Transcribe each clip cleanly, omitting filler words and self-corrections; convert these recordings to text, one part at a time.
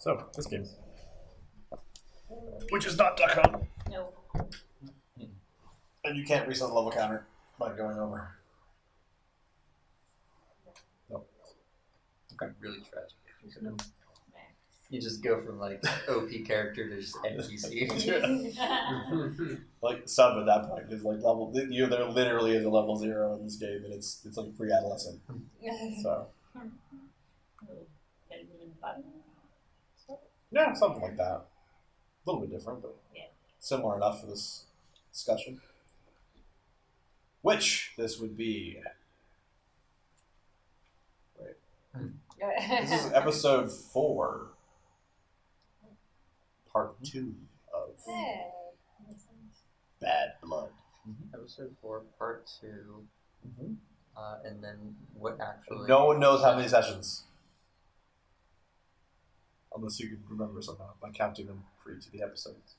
So, this game. Which is not Duck Hunt. No. And you can't reset the level counter by going over. Nope. Okay. Really tragic. You just go from like OP character to just NPC. Like sub at that point is like level. There literally is a level 0 in this game, and it's like pre-adolescent. So. Yeah, something like that. A little bit different, but similar enough for this discussion. Which this would be. Wait. This is episode 4. Part 2 of Bad Blood. Episode 4, part 2. Mm-hmm. And then what actually... No one knows how many sessions. Unless you can remember somehow by counting them for each of the episodes.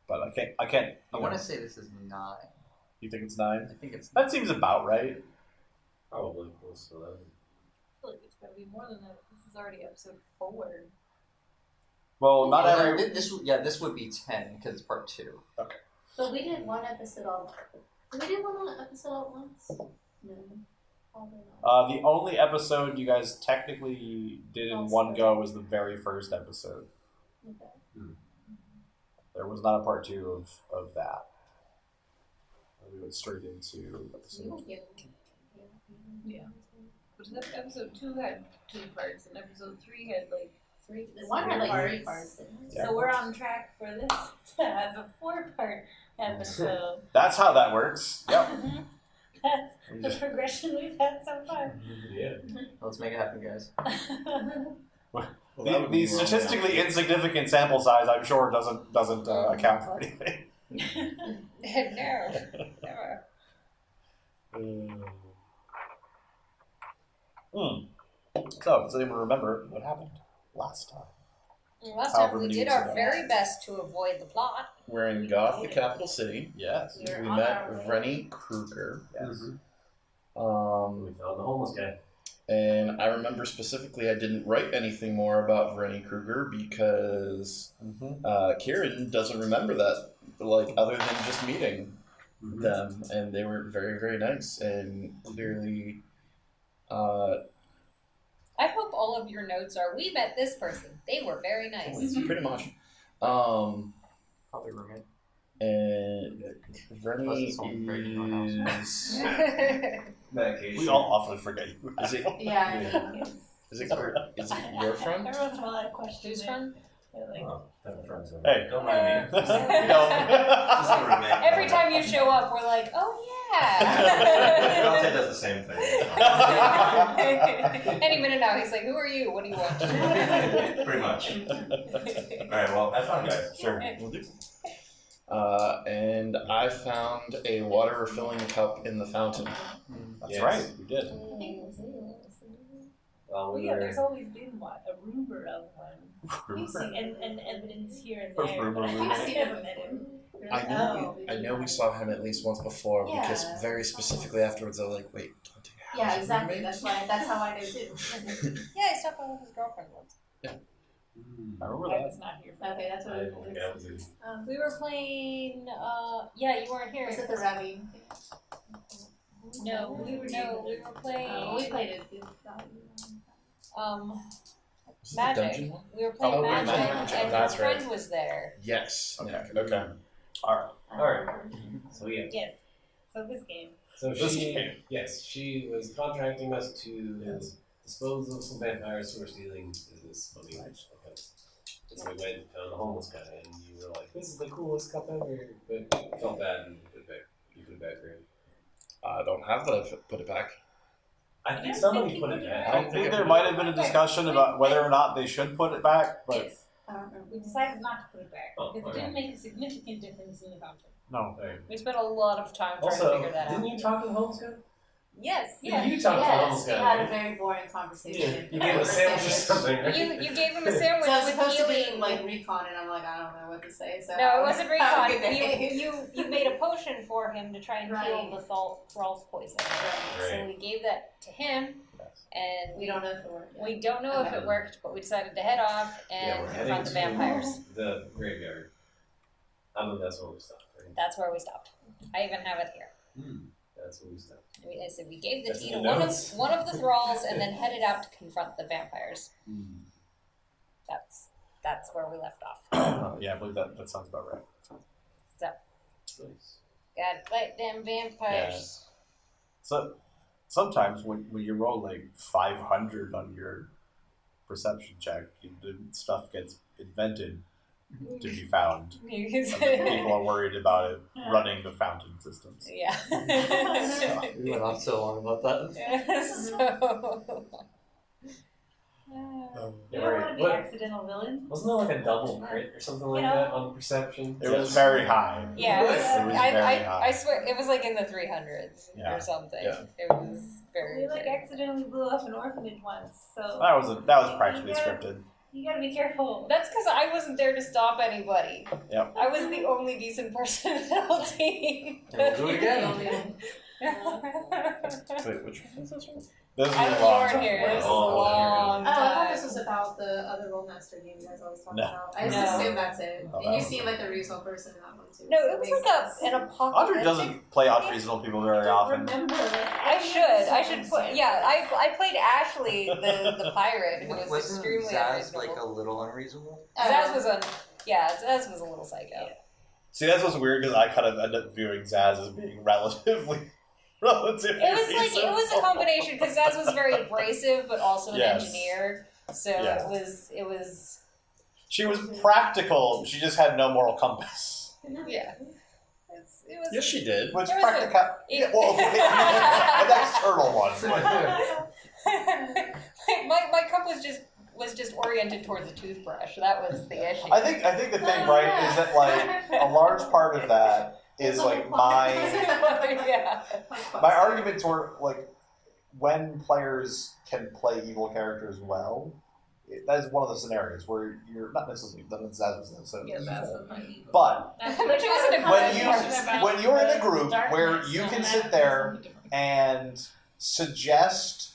But I can't. I want to say this is 9. You think it's 9? I think it's 9. That seems about right. Probably close to 11. I feel like it's gotta be more than that. This is already episode 4. Well, not every. This would be 10 because it's part 2. Okay. But we did one episode all. Did we do one episode all at once? No. Probably not. The only episode you guys technically did in one go was the very first episode. Okay. There was not a part 2 of that. We went straight into episode. Yeah. But episode 2 had 2 parts, and episode 3 had like 3. One had like 3 parts, didn't it? Yeah. So we're on track for this to have a 4-part episode. That's how that works. Yep. That's the progression we've had so far. Yeah. Let's make it happen, guys. The statistically insignificant sample size, I'm sure, doesn't account for anything. No, never. So, does anyone remember what happened last time? Last time we did our very best to avoid the plot. We're in Goth, the capital city. Yes. We were We on met our way. Rennie Kruger. Yes. We found the homeless guy. And I remember specifically I didn't write anything more about Rennie Kruger because Kieran doesn't remember that, like, other than just meeting them. And they were very, very nice and clearly... I hope all of your notes are, we met this person. They were very nice. pretty much. Probably roommate. And Rennie is... Medication. We all awfully forget you. Is it, Yeah. is it your friend? Every once in a while I have questions. Who's friend? Like, Oh, having friends. Hey. Don't mind me. No. Just a roommate. Every time you show up, we're like, oh yeah. Dante does the same thing. Any minute now, he's like, who are you? What do you want? Pretty much. Alright, well, have fun, guys. Sure. Will do. And I found a water refilling cup in the fountain. That's Yes. right, we did. Well, well, yeah, there's always been one, a rumor of one. We've seen, and evidence here and there. Rumor. But I've never met him. I know we saw him at least once before because Yeah. very specifically afterwards I was like, wait, don't you have Yeah, a exactly. roommate? That's how I knew too. Yeah, he stopped by with his girlfriend once. I remember I that. was not here for Okay, that's what it was. We were playing, yeah, you weren't here. Was it the Ravi? No, we were playing, We played it. Was it the Magic. dungeon one? We were playing Oh, Magic, Magic. and That's your right. friend was there. Yes. Okay. Okay. Alright. Alright. So, yeah. Yes. So this game. So This she, game. yes, she was contracting us to dispose of some vampires who were stealing business money. Okay. And so we went and found the homeless guy, and you were like, "This is the coolest cup ever," but you felt bad and you put it back. You put it back there. I don't have the put it back. I think somebody put it back. I think there might have been a discussion about whether or not they should put it back, but Yes. We decided not to put it back Oh, because it okay. didn't make a significant difference in the fountain. no. We spent a lot of time trying to Also, figure that didn't out. you talk to the homeless guy? Yes. Yeah. You talked to Yes, almost we guy. had a right? very boring Yeah, conversation. you gave him a sandwich or something, right? You gave him a sandwich So I was with supposed to healing. be like recon, and I'm like, I don't know what to say. So No, it wasn't have a recon. good day. You made a potion for him to try and heal Right. the thrall's poison. So Right. we gave that to him, and We don't know if it worked. we don't know if Okay. it worked, but we decided to head off Yeah, and we're confront heading the to vampires. the graveyard. I mean, that's where we stopped, right? That's where we stopped. I even have it here. That's where we stopped. I said we gave the That's tea in to the one notes. of the thralls and then headed out to confront the vampires. That's where we left off. Yeah, I believe that sounds about right. So Nice. gotta fight them vampires. So sometimes when you roll like 500 on your perception check, the stuff gets invented to be found. And then people are worried about it running the fountain systems. Yeah. We went off so long about that. So. You Yeah, don't right. want to be What- accidental villain. Wasn't there like a double crit or something like You know? that on perception? It was very high. Yeah, it was, It was I, very I, high. I swear it was like in the 300s Yeah. or something. Yeah. It was very. We like accidentally blew up an orphanage once, so That was practically scripted. you gotta be careful. That's because I wasn't there to stop anybody. Yep. I was the only decent person in the whole team. And we'll do it again. Wait, which one is this one? This is I a was long born here. time. This is a Oh, long Oh, I thought time. this was about the other Rollmaster game you guys always talk No. about. I just No. assume that's it. No, And that you was- seem like a reasonable person in that one too. No, so it was makes like sense. an Audrey apocalyptic. doesn't play unreasonable people very often. Remember, I should put. Yeah, I played Ashley, the pirate, who was Wasn't extremely Zaz unreasonable. like a little unreasonable? Zaz was Zaz was a little psycho. See, that's what's weird because I kind of end up viewing Zaz as being relatively It was like it was a combination because Zaz was very abrasive, but also an Yes. engineer. So Yeah. it was She was practical. She just had no moral compass. yeah. It was. Yes, she did. Which There was practical? Yeah, well, an external one. my cup was just oriented towards a toothbrush. That was the issue. I think the thing, right, is that like a large part of that is like my yeah. argument toward like when players can play evil characters well. That is one of the scenarios where you're not necessarily that Zaz was necessarily yeah, that's evil, what my but But she wasn't a when you're in a group where you can sit there and suggest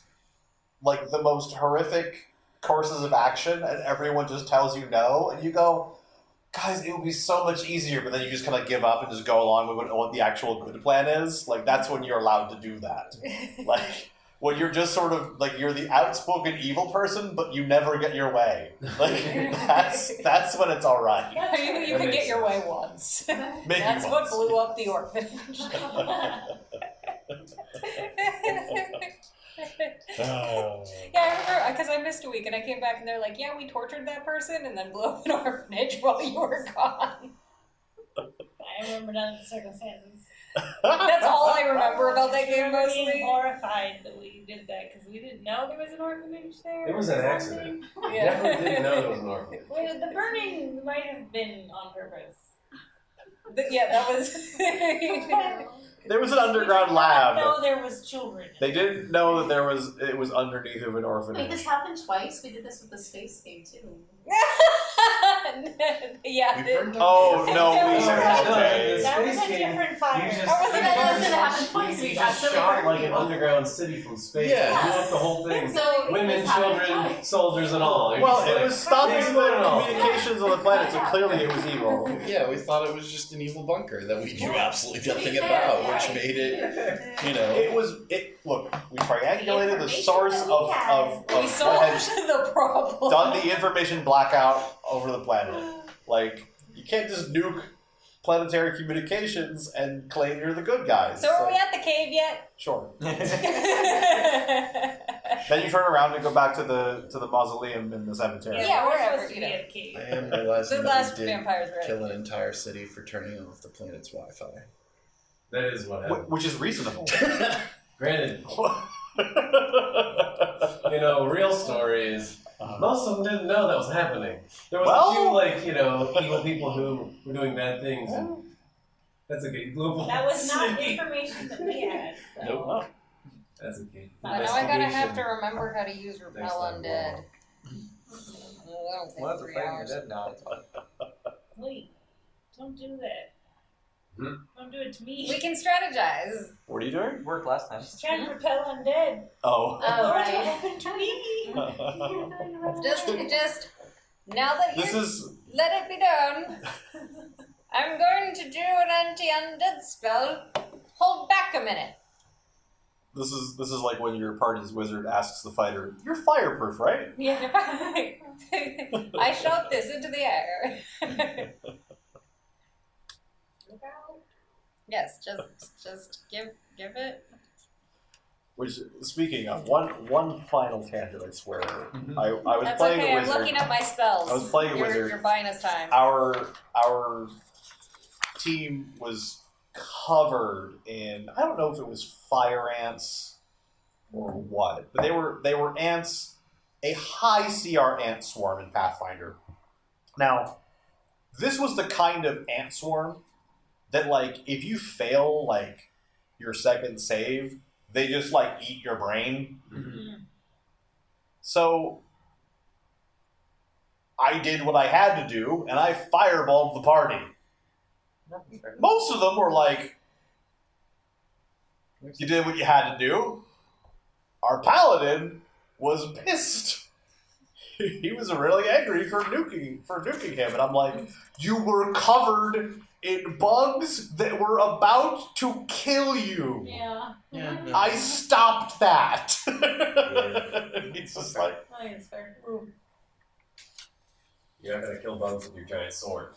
like the most horrific courses of action and everyone just tells you no and you go, guys, it would be so much easier, but then you just kind of give up and just go along with what the actual good plan is. Like that's when you're allowed to do that. Like when you're just sort of like you're the outspoken evil person, but you never get your way. Like that's when it's all right. you can get your way once. Maybe That's what once. blew up the orphanage. Yeah, I remember because I missed a week and I came back and they're like, "Yeah, we tortured that person and then blew up an orphanage while you were gone." I remember none of the circumstances. That's all I remember about that game I remember being mostly. horrified that we did that because we didn't know there was an orphanage there. It was or an something. accident. Yeah. Definitely didn't know there was an orphanage. Well, the burning might have been on purpose. Yeah, that was. There was an underground We lab. did not know there was children. They didn't know that it was underneath of an Wait, orphanage. this happened twice. We did this with the space game too. Yeah. We burned down Oh the no, we Okay. That was Space a game, different You fire. just, That wasn't- that doesn't happen twice. You We just actually shot hurt like an people. underground city from space. Yeah. Blew up the whole thing. So Women, this happened children, twice. soldiers, and all. You're Well, just it like, was stopping "It's the going on." communications on the planet, so clearly it was evil. Yeah, we thought it was just an evil bunker that we knew absolutely To be nothing fair, about, yeah. which made it, you know. Look, we triangulated the information source that we of had. We what had solved the problem. done the information blackout over the planet. Like, you can't just nuke planetary communications and claim you're the good guys. So are we at the cave yet? Sure. Then you turn around and go back to the mausoleum in the cemetery. Yeah, we're wherever, supposed to you be know. at the cave. I am realizing The that last we did vampires were. kill an entire city for turning off the planet's Wi-Fi. That is what happened. Which is reasonable. Granted, real story is most of them didn't know that was happening. There was Well- a few, evil people who were doing bad things. And that's a good global. That was not city. information that we had. So. Nope. That's okay. But now I gotta have to remember how to use Repel Undead. That'll Well, that's take a 3 fighting hours. dead now. Wait, don't do that. Hmm? Don't do it to me. We can strategize. What are you doing? It worked last time. Just trying to repel undead. Oh. Oh, What right. happened to me? Just now that This you is let it be done, I'm going to do an anti-undead spell. Hold back a minute. this is like when your party's wizard asks the fighter, "You're fireproof, right?" Yeah. I shot this into the air. Yes, just give it. Which, speaking of, one final tangent, I swear. I was That's playing okay. a I'm wizard. looking at my spells. I was playing a wizard. You're buying us time. Our team was covered in, I don't know if it was fire ants or what, but they were ants, a high CR ant swarm in Pathfinder. Now, this was the kind of ant swarm that, like, if you fail, like, your second save, they just, like, eat your brain. Mm-hmm. So, I did what I had to do, and I fireballed the party. Most of them were like, you did what you had to do. Our paladin was pissed. He was really angry for nuking him, and I'm like, you were covered in bugs that were about to kill you. Yeah. I stopped that. He's just like, I think it's fair. You're not gonna kill bugs with your giant sword.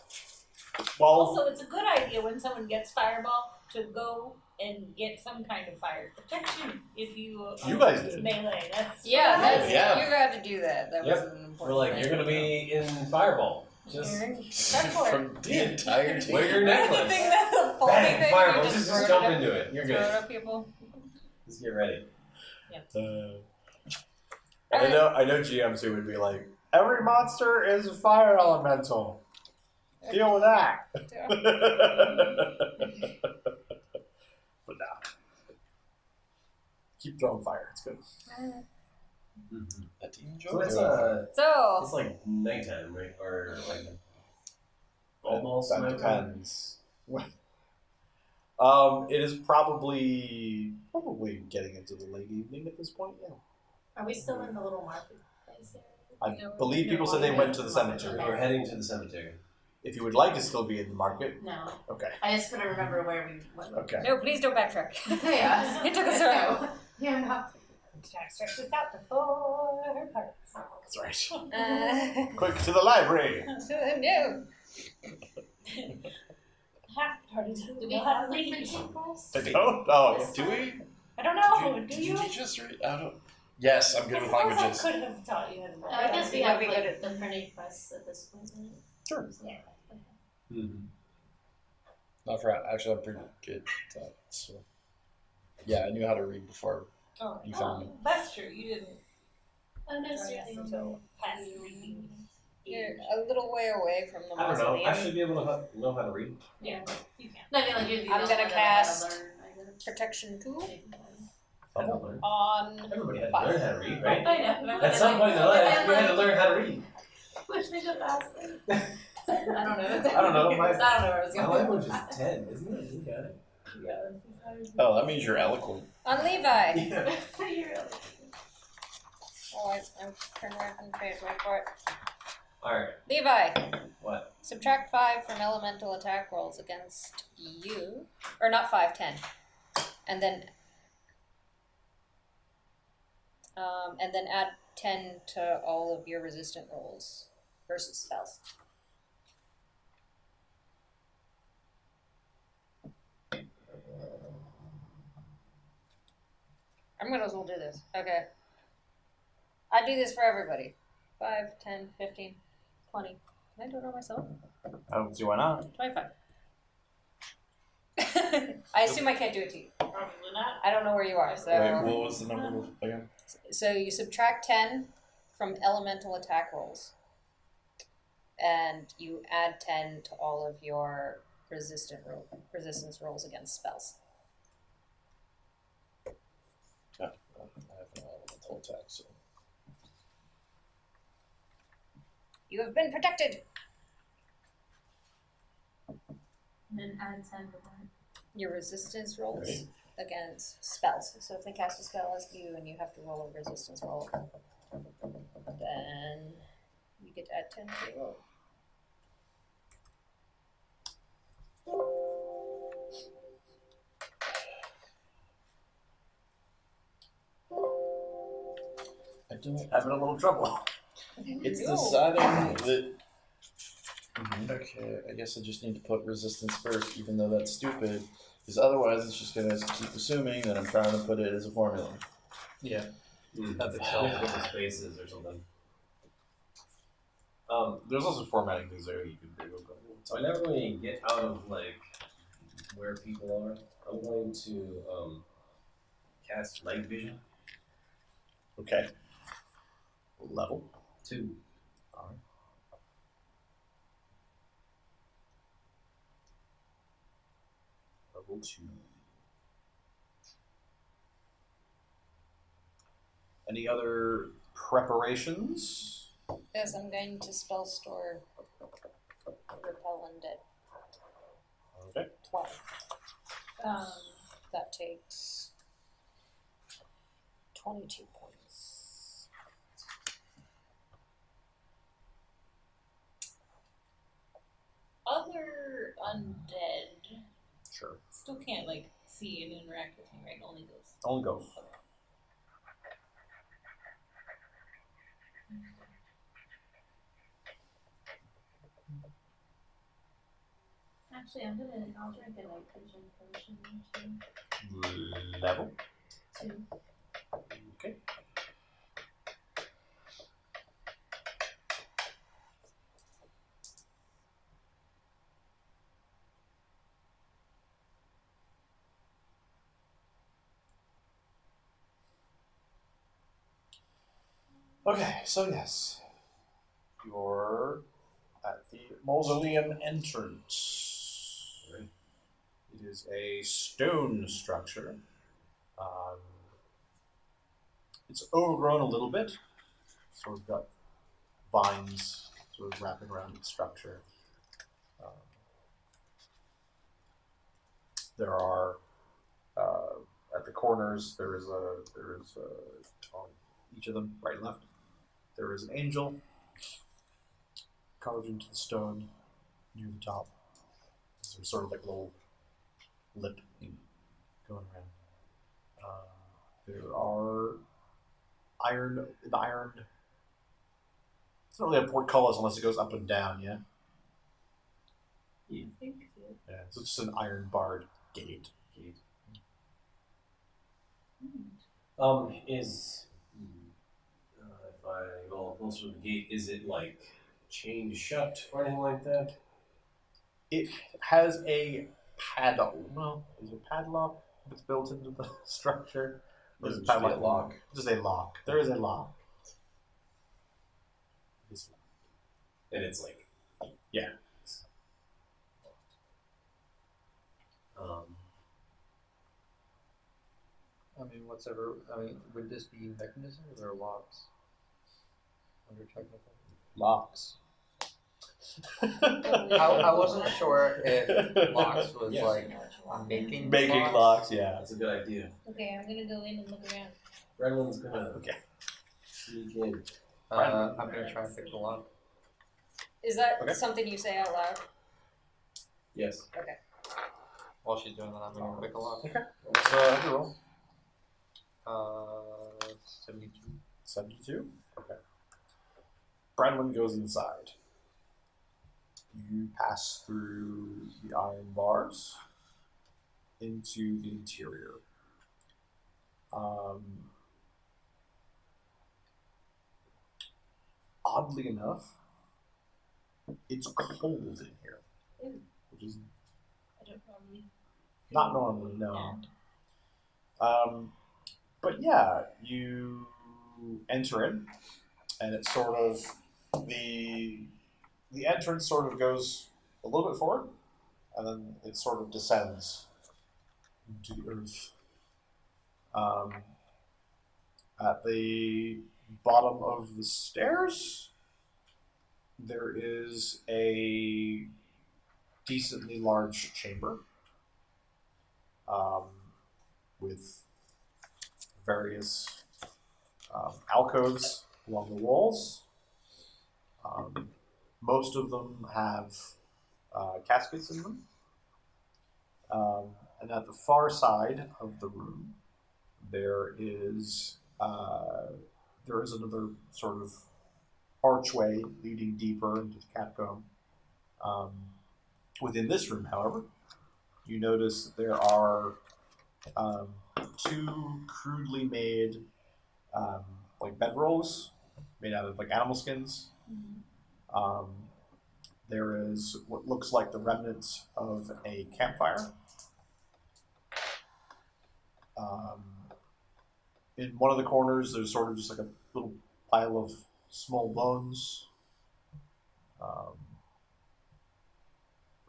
well, Also, it's a good idea when someone gets fireball to go and get some kind of fire protection if you You guys did. melee. That's Yeah, what I that's, did. Yeah. you had to do that. That Yep. was an important We're like, thing. you're gonna be in fireball. Just That's for it. From the entire team. wear your Anything necklace. that's a foamy Bang, thing, fireball. you Just throw jump it up, into it. You're throw it good. up people. Just get ready. I know GMs who would be like, every monster is a fire elemental. Deal with that. Yeah. But nah. Keep throwing fire. It's good. That team So joke. So, it's like nighttime, right? Or like almost That nighttime. depends. It is probably getting into the late evening at this point. Yeah. Are we still in the little marketplace area? I believe people said they went to the cemetery. We're heading to the cemetery. If you would like to still be in the market, No. okay. I just couldn't remember where we went. Okay. no, please don't backtrack. Yeah. It took us Let's around. go. Yeah, no. Jack stretches out to 4 parts. That's right. Quick to the library. No. Half the party doesn't Do we know how have to the read. printing press? I don't. Oh, Do we? I don't know. Did Do you you? teach us to read? I don't. Yes, I'm good I with suppose languages. I could have taught you how to read. I guess we You'd have be like, good at- the printing press at this point. Right? Sure. Yeah. I forgot. Actually, I'm pretty good at that. So, yeah, I knew how to read before Oh, you found me. that's true. You didn't Oh no, join us certainly. until past reading. You're a little way away from the I don't know. mausoleum. I should be able to know how to read. Yeah, you can. No, I mean like you're the I'm only gonna one that had to cast learn, I guess. Protection 2 I don't learn. on Everybody had to 5. learn how to read, right? I know. At some point in their life, you had to learn how to read. Wish they could ask them. I don't know. I don't know. I don't know where I was My going. language is 10, isn't it? You got it. Oh, that means you're eloquent. On Levi. Yeah. Oh, I'm turning around on the page. Wait for it. Alright. Levi. What? Subtract 5 from elemental attack rolls against you. Or not 5, 10. And then add 10 to all of your resistant rolls versus spells. I'm gonna as well do this. Okay. I do this for everybody. 5, 10, 15, 20. Can I do it all myself? I don't see why not. 25. I assume I can't do it to you. Probably not. I don't know where you are, so Wait, what was the number again? so you subtract 10 from elemental attack rolls, and you add 10 to all of your resistance rolls against spells. Yeah. full attack. So You have been protected. And then add 10 to that. Your resistance rolls Right. against spells. So if they cast a spell as you and you have to roll a resistance roll, then you get to add 10 to your roll. I don't. Having a little trouble. It's No. deciding that. Okay, I guess I just need to put resistance first, even though that's stupid. Because otherwise, it's just gonna keep assuming that I'm trying to put it as a formula. Yeah. That's different spaces or something. There's also formatting things there you can do. So whenever we get out of like where people are, I'm going to cast night vision. Okay. Level. 2. Alright. Level 2. Any other preparations? Yes, I'm going to spell store repel undead. Okay. 12. Um, That takes 22 points. other undead Sure. still can't like see and interact with me, right? Only those. Only go. Actually, I'll drink a night vision potion too. Level. 2. Okay. Okay, so yes. You're at the mausoleum entrance. It is a stone structure. It's overgrown a little bit. Sort of got vines sort of wrapping around the structure. There are at the corners. There is on each of them, right and left. There is an angel carved into the stone near the top. There's sort of like a little lip thing going around. There are iron. It's not really a portcullis unless it goes up and down. Yeah. I think so. Yeah. So it's just an iron barred gate. Is if I go closer to the gate, is it like chained shut or anything like that? It has a padlock. Well, is it a padlock that's built into the structure? Or is it Just be a lock. Just a lock. There is a lock. And it's like Yeah. Would this be mechanisms or locks? Under technical. Locks. I wasn't sure if locks was Yes. like making Making locks, yeah. that's a good idea. Okay, I'm gonna go in and look around. Brendan's gonna Okay. sneak in. I'm gonna try and pick the lock. Is that Okay. something you say out loud? Yes. Okay. While she's doing that, I'm gonna pick a lock. Okay. So have you roll. 72. 72? Okay. Brendan goes inside. You pass through the iron bars into the interior. Oddly enough, it's cold in here, which is I don't normally. not normally, no. But yeah, you enter in, and it's sort of the entrance sort of goes a little bit forward, and then it sort of descends into the earth. At the bottom of the stairs, there is a decently large chamber with various alcoves along the walls. Most of them have caskets in them. And at the far side of the room, there is another sort of archway leading deeper into the catacomb. Within this room, however, you notice that there are two crudely made like bedrolls made out of like animal skins. There is what looks like the remnants of a campfire. In one of the corners, there's sort of just like a little pile of small bones.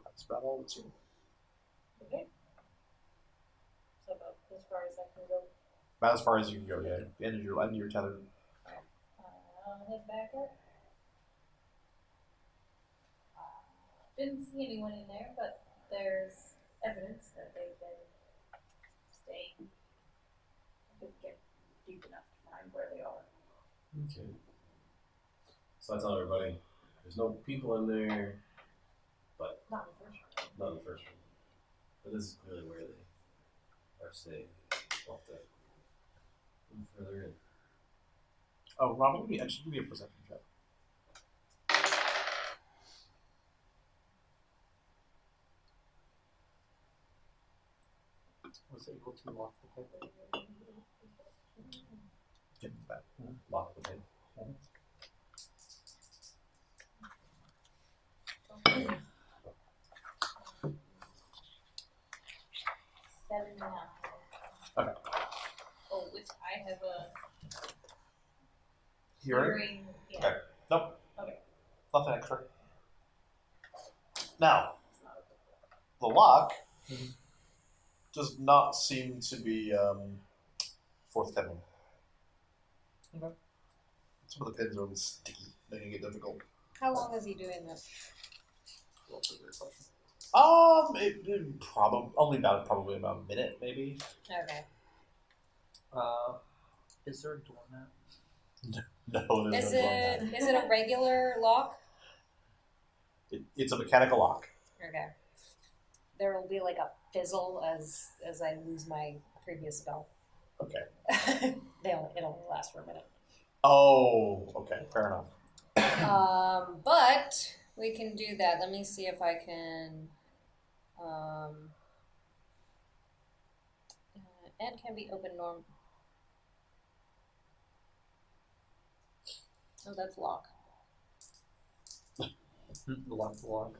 That's about all that's here. Okay. So about as far as I can go. About as far as you can go, yeah. End of your tether. I'll head back up. Didn't see anyone in there, but there's evidence that they've been staying. I couldn't get deep enough to find where they are. Okay. So I tell everybody, there's no people in there, but Not in the first room. not in the first room. But this is clearly where they are staying. We'll have to move further in. Oh, Robin, give me a perception check. Was able to lock the pit. Get that. Lock the pin. 7 now. Okay. Oh, which I have a Hearing? Yeah. Okay. Nope. Okay. Nothing extra. Now, the lock does not seem to be forthcoming. Okay. Some of the pins are a little sticky, making it difficult. How long is he doing this? It probably probably about a minute, maybe. Okay. Is there a doormat? No, there's Is no door it a regular lock? It's a mechanical lock. Okay. There will be like a fizzle as I lose my previous spell. Okay. It only lasts for a minute. Oh, okay, fair enough. But we can do that. Let me see if I can. And can be open norm. Oh, that's lock. Lock the lock.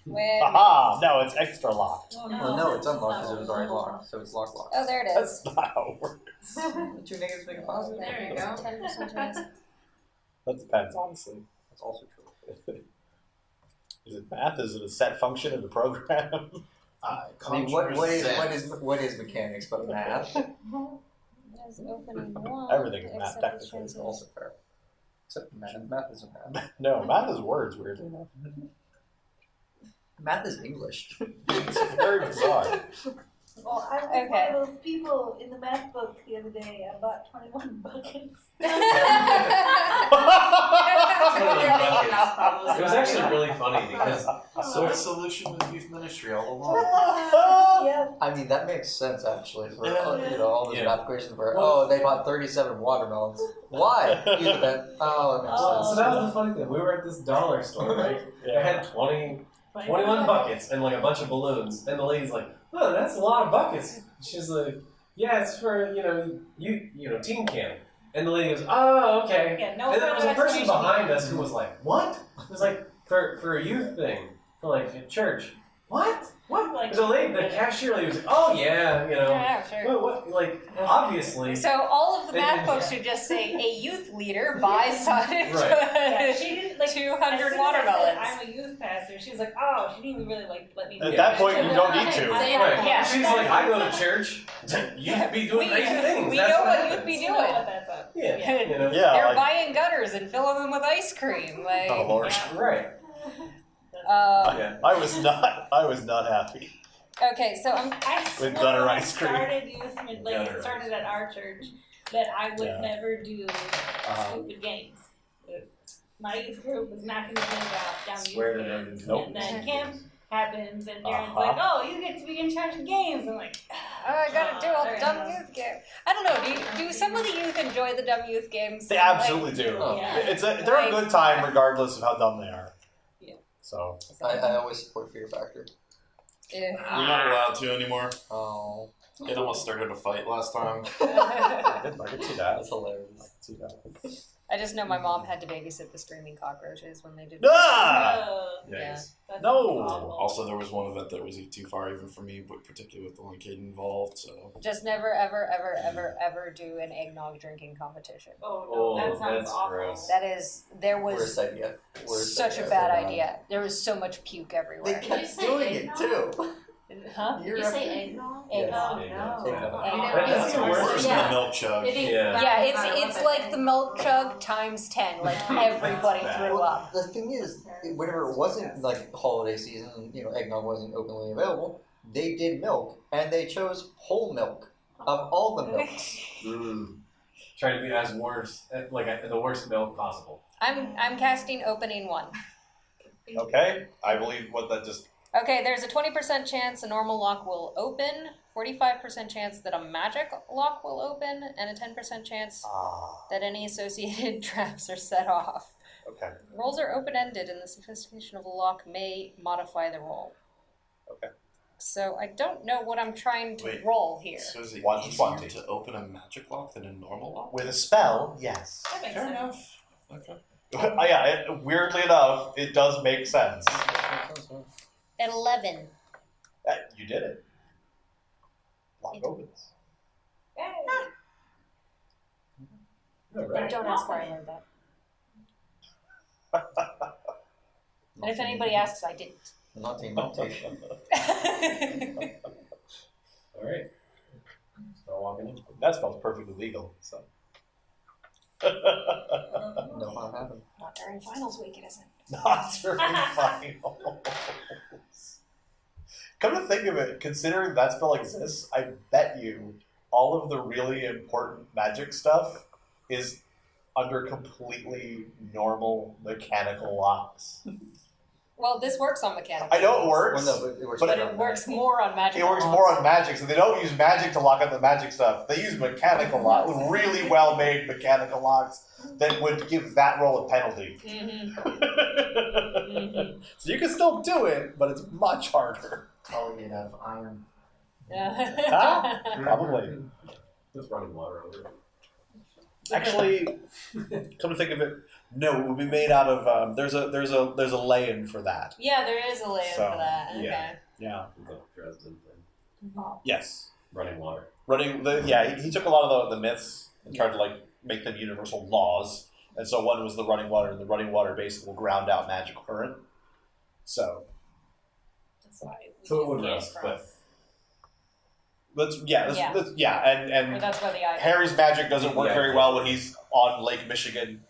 Wait. Aha! No, it's extra locked. Oh, Well, no, it's unlocked because it was already locked, so it's lock. Oh, there it is. That's not how it works. 2 negatives make a positive. There you go. 10% chance. That depends, honestly. That's also true. Is it math? Is it a set function in the program? I mean, what is mechanics but math? There's opening one. Everything is math, except technically. the chances. Also fair. Except math. Math isn't math. No, math is words, weirdly enough. Math is English. It's very bizarre. Well, I was Okay. one of those people in the math book the other day. I bought 21 buckets. It was actually really funny because So the solution was youth ministry all along. Yeah. I mean, that makes sense actually for Yeah. all those Yeah. math equations where they bought 37 watermelons. Why? Use that. Oh, that makes Oh. sense. so that was the funny thing. We were at this dollar store, right? They had 21 buckets and like a bunch of balloons, and the lady's like, "Oh, that's a lot of buckets." She's like, "Yeah, it's for teen camp." And the lady goes, "Oh, okay." Yeah, no And then there was a person explanation. behind us who was like, "What?" It was like for a youth thing, for like a church. What? What? Like- the lady, the cashier lady was like, "Oh yeah, Yeah, sure. what? Like obviously." So all of the math And- books should just say a youth leader buys such. Right. Yeah, she didn't like. 200 As watermelons. I'm a youth pastor. She was like, oh, she didn't even really let me. At that point, you don't need to. Right. Yeah. She's like, I go to church. You could be doing crazy things. We That's know what happens. you'd be You know doing. what that's up. Yeah. You know? Yeah, They're like, buying gutters and filling them with ice cream. Like, oh Lord. Right. yeah. I was not happy. Okay, so I'm. I With swore gutter when I ice cream. started youth, like Gutter it started ice. at our church, that I would Yeah. never do stupid games. My youth group was not going to think about down Swear to youth never games. do Nope. And then camp happens, and Darren's Uh-huh. like, "Oh, you get to be in charge of games." I'm like, Oh, I gotta do all the Alright. dumb youth games. I don't know. Do some of the youth enjoy the dumb youth games? They absolutely do. Oh. Yeah. They're a good time regardless of how dumb they are. Yeah. So I always support Fear Factor. Yeah. We're not allowed to anymore. Oh, It almost started a fight last time. I can see that. that's hilarious. See that. I just know my mom had to babysit the screaming cockroaches when they did. Ah! Yeah. Yikes. That's No. awful. Also, there was one event that was too far even for me, but particularly with the one kid involved. So Just never, ever, ever, ever, ever do an eggnog drinking competition. Oh no, Oh, that sounds that's awful. gross. That is, there was Worst idea. Worst such a idea bad ever. idea. There was so much puke They everywhere. you kept say doing it eggnog? too. Huh? Did you say eggnog? Eggnog. Oh, Eggnog. no. Eggnog. I That's never worse used than to- the milk chug. It is Yeah. bad. Yeah, I it's love like it. the milk chug times 10. Like everybody That's threw Well, up. the thing is, whenever it wasn't like holiday season, eggnog wasn't openly available, they did milk, and they chose whole milk of all the milks. Trying to be as worse, like the worst milk possible. I'm casting opening 1. Okay, I believe what that just. Okay, there's a 20% chance a normal lock will open, 45% chance that a magic lock will open, and a 10% chance that any associated traps are set off. Okay. Rolls are open-ended, and the sophistication of the lock may modify the roll. Okay. So I don't know what I'm trying to Wait. roll here. So is it 1 to easier 20. to open a magic lock than a normal lock? With a spell, yes. That makes Fair sense. enough. Okay. Weirdly enough, it does make sense. 11. You did it. Lock opens. Hey. Right. Don't ask where I learned that. And if anybody asks, I didn't. Not the invitation. All right. Start walking in. That spell's perfectly legal. So. No harm happened. Not during finals week, it isn't. Not during finals. Come to think of it, considering that spell exists, I bet you all of the really important magic stuff is under completely normal mechanical locks. Well, this works on mechanical. I know it works. Well, no, but it works But But better it on works magic. more on magic. It works more on magic, so they don't use magic to lock up the magic stuff. They use mechanical locks, really well-made mechanical locks that would give that roll a penalty. Mm-hmm. So you can still do it, but it's much harder. Oh, you'd have iron. Huh? Probably. Just running water over it. Actually, come to think of it, no, it would be made out of. There's a lay-in for that. Yeah, there is a layer So, for that. Okay. yeah. Yeah. The Dresden thing. Yes. Running water. He took a lot of the myths and tried to make them universal laws. And so one was the running water, and the running water basically will ground out magic current. So That's why we So it just would can't rust, cross. that's Or and that's why the eye. Harry's magic doesn't work Yeah. very well when he's on Lake Michigan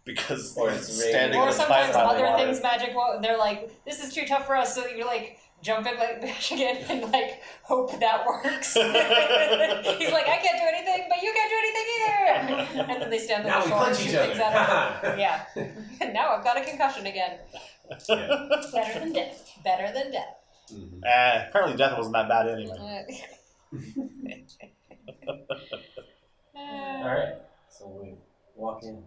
because Or he's it's standing Or on a sometimes time other water. things magic. They're like, this is too tough for us, so you're like. Jump in like Michigan and hope that works. He's like, I can't do anything, but you can't do anything either. And then they stand on Now the we shore and punch shoot each things other. out of Yeah. And now I've got a concussion again. Better than death. Better than death. Mm-hmm. Apparently death wasn't that bad anyway. All right. So we walk in,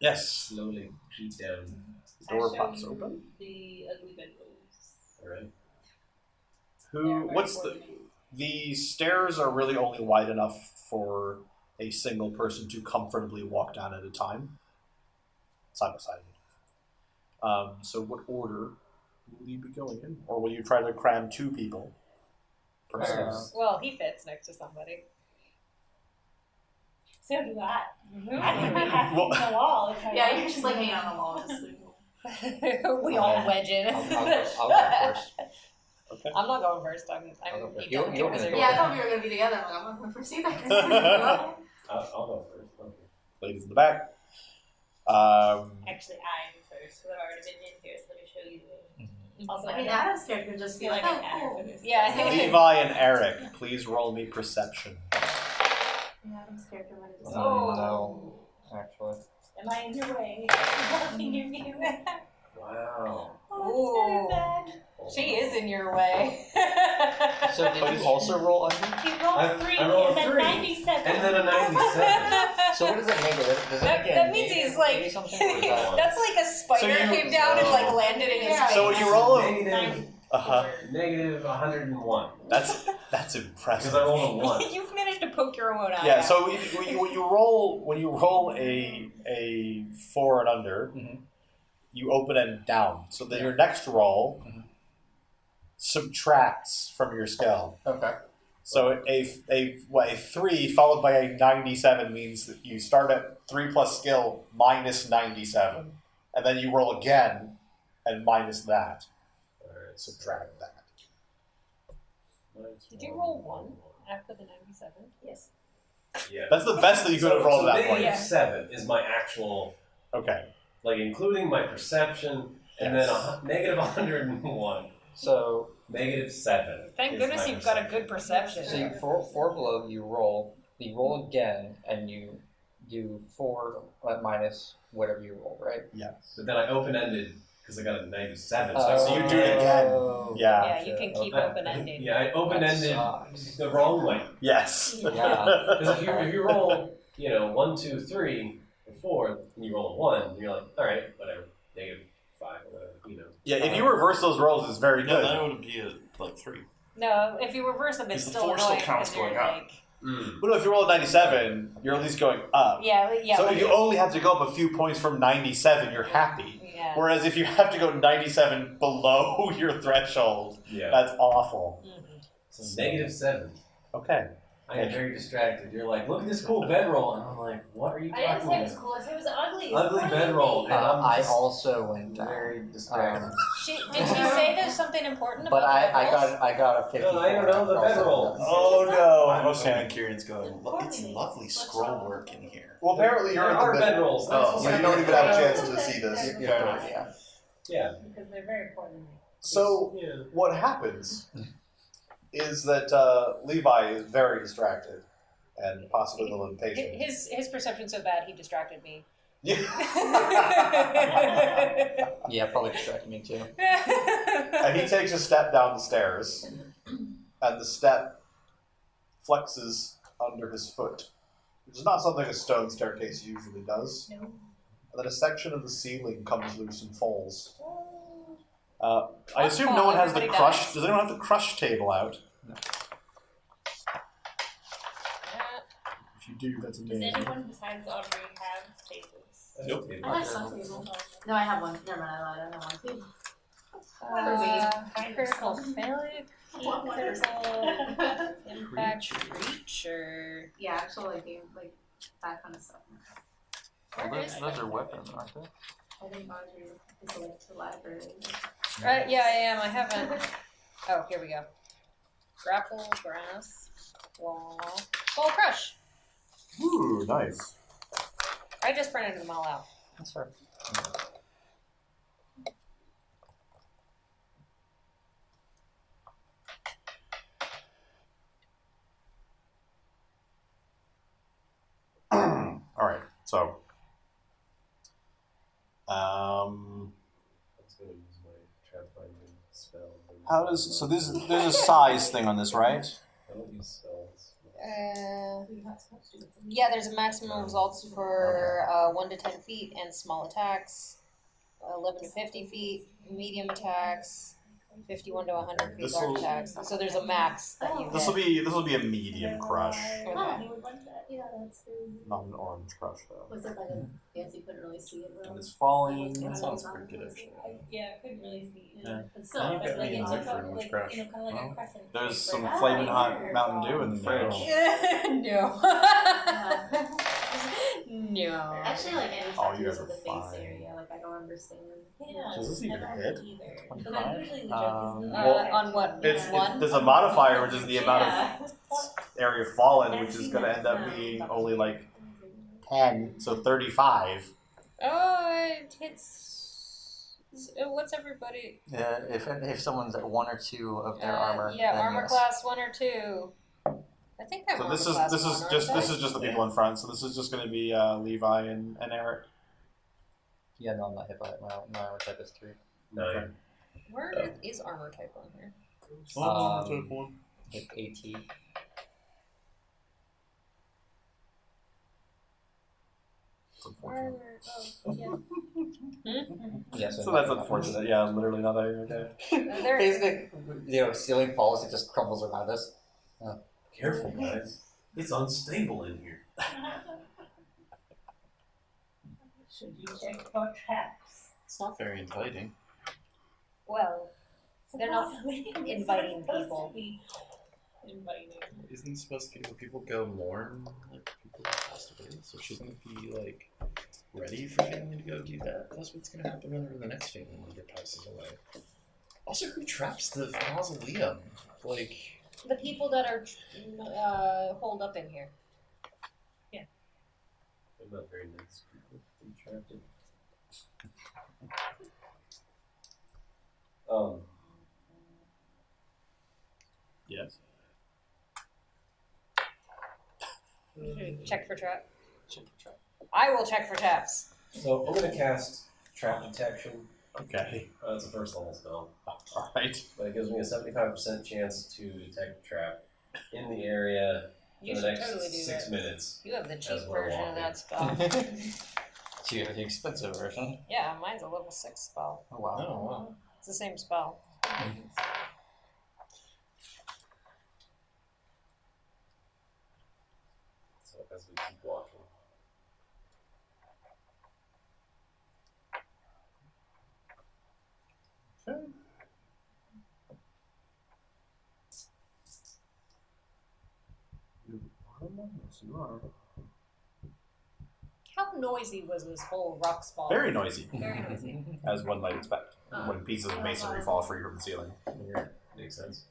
Yes. slowly creep down. Door I show pops you open. The ugly bedrooms. All right. The stairs are really only wide enough for a single person to comfortably walk down at a time, side by side. So what order will you be going in? Or will you try to cram 2 people per stairs? Well, he fits next to somebody. So do I. Mm-hmm. I think we have to Well- the wall. If I Yeah, want you're just to. hanging on the wall. Just We all wedge in. I'll go first. Okay. I'm not going first. I'm I'll go first. you don't You're get wizard. gonna go Yeah, I first. thought we were gonna be together. I'm like, I'm not gonna proceed that. I'll go first. Okay. Ladies in the back. Actually, I'm first, because I've already been in here, so let me show you. Also, I mean, Adam's character just feel feels like like, an oh, actor for cool. this. Yeah. Levi and Eric, please roll me perception. Adam's character might have just. No, actually. Am I in your way? Blocking your view? Wow. Oh, it's very bad. She is in your way. So did you also roll under? You rolled 3 I rolled and then a 3, 97. and then a 97. So what does that make? Does That, make that means he's like, something? Or is that that's like a spider So you- came down and like landed in his Yeah. face. So when you roll a Negative, negative 101. that's Because impressive. I rolled a 1. You've managed to poke your own eye Yeah, out. so when you roll a 4 and under, you open and down. So then your next roll subtracts from your skill. Okay. So a 3 followed by a 97 means that you start at 3 plus skill minus 97, and then you roll again and minus that. Alright, Subtract that. Did you roll 1 after the 97? Yes. Yeah. That's the best that you could have rolled at that point. Negative 7 is my actual, Okay. like including my perception, and Yes. then negative 101. So Negative 7. Thank is goodness my you've got a good perception. so you four below you roll again and you do 4 minus whatever you roll, right? Yes. But then I open-ended because I got a 97. So you do it again. Oh, Yeah. Yeah, you can keep open-ended. Yeah, I open-ended That sucks. the wrong way. Yes. Yeah. Because if you roll, 1, 2, 3, or 4, and you roll a 1, you're like, all right, whatever, negative 5 or whatever, Yeah, if you reverse those rolls, it's very No, good. that would be like 3. No, if you reverse them, it's Because the still 4 still annoying counts because you're going up. like, But no, if you roll a 97, you're at least going up. yeah. So but if you only have to go up a few points from 97, you're happy. yeah. Whereas if you have to go 97 below your threshold, Yeah. that's awful. Mhm. So negative 7. Okay. I am very distracted. You're like, look at this cool bedroll. And I'm like, what are you I didn't talking say it was about? cool, I said it was ugly. Ugly bedroll. And I'm I just also went down. very distracted. Did she say there's something important But about the I bedrolls? got a 54. No, I don't know the bedroll. Oh I'm no. assuming Kieran's going, look, it's lovely scroll work in here. Well, apparently you're There in are the bedrolls. Oh, so you don't even have a chance to see this. You're Fair fine, enough. yeah. Yeah. Because they're very important to me. So Yeah. what happens is that Levi is very distracted and possibly a little impatient. His perception's so bad he distracted me. Yeah. Yeah, probably distracted me too. And he takes a step down the stairs, and the step flexes under his foot, which is not something a stone staircase usually does. No. And then a section of the ceiling comes loose and falls. I assume no one has the Everybody crush. dies. Does anyone have the crush table out? If you do, that's Does amazing. anyone besides Audrey have tables? Nope. I have some table. No, I have one. Never mind, I lied. I have one too. Critical failure, critical impact creature. Yeah, actually, like that kind of stuff. Where is Those are weapons, aren't they? I think Audrey is like the library. Yeah, I am. I haven't. Oh, here we go. Grapple, grass, wall, soul crush. Ooh, nice. I just printed them all out. That's fair. All right, so I'm just going to use my trap finding spell. how does so there's a size thing on this, right? I don't use spells. Yeah, there's a maximum results for 1 to 10 feet and small attacks, 11 to 50 feet, medium attacks, 51 to 100 feet large attacks. So there's a max that you This get. will be a medium crush, Okay. Oh, you would like that. Yeah, that's good. not an orange crush though. Was it like a Yes, you couldn't really see it And really. it's falling. That sounds pretty good, actually. Yeah, I couldn't really see. Yeah. But still, Now you it's got like me in it's the mood like for an English crash. Kind of like Well, a crescent. There's some Ah, flaming hot yeah. Mountain Dew in the No. fridge. No. Yeah. No. Actually, like any Oh, you tattoos guys of the are face fine. area, like I don't understand. Yeah. Does this even I don't hit? either. 25? But usually the joke is Well, on what? One? There's a modifier, which is the amount Yeah. of area fallen, which is going to end up being only like 10, so 35. Oh, it hits. What's everybody? If someone's at 1 or 2 of their armor, Yeah, then armor yes. class 1 or 2. I think I'm So armor this is class this 1, is aren't just I? this is just the people in front. So this is just going to be Levi and Eric. Yeah, no, I'm not hit by it. My armor type is 3. No. Where is armor type on here? Hit AT. It's unfortunate. Armor. Oh, yeah. Yeah, So that's unfortunate. Yeah, literally nothing. Okay. There. Basically, ceiling falls, it just crumbles around us. Careful, guys. It's unstable in here. Should you check for traps? It's not very inviting. Well, they're not Supposedly, it's inviting supposed people. to be Inviting. Isn't it supposed to be where people go mourn like people who passed away? So shouldn't it be like ready for family to go do that? That's what's gonna happen whenever the next family member passes away. Also, who traps the mausoleum? Like, The people that are holed up in here. They're not very nice people. I'm trapped in. Yes. Check for trap. Check the trap. I will check for traps. So I'm going to cast Trap Detection. Okay. It's a first level spell. All right. But it gives me a 75% chance to detect a trap in the area You for should the next totally do 6 that. minutes. You have the cheap As we're version of walking. that spell. Do you have the expensive version? Yeah, mine's a level 6 spell. Oh, wow. oh wow. It's the same spell. So as we keep walking. Yes, you are. How noisy was this whole rock fall? Very noisy, Very noisy. as one might expect, when pieces of masonry fall free from the ceiling. Makes sense.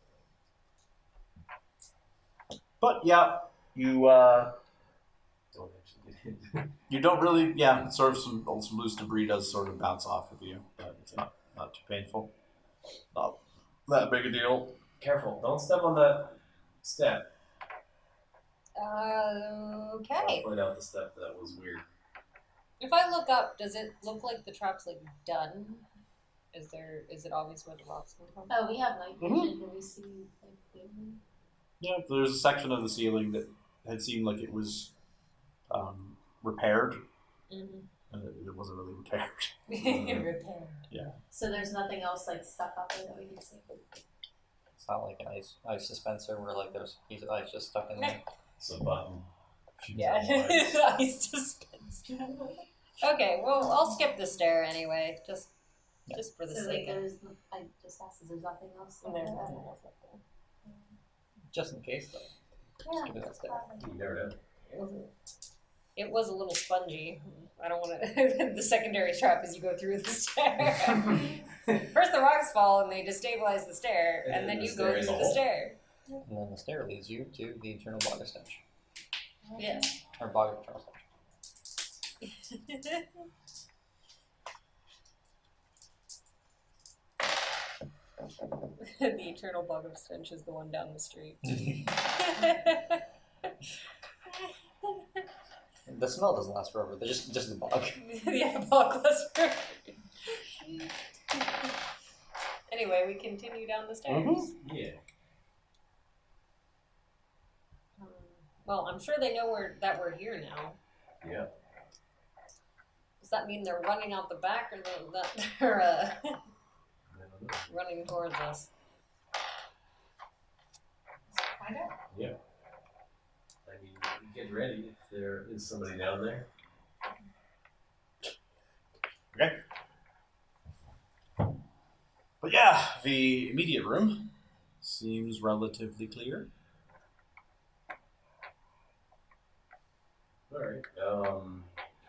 But yeah, you Don't actually get hit. you don't really sort of some loose debris does sort of bounce off of you, but it's not too painful. Not that big a deal. Careful, don't step on that step. I'll Okay. point out the step that was weird. If I look up, does it look like the trap's like done? Is it obvious where the rocks come from? Oh, we have night vision. Can we see like clearly? Yeah, there's a section of the ceiling that had seemed like it was repaired, Mm-hmm. and it wasn't really repaired. Repaired. So there's nothing else like stuck up there that we can see. It's not like an ice dispenser where like there's a piece of ice just stuck in there. It's a button. Yeah, ice dispense. Okay, well, I'll skip the stair anyway, just for the So like sake of there's, I just asked, is there nothing else? There's nothing else up there. Just in case, though. Yeah. Just give it that step. You never know. It was a little spongy. I don't want to. The secondary trap is you go through the stair. First the rocks fall and they destabilize the stair, and then the you stair go is through a the hole. stair. And then the stair leads you to the eternal bog of stench. Yeah. Or bog of eternal stench. The eternal bug of stench is the one down the street. The smell doesn't last forever. They're just the bog. Yeah, the bog lasts forever. Anyway, we continue down the stairs. Yeah. Well, I'm sure they know that we're here now. Yeah. Does that mean they're running out the back, or that they're I don't know. running towards us? Find out. Yeah. I mean, get ready if there is somebody down there. Okay. But yeah, the immediate room seems relatively clear. Alright.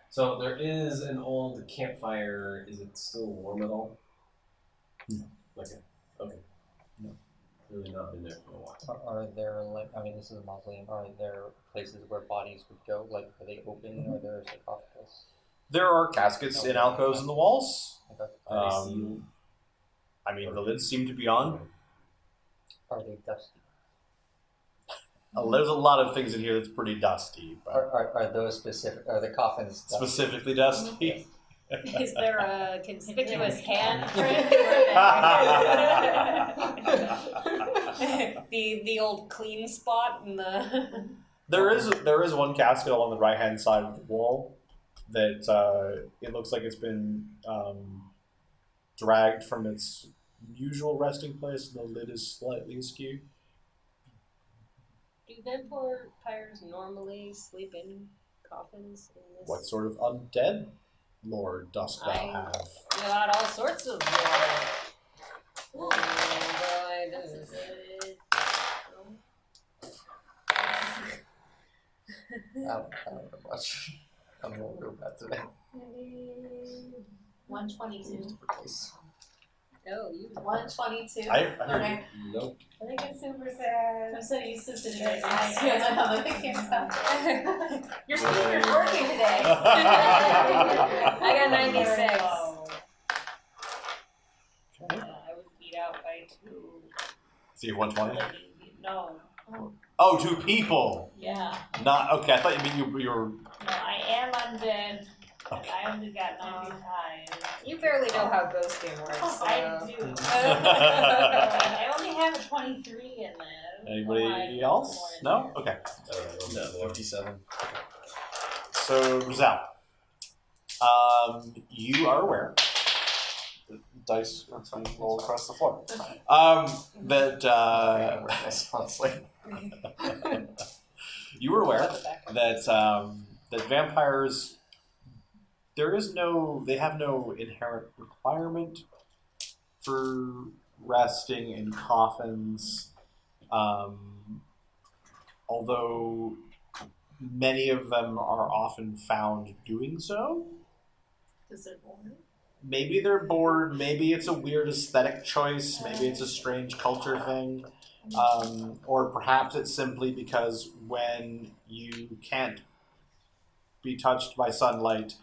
So there is an old campfire. Is it still warm at all? No. Okay. No. Really not been there for a while. Are there, like, I mean, this is a mausoleum. Are there places where bodies would go? Like, are they open or are there sarcophagus? There are caskets in alcoves in the walls. Okay. Are they sealed? I mean, the lids seem to be on. Are they dusty? There's a lot of things in here that's pretty dusty. But Are those specific? Are the coffins dusty? specifically dusty? Is there a conspicuous handprint? the old clean spot in the. There is one casket along the right hand side of the wall that it looks like it's been dragged from its usual resting place, and the lid is slightly askew. Do vampires normally sleep in coffins in this? What sort of undead lore dost thou I have? got all sorts of lore. I didn't. I don't know much. I'm going to go back today. 122. Oh, you. 122. I heard Okay. Nope. I think it's super sad. I'm so used to sitting right next to it. I can't tell. Your speaker's working today. I got 96. I was beat out by 2. So you have 120? No. Oh, 2 people! Yeah. Not okay. I thought you mean you were. No, I am undead. And I only got 95. You barely know how ghosting works. So. I do. I only have a 23 in there. Anybody else? No? Okay. No, 57. So, Rizal, you are aware. The dice are trying to roll across the floor. Honestly. You were aware that vampires, they have no inherent requirement for resting in coffins, although many of them are often found doing so. Is it boring? Maybe they're bored, maybe it's a weird aesthetic choice, maybe it's a strange culture thing, or perhaps it's simply because when you can't be touched by sunlight,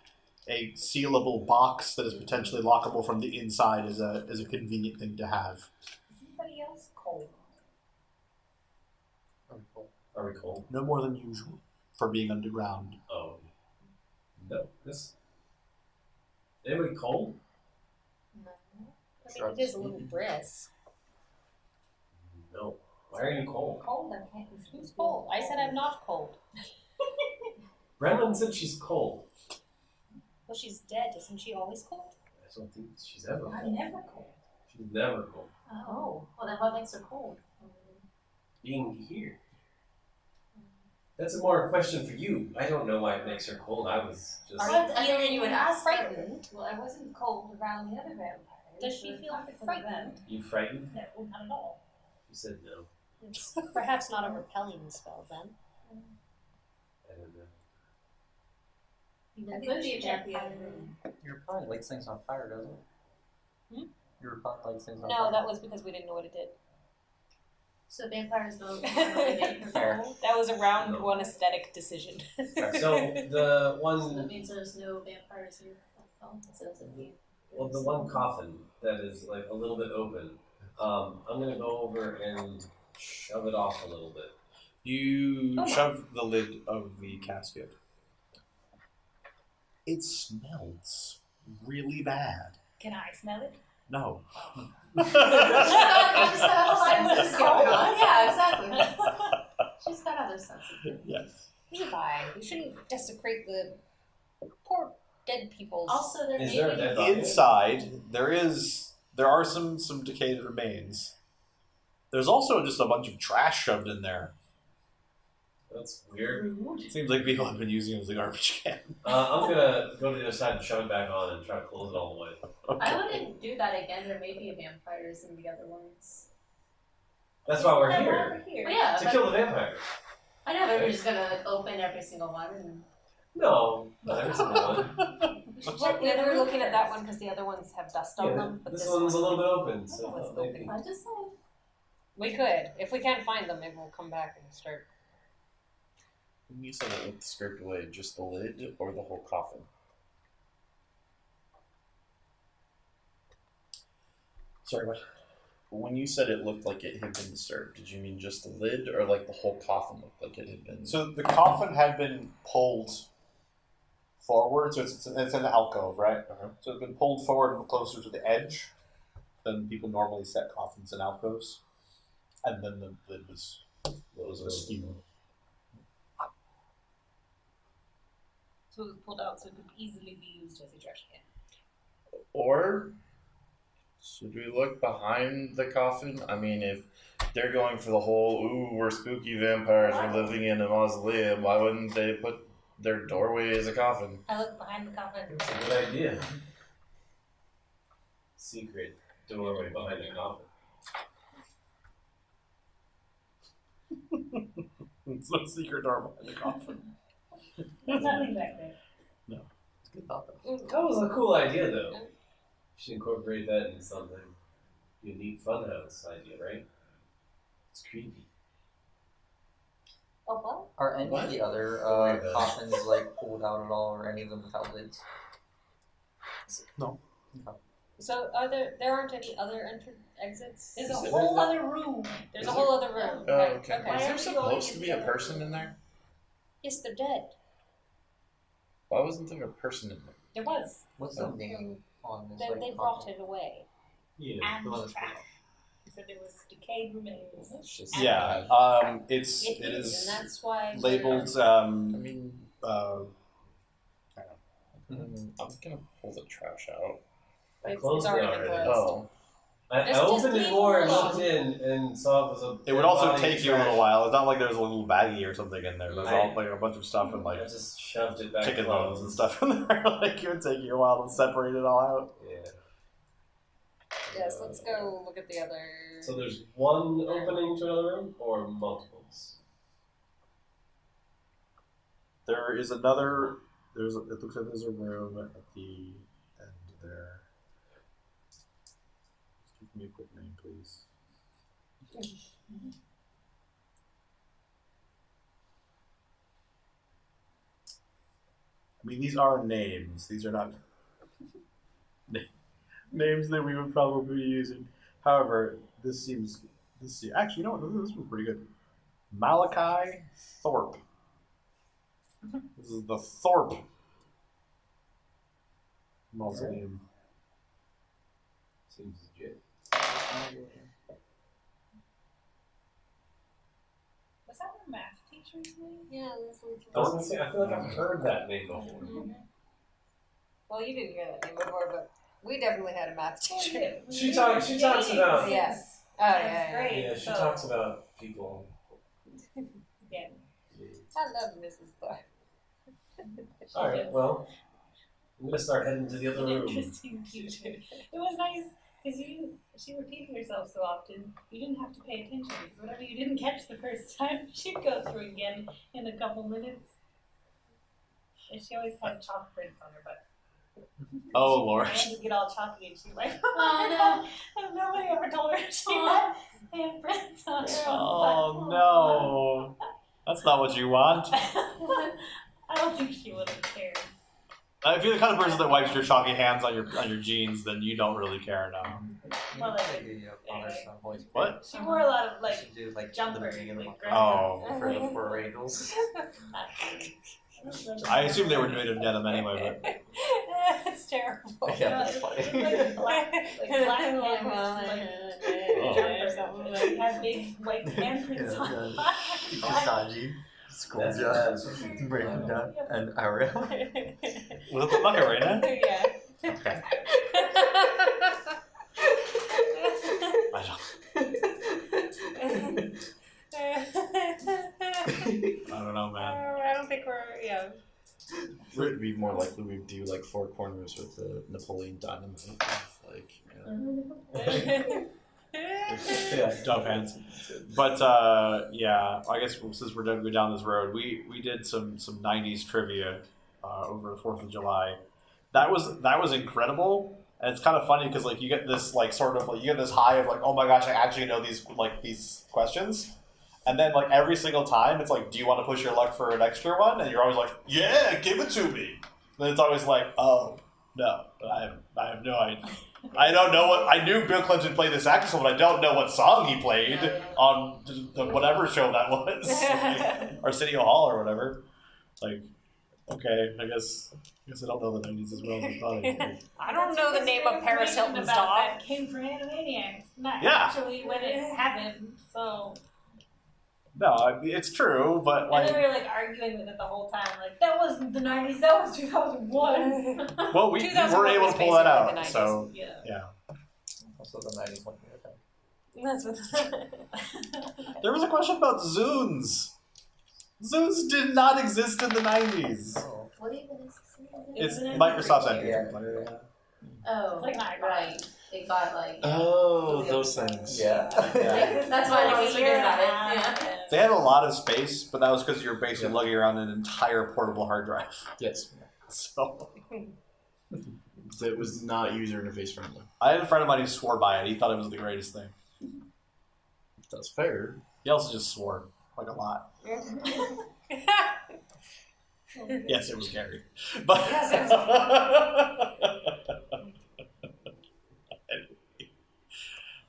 a sealable box that is potentially lockable from the inside is a convenient thing to have. Is anybody else cold? Are we cold? No more than usual for being underground. Oh. No. Anybody cold? No. I mean, it is a little brisk. No. Why are you cold? Cold? I can't. Who's cold? I said I'm not cold. Brennan said she's cold. Well, she's dead. Isn't she always cold? I don't think she's ever I'm cold. never cold. She's never cold. Oh. Well, then what makes her cold? Being here. That's a more question for you. I don't know why it makes her cold. I was just. Are Well, I you figured you would ask her. frightened? Well, I wasn't cold around the other vampires. Does she so feel talking to frightened? them, You frightened? no, not at all. You said no. It's perhaps not a repelling spell then. I don't know. I It think could we be a should check vampire. the other room. Your repellent lights things on fire, doesn't it? Hmm? Your repellent lights things on No, fire. that was because we didn't know what it did. So vampires don't really make her Fair. cold? That was a round No. one aesthetic decision. So the So that one, means there's no vampires here. Oh, so it's a weird. well, the one coffin that is like a little bit open. I'm gonna go over and shove it off a little bit. You shove the lid of the casket. It smells really bad. Can I smell it? No. She's got other senses going on. Yeah, exactly. She's got other senses. Yes. Levi, we shouldn't desecrate the poor dead people's. Also, there Is may there a be dead body? Inside, there are some decayed remains. There's also just a bunch of trash shoved in there. That's weird. Seems like people have been using it as a garbage can. I'm gonna go to the other side and shove it back on and try to close it all the way. I wouldn't do that again. There may be vampires in the other ones. That's why we're Yeah, here. we're But yeah, To but kill the vampires. I know, but we're just gonna like, open every single one. And... No, not every single one. We should check the other. We're looking at that one because the other ones have dust on Yeah, them. But this one's a little bit open, so This one's maybe. I just said. We could. If we can't find them, maybe we'll come back and start. When you said it looked scraped away, just the lid or the whole coffin? Sorry, what? When you said it looked like it had been disturbed, did you mean just the lid or like the whole coffin looked like it had been? So the coffin had been pulled forward, so it's in the alcove, right? Uh-huh. So it's been pulled forward and closer to the edge than people normally set coffins in alcoves. And then the lid was askew. So it was pulled out so it could easily be used as a trash can. Or should we look behind the coffin? I mean, if they're going for the whole, ooh, we're spooky vampires, we're living in a mausoleum, why wouldn't they put their doorway as a coffin? I look behind the coffin. That's a good idea. Secret doorway behind the coffin. It's no secret door behind the coffin. There's nothing back there. It's a good thought, though. That was a cool idea, though. You should incorporate that into something. Unique funhouse idea, right? It's creepy. Oh, what? Are any What? of the other Don't worry about it. coffins like pulled out at all, or any of them without lids? No. So there aren't any other exits? There's a Is it- whole other room. There's a whole other room. Oh, Right, okay. okay. Is there Why supposed to be a are we person in there? Yes, they're dead. Why wasn't there a person in there? There was. What's the name on this? They like, brought coffin? it away. Yeah. The one And that's trash. So there was decayed remains. It's just Yeah, it It is is, and that's why labeled. I mean, Uh, I'm gonna pull the trash out. I It's closed it already already. closed. Oh, I Just opened it leave more it and looked alone. in and saw it was a. it would also body take you a trash. little while. It's not like there's a little baggie or something in there. There's all like a bunch of stuff and I like just shoved it back. chicken closed. bones and stuff in there. Like it would take you a while to separate it all out. Yeah. Yes, let's go look at the other. So there's one opening to another room or multiples? There is another. It looks like there's a room at the end there. Just give me a quick name, please. I mean, these are names. These are not names that we would probably be using. However, actually, you know what? This one's pretty good. Malachi Thorpe. This is the Thorpe Mausoleum. Seems legit. Was that a math teacher's name? Yeah, this one's. I was gonna say, I feel like I've heard that name before. Mhm. Well, you didn't hear that name before, but we definitely had a math teacher. She talks about. Yes. Oh, That's yeah, yeah. great. Yeah, she So- talks about people. Yeah. I love Mrs. Thorpe. Alright, well, I'm gonna start heading to the other An room. interesting teacher. It was nice because she repeated herself so often. You didn't have to pay attention because whatever you didn't catch the first time, she'd go through again in a couple minutes. And she always had chalk prints on her butt. Oh, Lord. Her hands would get all chalky and she's like, Oh, and nobody ever told her she had handprints on her own Oh, butt. no. That's not what you want. I don't think she would have cared. If you're the kind of person that wipes your chalky hands on your jeans, then you don't really care now. Well, like, Maybe, honors on voice. What? she wore a lot of We like should do like jumper, the beginning of the like month. Oh. For the 4 angels. I assume they were made of denim anyway, but It's terrible. Yeah, that's It's funny. like black hands, like Oh. jumper. Like, had big white handprints on. Kasaji, Skolja, Brenda, and Ariel. was it the Macarena? Yeah. Okay. I don't it would be more likely we'd do like Four Corners with the Napoleon Dynamite. Like, Yeah, Dove hands. But yeah, I guess since we're going down this road, we did some 90s trivia over the 4th of July. That was incredible. And it's kind of funny because like you get this like sort of like you get this high of like, oh my gosh, I actually know these questions. And then like every single time it's like, do you want to push your luck for an extra one? And you're always like, yeah, give it to me. And then it's always like, oh no, I have no idea. I don't know what I knew. Bill Clinton played this saxophone, but I don't know what song he played on the whatever show that was, Arsenio Hall or whatever. Like, okay, I guess I don't know the 90s as well as I thought I did. I don't know the name of Paris Hilton's dog. That came from Animaniacs, not actually when it happened. So. No, it's true, but like. And then we were like arguing with it the whole time, like that wasn't the 90s, that was 2001. Well, we weren't able to pull that out, so yeah. Also the 90s one. That's what. There was a question about Zunes. Zunes did not exist in the 90s. Oh. What even is It's Microsoft's MP3 player. Yeah. Oh, It's like right. It got like. oh, those things. Yeah. That's why I was thinking about it. Yeah. They had a lot of space, but that was because you're basically lugging around an entire portable hard drive. Yes. So It was not user interface friendly. I had a friend of mine who swore by it. He thought it was the greatest thing. That's fair. He also just swore like a lot. Yes, it was Gary. But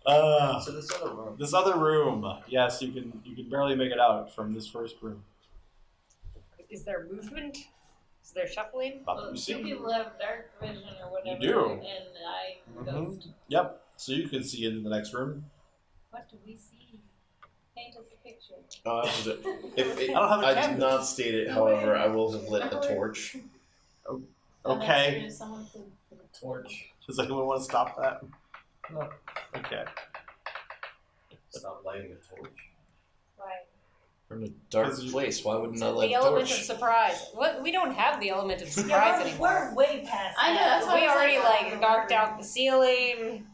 So this other room. this other room, yes, you can barely make it out from this first room. Is there movement? Is there shuffling? But Well, you some see, people have dark vision or whatever. You do. And I ghost. Yep. So you can see into the next room. What do we see? Paint us a picture. If it, I don't have a I canvas. did not state it, however, I will have lit a torch. Okay. There's someone who Torch. Does anyone want to stop that? No. Okay. Stop lighting a torch. right. We're in a dark 'Cause you- place. Why wouldn't I light The a element torch? of surprise. What? We don't have the element of surprise Yeah, anymore. we're way past I know, that. that's why We I was already like, like darked out the ceiling.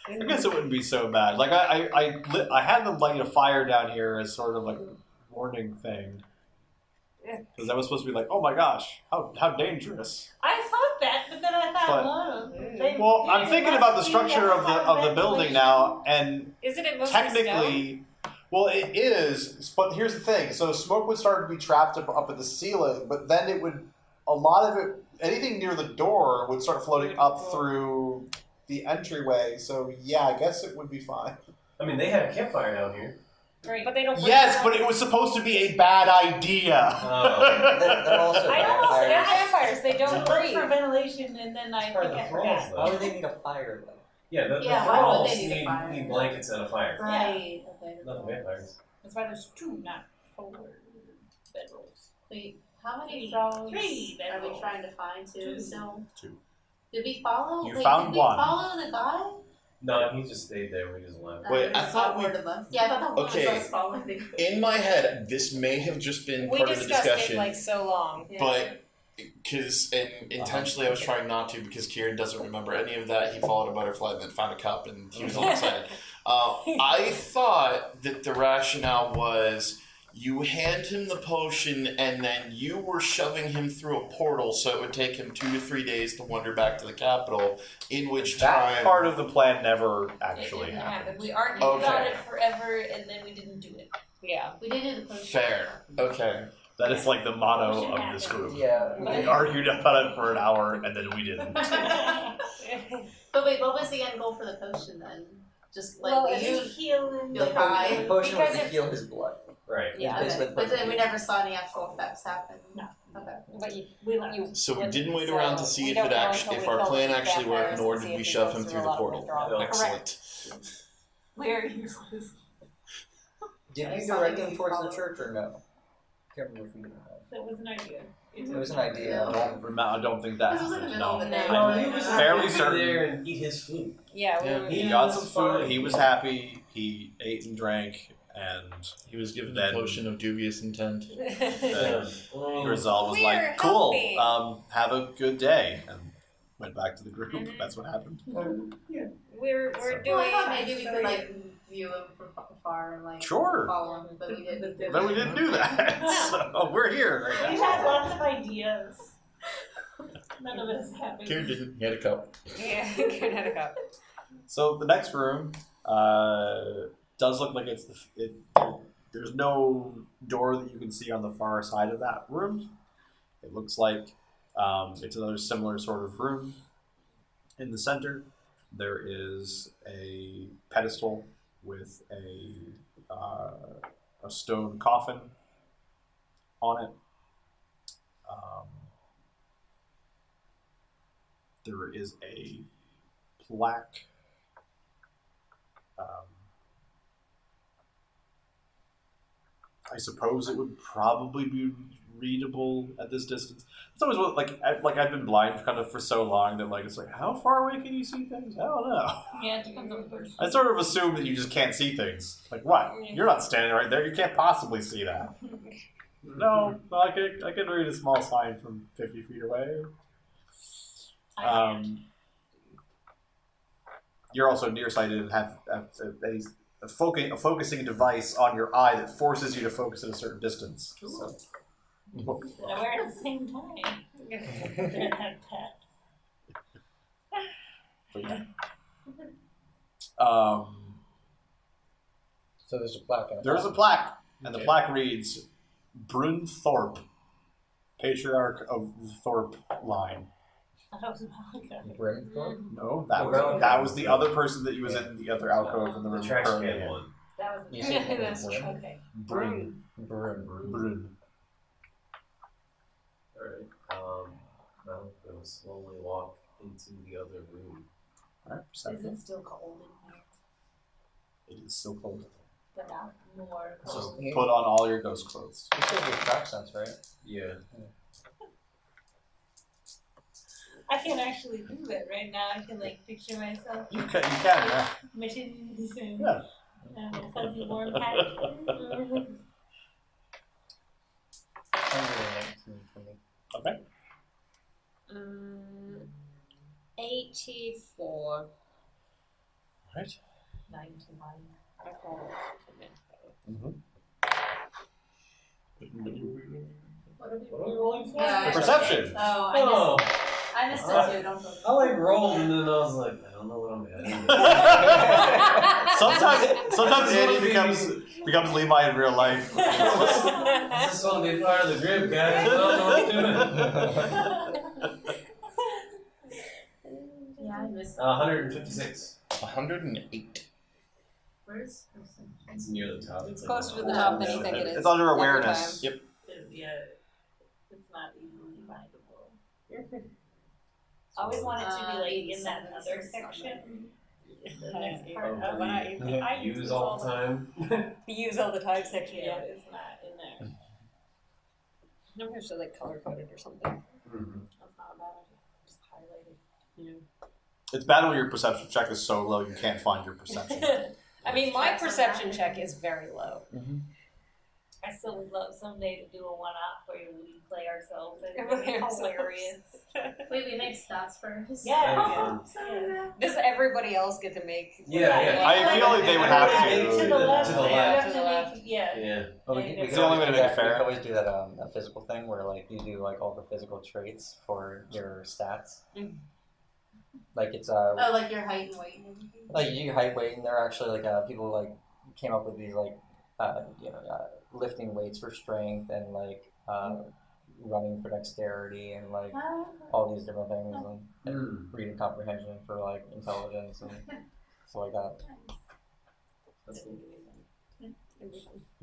I guess it wouldn't be so bad. Like I had them light a fire down here as sort of like a warning thing. Because that was supposed to be like, oh my gosh, how dangerous. I thought that, but then I thought, Well, I'm thinking about the structure of the building now, and Isn't it mostly stone? technically, well, it is. But here's the thing: so smoke would start to be trapped up at the ceiling, but then it would a lot of it, anything near the door would start floating up through the entryway. So yeah, I guess it would be fine. I mean, they had a campfire down here. Right. But they don't. Yes, but it was supposed to be a bad idea. Oh. They're also I don't know. They're vampires. vampires. They don't Look breathe. for ventilation, and then I Part of think I the thralls, forgot. though. Why would they need a fire though? Yeah, the Yeah, why would thralls they need a fire? need blankets and a fire. Right. Okay. Not the vampires. That's why there's 2, not 4 bedrolls. Wait, how many Three. thralls 3 are we bedrolls. trying to find too? 2. So 2. did we follow? You wait, found did we one. follow the guy? No, he just stayed there. We just left. Wait, I Just thought we- followed the bus. Yeah, I thought that one Okay. was us following the group. In my head, this may have just been We part of the discussed discussion, it like so long. Yeah. but intentionally I was trying not to because Kieran doesn't remember any of that. He followed a butterfly and then found a cup, and he was all excited. I thought that the rationale was you hand him the potion and then you were shoving him through a portal so it would take him 2 to 3 days to wander back to the capital, in which That time... part of the plan never It actually didn't happened. happen. We argued Okay. about it forever, and then we didn't do it. Yeah. We did it. Fair. Okay. That is like the motto of this group. Yeah. We argued about it for an hour and then we didn't. But wait, what was the end goal for the potion then? Just like Well, you it's heal and feel fine. The potion was Because to if- heal his blood. Right. Yeah. It's basically But then we potion. never saw any actual effects happen. No. Okay. But you, we left. you So we wouldn't, didn't wait so around to see we if don't it know actually, until if we our kill plan the actually worked, vampires nor to see did if we he shove goes him through through a the lot of portal. withdrawal. Excellent. Very useless. Did I we saw direct that him you towards the followed. church or no? Can't remember if we did or not. That was an idea. It was an idea. I don't think that This was in the happened. middle of the No. day. Well, I'm he was fairly happy to be certain. there and eat his food. Yeah, we Yeah. were, He Yeah, got that's some food. fine. He was happy. He ate and drank, And He was given Then- a potion of dubious intent. Grisel was We're like, "Cool, helping." have a good day," and went back to the group. That's what happened. We're So- Well, I doing. thought maybe we could like view him from afar and like Sure. follow him, but we didn't. But we didn't do that. So we're here right We now. had lots of ideas. None of us having. Kieran didn't. He had a cup. Yeah, Karen had a cup. So the next room does look like there's no door that you can see on the far side of that room. It looks like it's another similar sort of room. In the center, there is a pedestal with a stone coffin on it. There is a plaque. I suppose it would probably be readable at this distance. It's always I've been blind kind of for so long that it's like, how far away can you see things? I don't know. Yeah, it depends on the person. I sort of assume that you just can't see things. Like what? You're not standing right there. You can't possibly see that. No, I could read a small sign from 50 feet away. You're also nearsighted and have a focusing device on your eye that forces you to focus at a certain distance. So. Did I wear it at the same time? Didn't have that. But yeah. So there's a plaque. There's a plaque, and the plaque reads, Bryn Thorpe, Patriarch of the Thorpe line. I thought it was Malika. Brimthorpe? No, that was the other person that was in the other alcove in the room. The trash currently can in. one. That was You said That's Brim? okay. Bryn. Brim. Alright. Well, we'll slowly walk into the other room. Alright, Is perception. it still cold in here? It is still cold. But not more So cold. put on all your ghost clothes. You said your track sense, right? Yeah. I can actually do that right now. I can picture myself You can, yeah. mittens and Yeah. a fuzzy warm hat. 119 for me. Okay. 84. Right. 91. I call Mm-hmm. What are we What are we rolling for? Yeah, Perception. Oh, Oh. I missed it too. Don't feel I rolled and then I was like, I don't know what I'm at. Sometimes Andy becomes Levi in real life. I just want to be part of the group, guys. I don't know what I'm doing. Yeah, I missed it. 156. 108. Where's perception? It's near the top. It's closer to the top than you think it is. It's under every awareness. time. Yep. Yeah, it's not easily findable. I always want it to be in that other section. The next part of it. I Use all the time. Use all the time section. Yeah, it's not in there. No, we should color coded or something. That's not bad. Just highlighted. Yeah. It's bad when your perception check is so low you can't find your perception. I mean, my perception check is very low. I still would love someday to do a one-off where we play ourselves. It's hilarious. Wait, we make stats first. Yeah. Does everybody else get to make? Yeah. I feel like they would have to. To the left. To the you left. have to make- Yeah. Yeah. Well, we It's can the only always way to do make it that- fair. We can always do that a physical thing where you do all the physical traits for your stats. It's Oh, like your height and weight. and everything? your height, weight, and they're actually people came up with these lifting weights for strength and running for dexterity and all these different things and reading comprehension for intelligence and stuff like that. That's cool.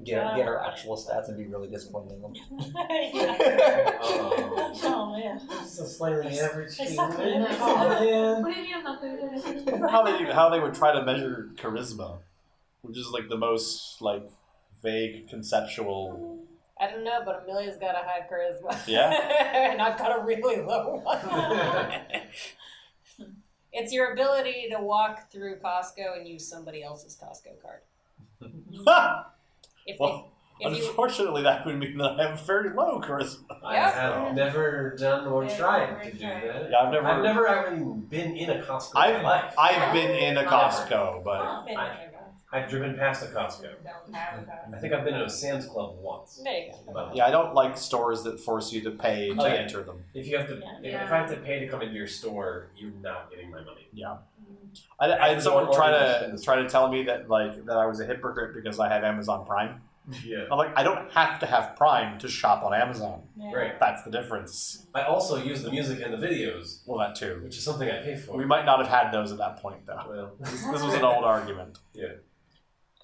Get our actual stats and be really disciplined in them. Oh man. This is a slightly average I human. suck at it. Oh, man. What do you mean I'm not good at it? I wonder how they would try to measure charisma, which is the most vague conceptual. I don't know, but Amelia's got a high charisma. Yeah. And I've got a really low one. It's your ability to walk through Costco and use somebody else's Costco card. If Well, they, if you, unfortunately, that would mean that I have very low charisma. I Yep. have never done or Yeah, tried never to do tried. that. Yeah, I've never even been in a Costco in my life. I've been in a Costco, but I've driven past a Costco. I think I've been to a Sam's Club once. there you go. But yeah, I don't like stores that force you to pay to Oh, yeah. enter them. if you have to, Yeah. if I have to pay to come into your store, you're not getting my money. Yeah, I had someone try to tell me that that I was a hypocrite because I have Amazon Prime. Yeah. I'm like, I don't have to have Prime to shop on Amazon. Right. That's the difference. I also use the music and the videos, Well, that too. which is something I pay for. We might not have had those at that point, though. Well, This was an old argument. yeah.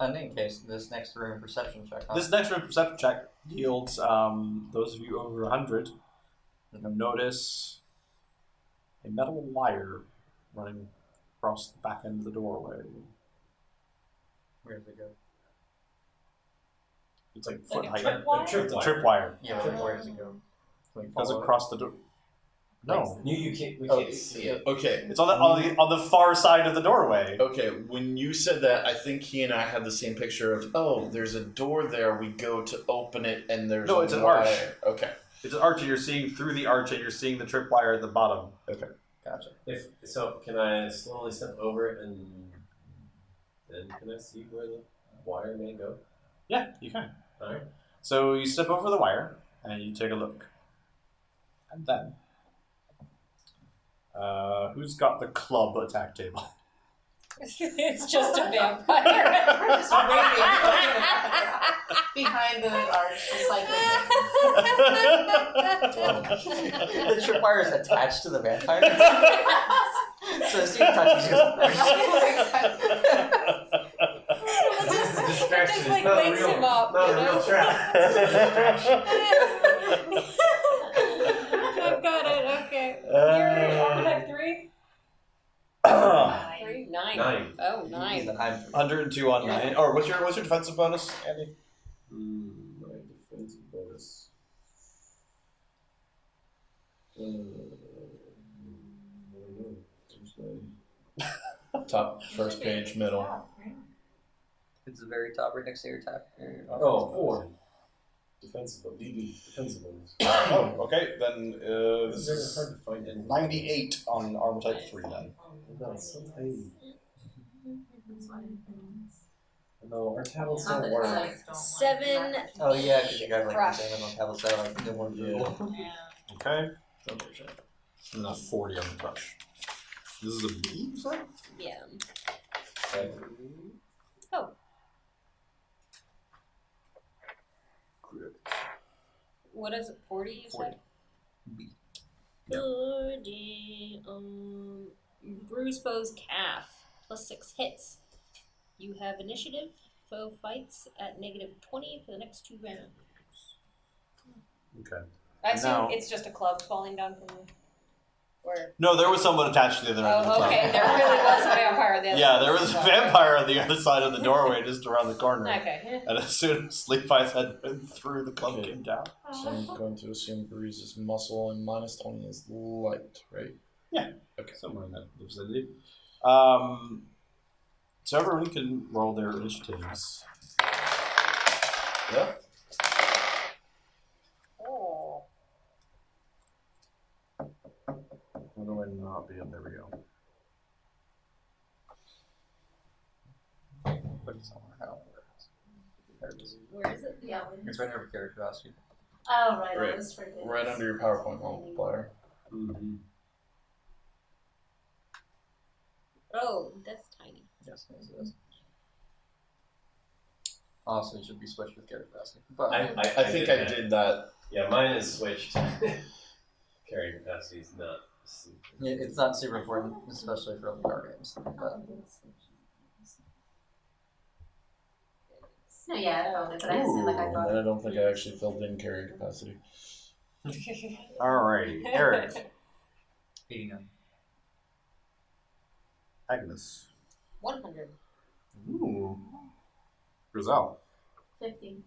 In any case, this next room perception check. Huh? This next room perception check yields those of you over 100 notice a metal wire running across the back end of the doorway. Where does it go? It's like foot a height. trip wire? Trip It's a tripwire. Yeah, where does it go? Can we It goes follow it? across the door. No, You can't. We Oh, can't see it. Okay. it's on the far side of the doorway. Okay, when you said that, I think he and I had the same picture of, oh, there's a door there, we go to open it, and there's No, a it's an wire. arch. Okay. It's an arch, and you're seeing through the arch, and you're seeing the tripwire at the bottom. Gotcha. If so, can I slowly step over it and then can I see where the wire may go? Yeah, you can. All right. So you step over the wire, and you take a look. And then, who's got the club attack table? It's just a vampire. Just waiting behind the arch, just like The tripwire is attached to the vampire. So as soon as you touch, he's This is a distraction. Just like It's not a wakes real, him up, not you a real know? trap. It's a distraction. I've got it. Okay. You're archetype 3? 3, 9. 9. Oh, 9. Then I'm 102 on 9. Or what's your defensive bonus, Andy? My defensive bonus. Top, first page, middle. It's the very top right next to your top. Oh, 4. Defensive bonus. Defensive bonus. Oh, okay. Then It's very hard to find anything. 98 on armor type 3 then. No, it's so tiny. No, our tablets don't work. 7. Oh yeah, because you got like Crush. the same on tablets that like no more Google. Okay. And a 40 on the crush. This is a B, you said? Yeah. What is it? 40 you 40. said? B. 40. Bruise foe's calf. +6 hits. You have initiative. Foe fights at -20 for the next 2 rounds. Okay. I assume Now- it's just a club falling down from where. No, there was someone attached to the other end of the Oh, club. okay. There really was a vampire on the other Yeah, side. there was a vampire on the other side of the doorway just around the corner. Okay. And as soon as Sleepeyes had been through, the club Okay. came down. So I'm going to assume Breeze is muscle and -20 is light, right? Okay. Somewhere in that vicinity. So everyone can roll their initiatives. Yep. Oh. Where do I not be? There we go. Put it somewhere. I don't know where it is. Where is it? Yeah. It's right under curiosity. Oh, right. Right. I was forgetting. Right under your PowerPoint multiplier. Mm-hmm. Oh, that's tiny. Yes, it is. Also, it should be switched with curiosity. But I think I did that. Yeah, mine is switched. Carrying capacity is not super. yeah, it's not super important, especially for the card games. But No, yeah, I found it, but I just didn't like I And thought. then I don't think I actually filled in carrying capacity. Alright, Eric, 89. Agnes. 100. Ooh. Grizel. 50.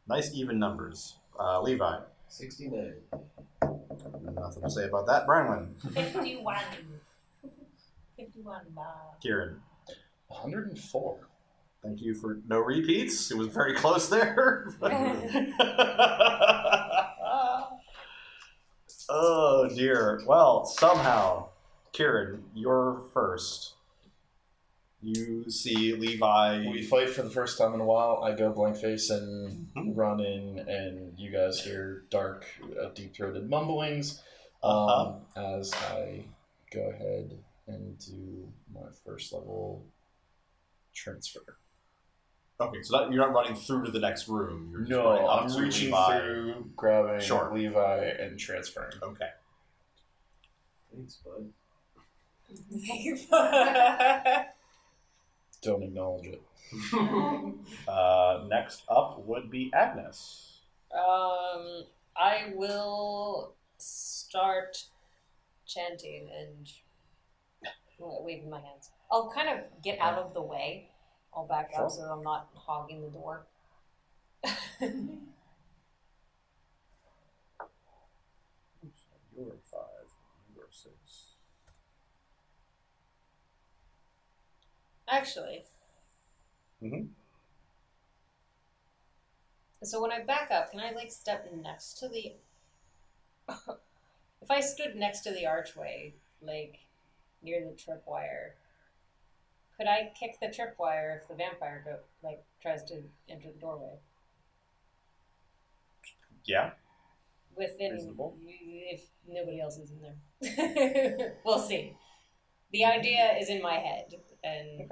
Nice even numbers. Levi. 69. Nothing to say about that. Bronwyn. 51. 51. Kieran. 104. Thank you for no repeats. It was very close there. Oh dear. Well, somehow, Kieran, you're first. You see Levi. We fight for the first time in a while. I go blank face and run in, and you guys hear dark, deep-throated mumblings as I go ahead and do my first level transfer. Okay, so you're not running through to the next room. You're just No, running up I'm to reaching Levi. through, grabbing Sure. Levi, and transferring. Okay. Thanks, bud. Don't acknowledge it. Next up would be Agnes. I will start chanting and waving my hands. I'll kind of get out of the way. I'll back up so I'm not hogging the door. You're 5. You're 6. Actually. Mm-hmm. So when I back up, can I step next to the... If I stood next to the archway, near the tripwire, could I kick the tripwire if the vampire tries to enter the doorway? Yeah. Reasonable. If nobody else is in there. We'll see. The idea is in my head, and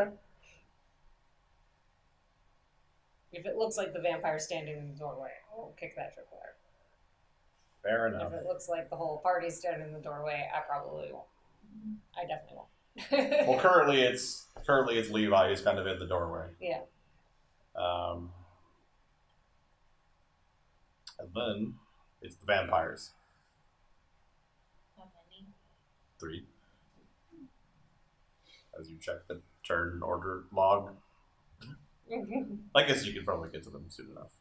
if it looks like the vampire standing in the doorway, I'll kick that tripwire. Fair enough. If it looks like the whole party's standing in the doorway, I probably won't. I definitely won't. Well, currently it's Levi who's kind of in the doorway. Yeah. And then it's the vampires. How many? 3. As you check the turn order log. I guess you could probably get to them soon enough.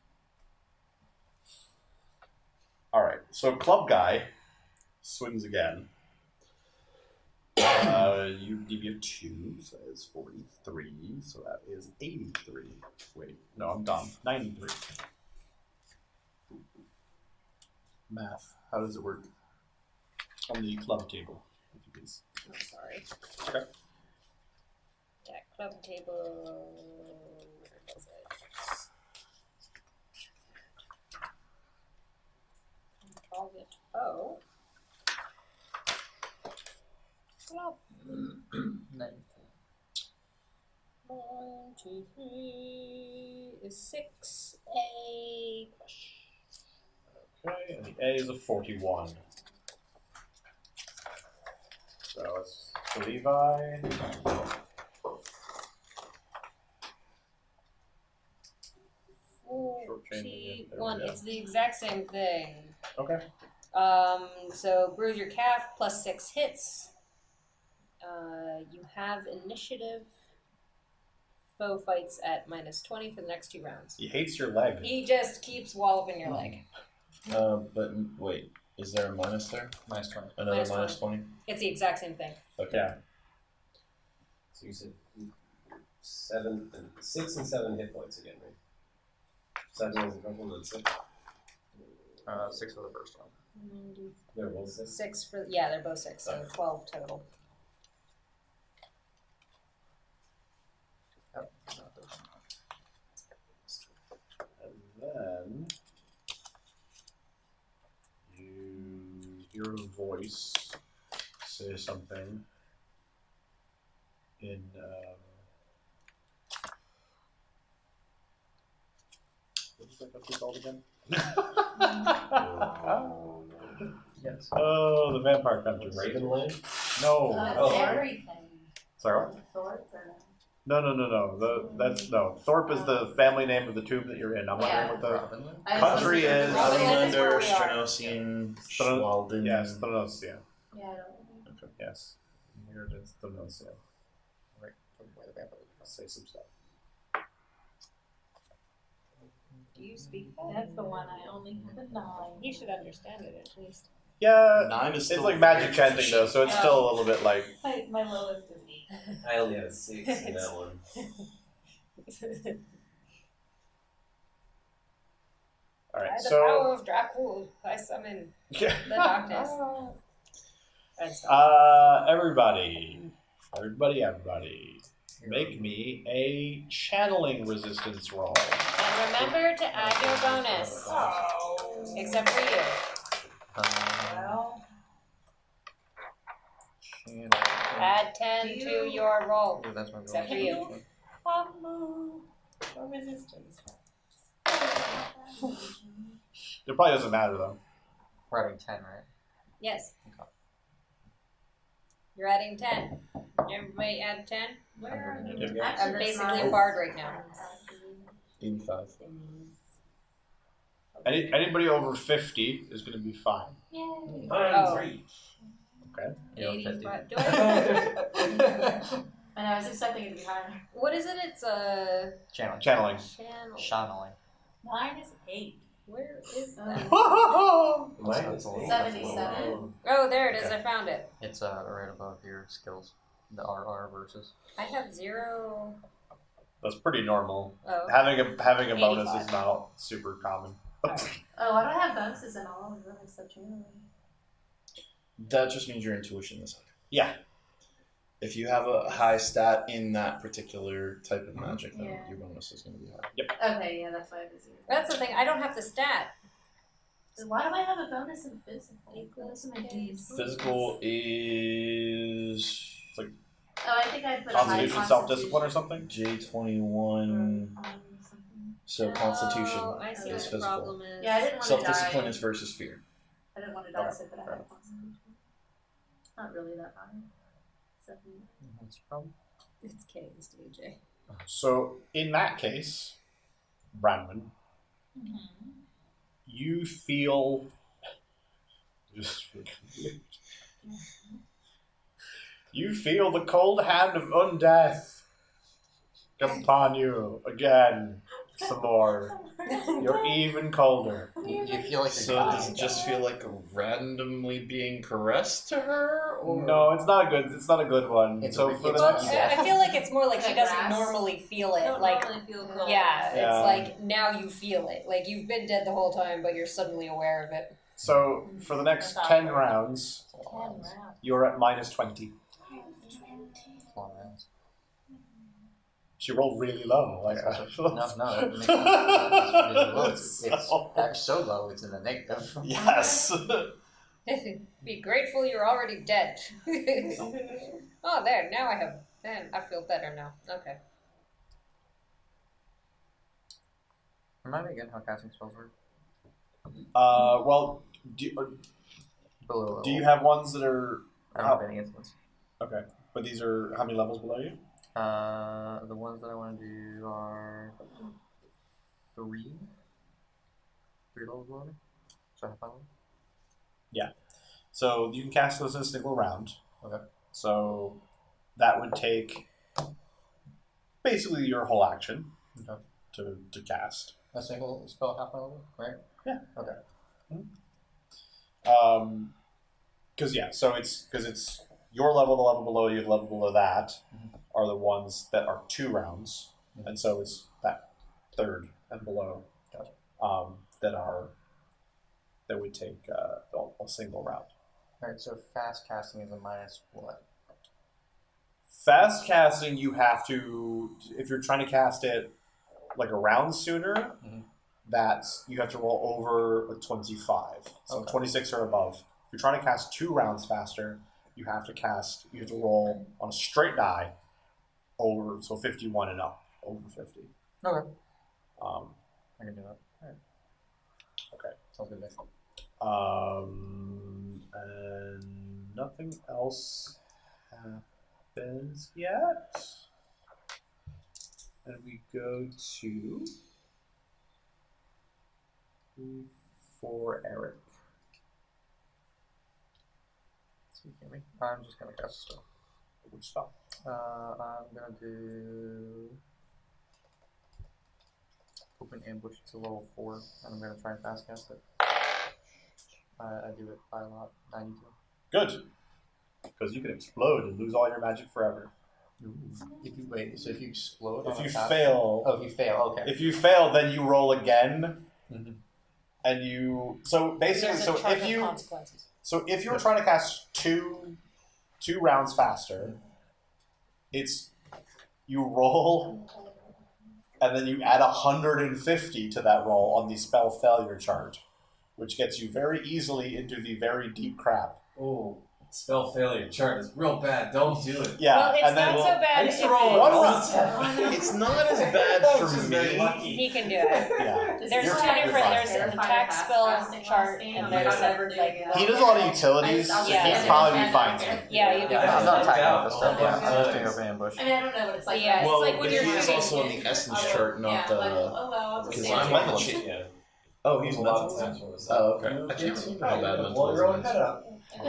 Alright, so Club Guy swings again. You give 2, so that is 43, so that is 83. Wait, no, I'm dumb. 93. Math. How does it work? On the club table, if you please. I'm sorry. Okay. Yeah, club table. Where does it? Target. Oh. Club. 1, 2, 3 is 6. A push. Okay, and the A is a 41. So it's Levi. One. It's the exact same thing. Okay. So bruise your calf plus 6 hits. You have initiative. Foe fights at -20 for the next 2 rounds. He hates your leg. He just keeps walloping your leg. But wait, is there a minus there? -20. Another Minus -20? It's the exact same thing. Okay. Yeah. So you said 6 and 7 hit points again, right? 7 was the first one, then 6. 6 for the first one. They're both 6. 6 for they're both 6, so 12 total. And then you hear a voice say something in what is that country called again? Yes. Oh, the vampire country. Ravenland? No. Everything. Sorry, what? Thorpe or No. Thorpe is the family name of the tomb that you're in. I'm wondering what the country is. Ravenland is where Ravenlander, we are. Stranosian, Schwalden. Yes, Thronosia. yeah, I don't know. Yes. Here it is, Thronosia. Right from where the vampire I'll say some stuff. Do you speak that? That's the one I only had a 9. You should understand it at least. Yeah, 9 is it's still like magic chanting though, so it's still a little bit like. My lowest is 8. I only had a 6 in that one. All right, By the so power of Dracul, I summon the darkness. everybody, make me a channeling resistance roll. And remember to add your bonus. Except for you. Well, Add 10 to your roll. Ooh, that's my Except for goal. you. or resistance. It probably doesn't matter though. We're adding 10, right? Yes. Okay. You're adding 10. Everybody add 10? Where are Yep. you? I'm basically a bard right now. 85. Anybody over 50 is going to be fine. Yay. 103. Okay. You're 50. 85. Do I? I know, I was expecting it to be higher. What is it? It's a Channeling. Channeling. channel. Channeling. Mine is 8. Where is that? Mine is 77. Oh, there it is. I found it. It's right above your skills. The RR versus. I have 0. That's pretty normal. Oh. Having a bonus 85. is not super common. Oh, I don't have bonuses in all of them except channeling. That just means your intuition is high. Yeah. If you have a high stat in that particular type of magic, then Yeah. your bonus is going to be high. Okay, yeah, that's why I have a 0. That's the thing. I don't have the stat. So why do I have a bonus in physical? Equals Those are my Ds. Physical is like Oh, I think I put a Constitution, high self-discipline or something? J21. something. So Constitution Oh, I see is what the physical. problem is. Yeah, I didn't want to die. Self-discipline is versus fear. I didn't want to die, Okay. so I put a high concentration. Not really that high. 7. What's the problem? It's K's, DJ. So in that case, Brandon, you feel you feel the cold hand of undeath come upon you again. Some more. You're even colder. You feel like So you're does it just feel like randomly being caressed to her? Or? No, it's not a good. It's not a good one. It's so a- for it's the a- next, I feel like it's more like she Like doesn't grass? normally feel it. Don't Like, normally feel cold. yeah, Yeah. it's like now you feel it. Like you've been dead the whole time, but you're suddenly aware of it. so for the next 10 rounds, you're at minus 20. She rolled really low. Like No, it makes it's really low. It's so low, it's in the negative. yes. Be grateful you're already dead. Oh, there. Now I have. Man, I feel better now. Okay. Remind me again how casting spells work. Well, Below do you have ones that are I don't have any instants. okay? But these are how many levels below you? The ones that I want to do are 3 levels below me. So I have 5 levels. So you can cast those in a single round. Okay. So that would take basically your whole action Okay. to cast. A single spell half my level, right? Yeah. Okay. Because it's your level, the level below you, the level below that are the ones that are 2 rounds, and so it's that third and below that would take a single round. Alright, so fast casting is a minus what? Fast casting, you have to, if you're trying to cast it like a round sooner, that's you have to roll over a 25. So Okay. 26 or above. If you're trying to cast 2 rounds faster, you have to roll on a straight die over, so 51 and up, over 50. Okay. Um, I can do that. Alright. Okay. Sounds good. Nick. And nothing else happens yet. And we go to for Eric. So you hear me? I'm just gonna cast a spell. Which spell? I'm gonna do Open Ambush. It's a level 4, and I'm gonna try and fast cast it. I do it by a lot, 92. Good. Because you can explode and lose all your magic forever. If you wait, so if you explode, If on you a path- fail, Oh, if you fail, okay. if you fail, then you roll again, Mhm. and you. So basically, There's a so chart if of you consequences. were trying to cast two rounds faster, it's you roll, and then you add 150 to that roll on the spell failure chart, which gets you very easily into the very deep crap. Oh, spell failure chart is real bad. Don't do it. Yeah, Well, it's and then not so bad I if used to roll One all round. the time. It's not as bad I for was just very me. lucky. he can do it. yeah. There's You're two fine, you're different. fine. There's an attack spell chart, and there's He does a lot of utilities, so Yeah. he'd probably be fine too. Yeah, you Yeah, I'm not attacking with this stuff. Yeah. Yeah, I'm just doing open ambush. I mean, I don't know what it's like. Yeah, it's Well, like when but you're he is shooting. also on the essence chart, not the. Because I'm I'm mental. mental. Yeah. Oh, he's A lot of mental. times when it's Oh, like, okay. you I can't get remember how bad to mental blow your own is. head up. And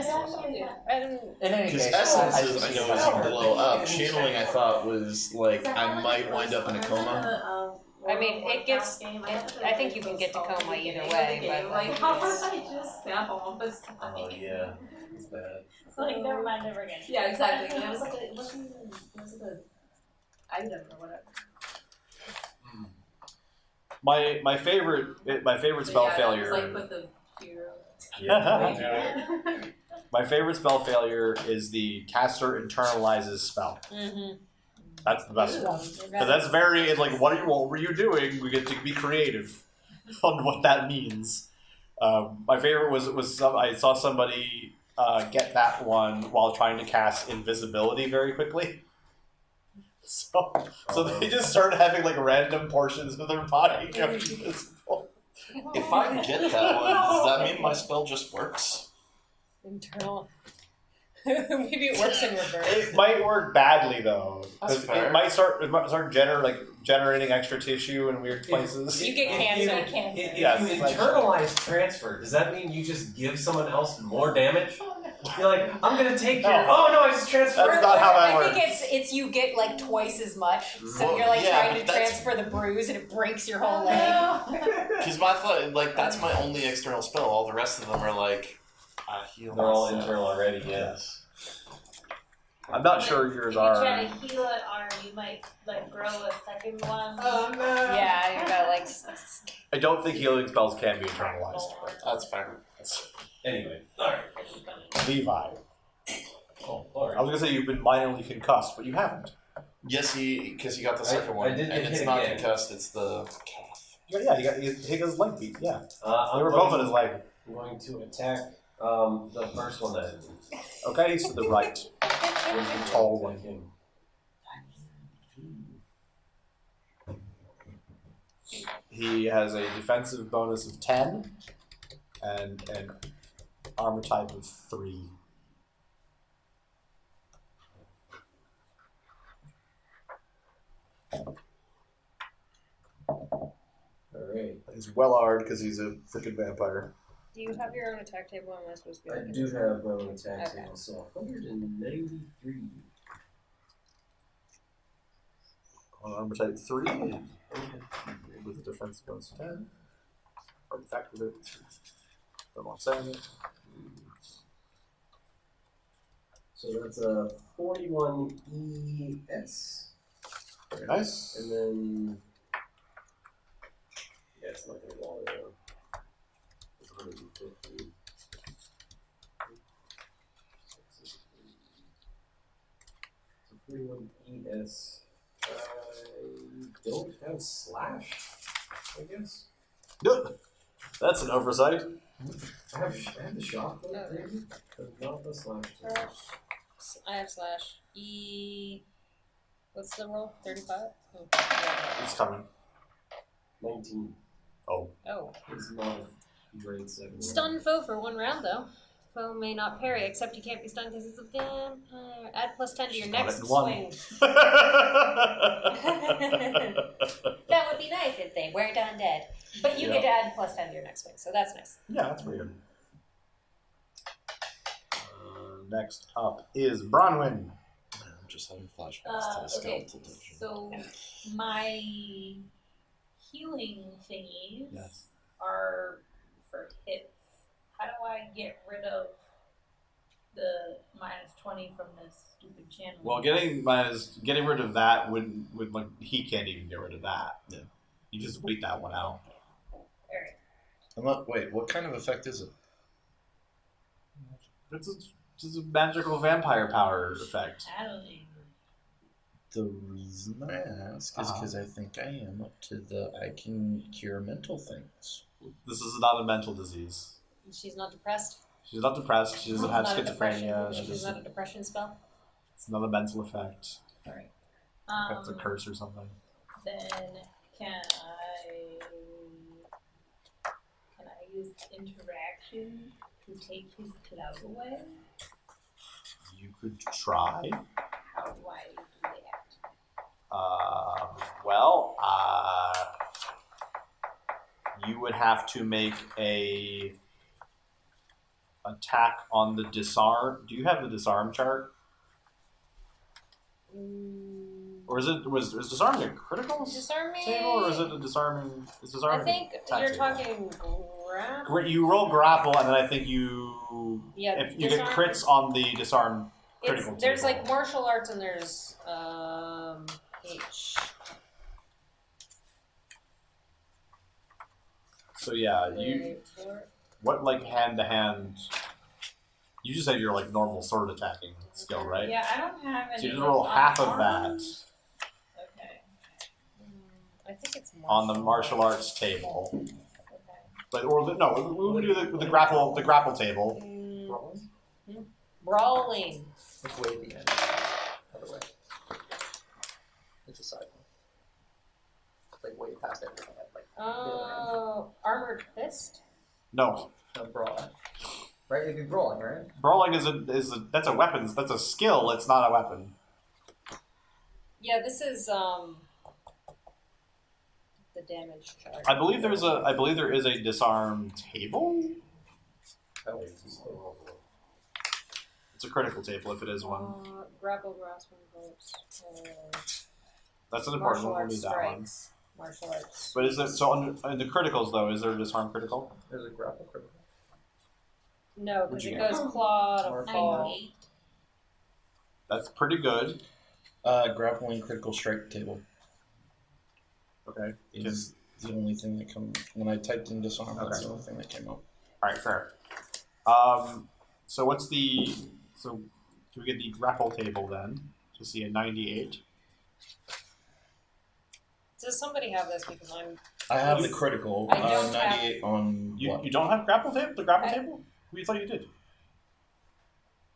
In any Because case, essences, I know, as you blow up. Channeling, I thought, was like I might wind up in a coma. I mean, it gets. I think you can get to coma either way, but like, how it's- I just found all this time. Oh yeah, it's bad. It's like, never mind, never again. Yeah, exactly. And it was like it wasn't even it was like a item or whatever. My favorite spell failure. It was like with the hero. My favorite spell failure is the caster internalizes spell. Mhm. That's the best one. Because that's very like what were you doing? We get to be creative on what that means. My favorite was I saw somebody get that one while trying to cast invisibility very quickly. So they just started having like random portions of their body go invisible. If I get that one, does that mean my spell just works? Internal. Maybe it works in reverse. It might work badly though. That's 'Cause fair. it might start generating extra tissue in weird places. You get cancer. If Yes, you like- internalize transfer, does that mean you just give someone else more damage? You're like, I'm gonna take your. No. Oh no, I just transferred. That's not how that I works. think it's you get like twice as much, so Well, you're like yeah, trying to but that's- transfer the bruise and it breaks your whole leg. Because my thought, like, that's my only external spell. All the rest of them are like, I heal They're all myself. internal already. Yes. I'm not sure yours If you try are. to heal an arm, you might like grow a second one. Oh no. Yeah, you got like. I don't think healing spells can be internalized. That's fair. Anyway, all right. Levi. Oh, all I right. was gonna say you've been minorly concussed, but you haven't. Yes, because you got the second I one, did and get it's hit not again. concussed. It's the calf. Yeah, he got his leg beat. Yeah, I'm they were both on his leg. going to attack the first one that Okay, he's to the right. was the tall one. He has a defensive bonus of 10 and an armor type of 3. All right. He's well-armed because he's a freaking vampire. Do you have your own attack table? Or am I supposed to be I looking do at this? have my own attack Okay. table, so 193. On armor type 3 with a defensive bonus of 10. Artifact with it. Don't want to say it. So that's a 41 ES, Very nice. and then yeah, it's not gonna go all the way down. It's 150. So 41 ES. I don't have slash, I guess. Good. That's an oversight. I have the shock though, maybe, but not the slash. I have slash E. What's the roll? 35. Oh, yeah. It's coming. 19 Oh. Oh. is not a grade 7. Stun foe for 1 round though. Foe may not parry, except you can't be stunned because it's a vampire. Add +10 to your She's got next it in one. swing. That would be nice if they weren't undead. But you Yeah. get to add +10 to your next swing, so that's nice. Yeah, that's pretty good. Next up is Bronwyn. I'm just having flashbacks to the Okay, skeletal dungeon. so my healing thingies are for hits. How do I get rid of the -20 from this stupid channel. Well, getting rid of that would like he can't even get rid of that. Yeah. You just wait that one out. Alright. Wait, what kind of effect is it? It's a magical vampire power effect. I don't even. The reason I ask is because I think I am up to I can cure mental things. This is not a mental disease. She's not depressed. She's not depressed. She doesn't have It's not a schizophrenia. depression. She's not a depression spell. It's not a mental effect. Alright. It's a curse or something. Then can I use interaction to take his cloud away? You could try. How do I do that? You would have to make a attack on the disarm. Do you have the disarm chart? Or is disarming a critical table, or is it a disarming? Is disarming? I think you're talking grapple. You roll grapple, and then I think you if you get crits on the disarm critical. There's table. like martial arts, and there's H. So yeah, what like hand to hand? You just had your like normal sword attacking skill, right? Yeah, I don't have any. So you just roll half of that Okay. I think it's on the martial arts table. Okay. But we would do the grapple table. Brawling. It's way at the end. Other way. It's a side one. It's like way past everything. Armored fist. No, Brawl. Right? It'd be brawling, right? brawling that's a weapon. That's a skill. It's not a weapon. Yeah, this is the damage chart. I believe there is a disarm table. It's a critical table if it is one. Grapple, grasping ropes. That's an important one. We'll need that one. Martial arts. But is there in the criticals though? Is there a disarm critical? There's a grapple critical. No, What'd because you it get? goes claw or fall. 98. That's pretty good. Grappling critical strike table Okay. is the only thing that comes when I typed in disarm. That's the only thing that came up. All right, fair. So what's the do we get the grapple table then to see a 98? Does somebody have this? Because I have the critical. I don't 98 on what? You don't have grapple table? The grapple table? We thought you did.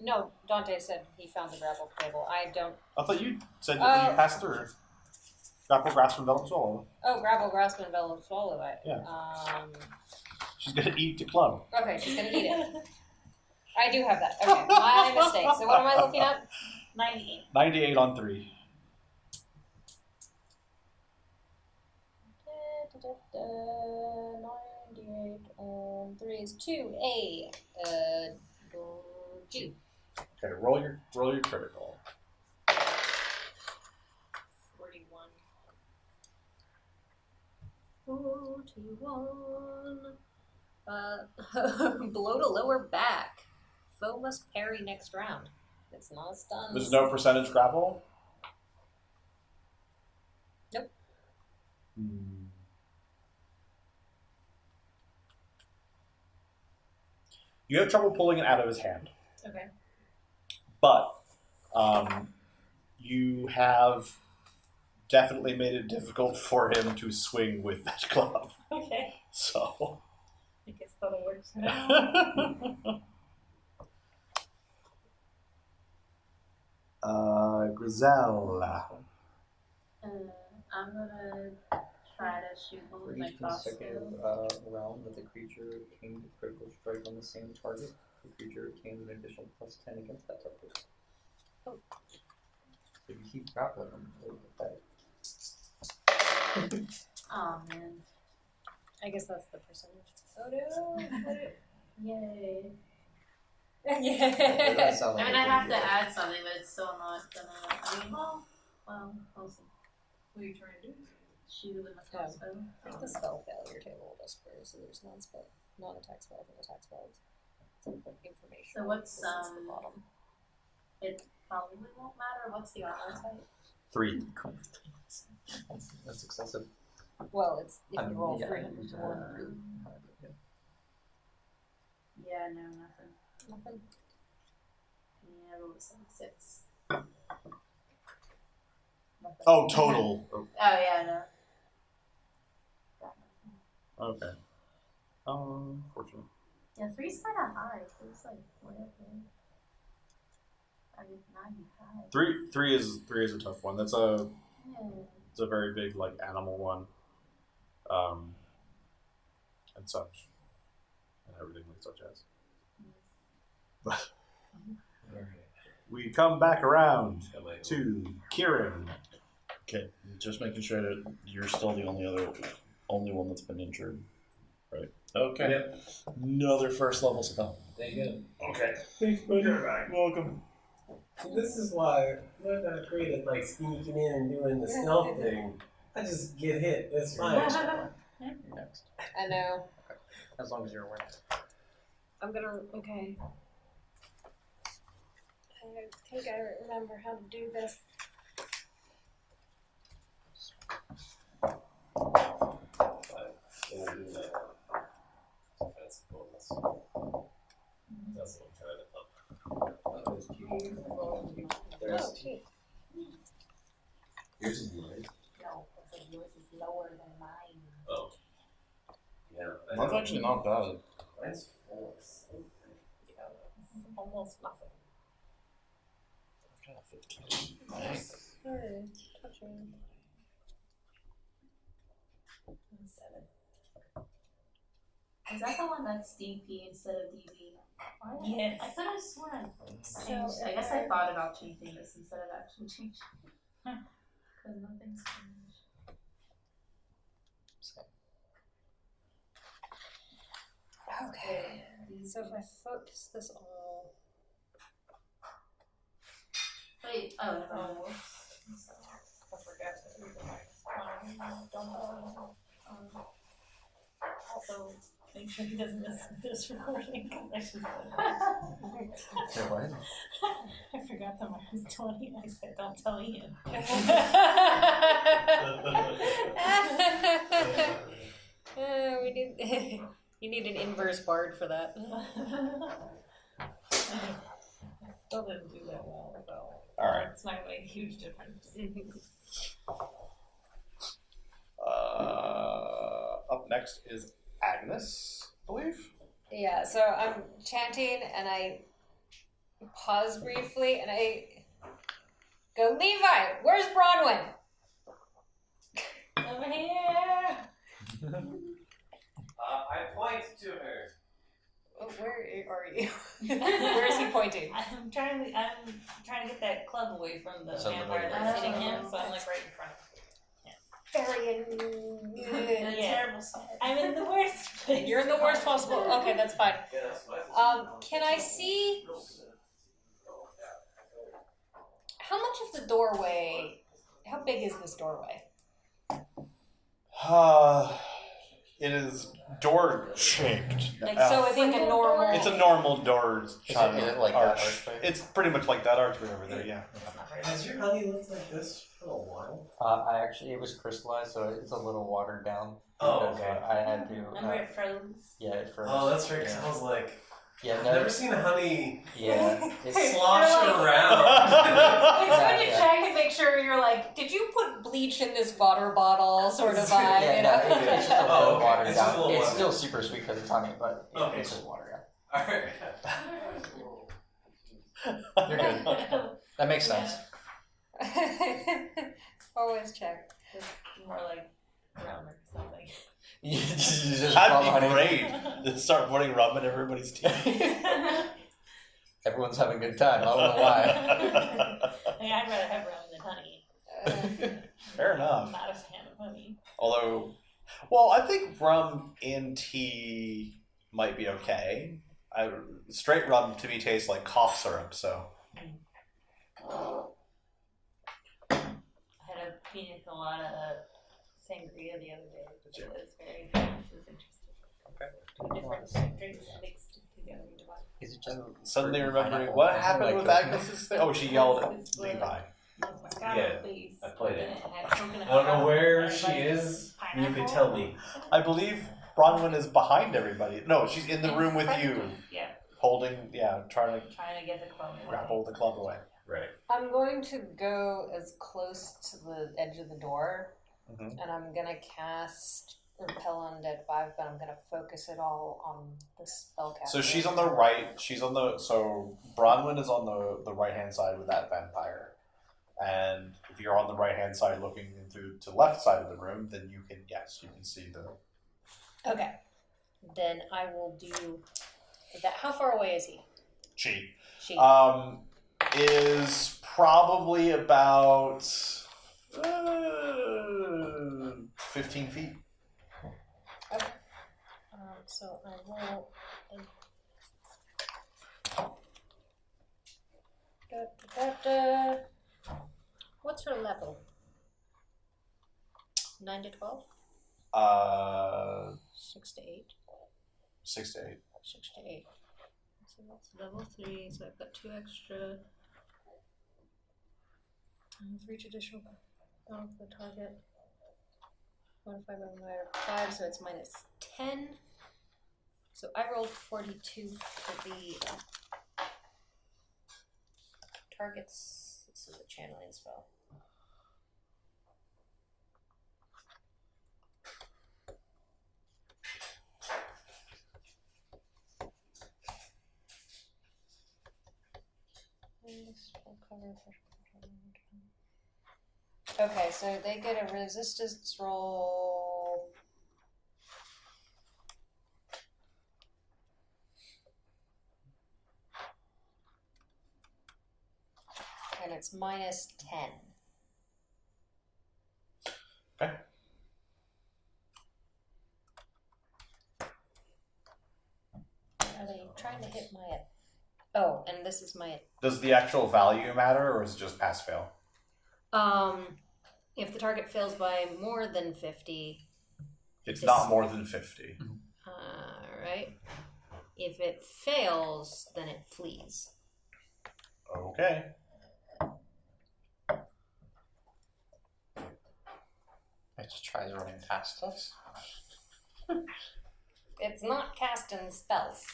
No, Dante said he found the grapple table. I don't. I thought you said that you passed through. Grapple, grasp, envelop, swallow. Oh, grapple, grasp, envelop, swallow. Yeah. She's gonna eat the club. Okay, she's gonna eat it. I do have that. Okay, my mistake. So what am I looking at? 98. 98 on 3. 98 on 3 is 2A. G. Okay, roll your critical. 41. 41. Blow to lower back. Foe must parry next round. It's not a stun. There's no percentage grapple? Nope. You have trouble pulling it out of his hand. Okay. But you have definitely made it difficult for him to swing with that club. Okay. So. I guess that'll work for now. Grizel. I'm gonna try to shoot one For with my each consecutive crossbow. round that the creature obtained a critical strike on the same target, the creature obtains an additional +10 against that target. Oh. So you keep grappling them. Oh man. I guess that's the percentage. Oh no! Yay. Yeah. I mean, I have to add something, but it's still not gonna. I mean, we'll see. What are you trying to do? Shoot it with my crossbow. There's the spell failure table just for so there's non-attack spells and attack spells. So information. So what's This is the bottom. It probably won't matter. What's the armor type? 3. That's excessive. Well, it's if I you mean, roll yeah, 300 more than 3. Yeah, no, nothing. Nothing. Yeah, I rolled a 76. Nothing. Oh, total. Oh yeah, no. Got nothing. Okay. Fortunate. Yeah, 3's kind of high. 3's like whatever. I did 95. 3 is a tough one. That's a Yeah. it's a very big like animal one, and such, and everything like such as. But we come back around to Kieran. Okay, just making sure that you're still the only one that's been injured, right? Okay. Yep. Another first level spell. There you go. Okay. Thanks, buddy. Welcome. So this is why I'm not great at like sneaking in and doing the stealth thing. I just get hit. It's fine. Next. I know. As long as you're aware. I'm gonna. Okay. I think I remember how to do this. We'll do that. Defensive bonus. That's what I'm trying to up. There's Oh, okay. yours is 9. No, I said yours is lower than mine. Oh. Yeah. That's actually not bad. Mine's 4. Almost nothing. I've got 15. Nice. Alright, touching. 7. Is that the one that's DP instead of DV? Yes. I thought I swore I So, changed. I guess I thought about changing this instead of actually changing. Because nothing's changed. Okay. So if I focus this all. Wait, oh, never mind. I forgot to do the don't know. Also, make sure he doesn't listen to this recording because I should Say what? I forgot that mine was 20. I said, don't tell Ian. We need. You need an inverse bard for that. I still didn't do that well, so. All right. It's not going to make a huge difference. Up next is Agnes, I believe. Yeah, so I'm chanting and I pause briefly and I go, Levi, where's Bronwyn? Over here! I point to her. Oh, where are you? Where is he pointing? I'm trying to get that club away from the So the vampire way- that's hitting him, so I'm like right in front of him. Very In a yeah. terrible spot. I'm in the worst place. You're in the worst possible. Okay, that's fine. Yeah, that's fine. Can I see how much of the doorway? How big is this doorway? It is door shaped. Like so, it's like a normal. It's a normal door. Is it like that arch. archway? It's pretty much like that archway over there. Yeah. Has your honey looked like this for a while? It was crystallized, so it's a little watered down. Oh, because, okay. I had to. Remember it froze? Yeah, it froze. Oh, that's right. 'Cause Yeah. I was like, Yeah, I've no, never seen honey yeah. It's, slosh You're like- around. It's when you Yeah. check and make sure you're like, did you put bleach in this water bottle? Sort of vibe, yeah, you no, know. it's just a Oh, little okay. watered It's just a down. little It's watered. still super sweet because it's honey, but Okay. it's just water. Alright. Yeah. You're good. That makes sense. Always check. It's more like rum or something. You just That'd rub be honey. great. Just start putting rum in everybody's teeth. Everyone's having a good time. I don't know why. I mean, I'd rather have rum than honey. Fair I'm enough. not a fan of honey. Although, well, I think rum in tea might be okay. Straight rum to me tastes like cough syrup, so. I had a pina colada sangria the other day. It was very good. It was interesting. Okay. Two different drinks mixed together. Is it just Suddenly fruit and remembering pineapple? what Or happened like with the- Agnes's thing. Oh, she yelled at It's the- Levi. Yeah, Base, I played and it. it had coconut I don't know milk where and, she like, is. You pineapple. could tell me. I believe Bronwyn is behind everybody. No, she's in the room with front you, of- Yeah, holding, trying to trying to get the club. grapple the club away. Right. I'm going to go as close to the edge of the door, Mhm. and I'm gonna cast Repel Undead 5, but I'm gonna focus it all on the spellcaster. So she's on the right. So Bronwyn is on the right hand side with that vampire, and if you're on the right hand side looking through to the left side of the room, then you can see the. Okay. Then I will do that. How far away is he? She She. is probably about 15 feet. So I will. What's her level? 9 to 12? 6 to 8. 6 to 8. 6 to 8. So that's level 3, so I've got 2 extra. For each additional on the target. Modified by 5, so it's minus 10. So I rolled 42 for the targets. This is a channeling spell. Okay, so they get a resistance roll. And it's minus 10. Okay. Are they trying to hit my... Oh, and this is my... Does the actual value matter, or is it just pass fail? If the target fails by more than 50... It's not more than 50. Right. If it fails, then it flees. Okay. It just tries running past us. It's not casting spells.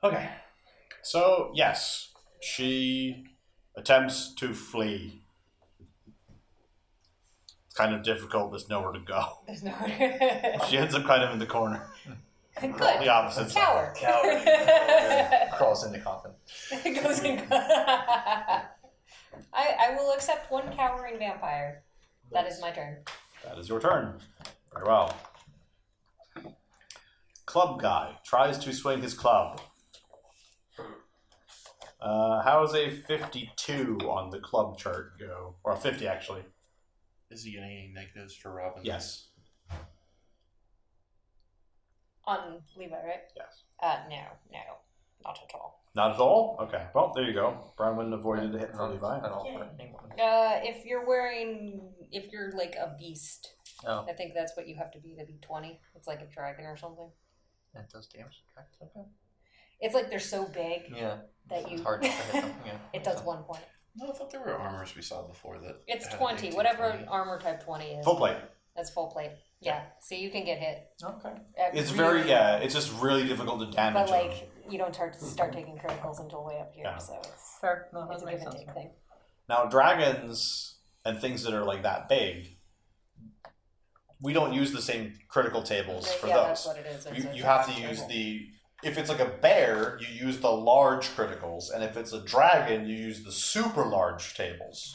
Okay. So, yes, she attempts to flee. It's kind of difficult. There's nowhere to go. There's no. She ends up kind of in the corner. Good. The opposite side. Coward. Crawls into coffin. Goes in. I will accept one cowering vampire. That is my turn. That is your turn. Very well. Club guy tries to swing his club. How's a 52 on the club chart go? Or a 50, actually. Is he getting any negatives for Robin? Yes. On Levi, right? Yes. No, not at all. Not at all? Okay. Well, there you go. Bronwyn avoided the hit for Levi. At all for anyone. If you're like a beast, Oh, I think that's what you have to be 20. It's like a dragon or something. that does damage. Okay. It's like they're so big Yeah. that you. It's hard to hit them. Yeah. It does 1 point. No, I thought there were armors we saw before that. It's had 20, 18, whatever 20. armor type 20 is. Full plate. That's full plate. Yeah. So you can get hit. Okay. It's Really- very, yeah, it's just really difficult to damage But like him. you don't start taking criticals until way up here, Yeah. so it's Fair. No, it's a give and take thing. Now, dragons and things that are like that big, we don't use the same critical tables for Yeah, that's those. what it is. You have to use if it's like a bear, you use the large criticals, and if it's a dragon, you use the super large tables.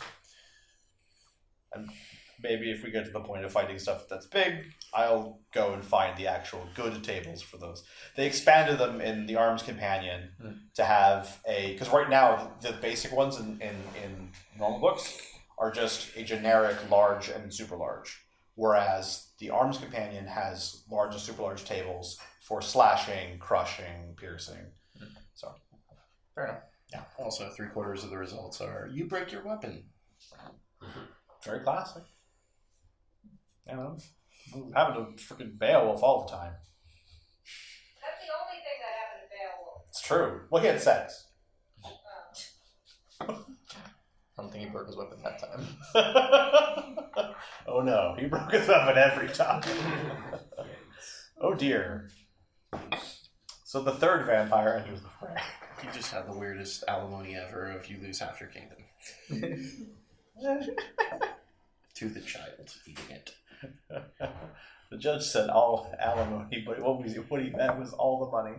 And maybe if we get to the point of fighting stuff that's big, I'll go and find the actual good tables for those. They expanded them in the Arms Companion to have because right now the basic ones in normal books are just a generic large and super large, whereas the Arms Companion has large and super large tables for slashing, crushing, piercing. So, fair enough. Yeah. Also, 3/4 of the results are you break your weapon. Very classic. You know, having to freaking Beowulf all the time. That's the only thing that happened to Beowulf. It's true. Well, he had sex. I don't think he broke his weapon that time. Oh no, he broke his weapon every time. Oh dear. So the third vampire enters the fray. You just had the weirdest alimony ever of you lose half your kingdom. To the child eating it. The judge said all alimony, but what he meant was all the money.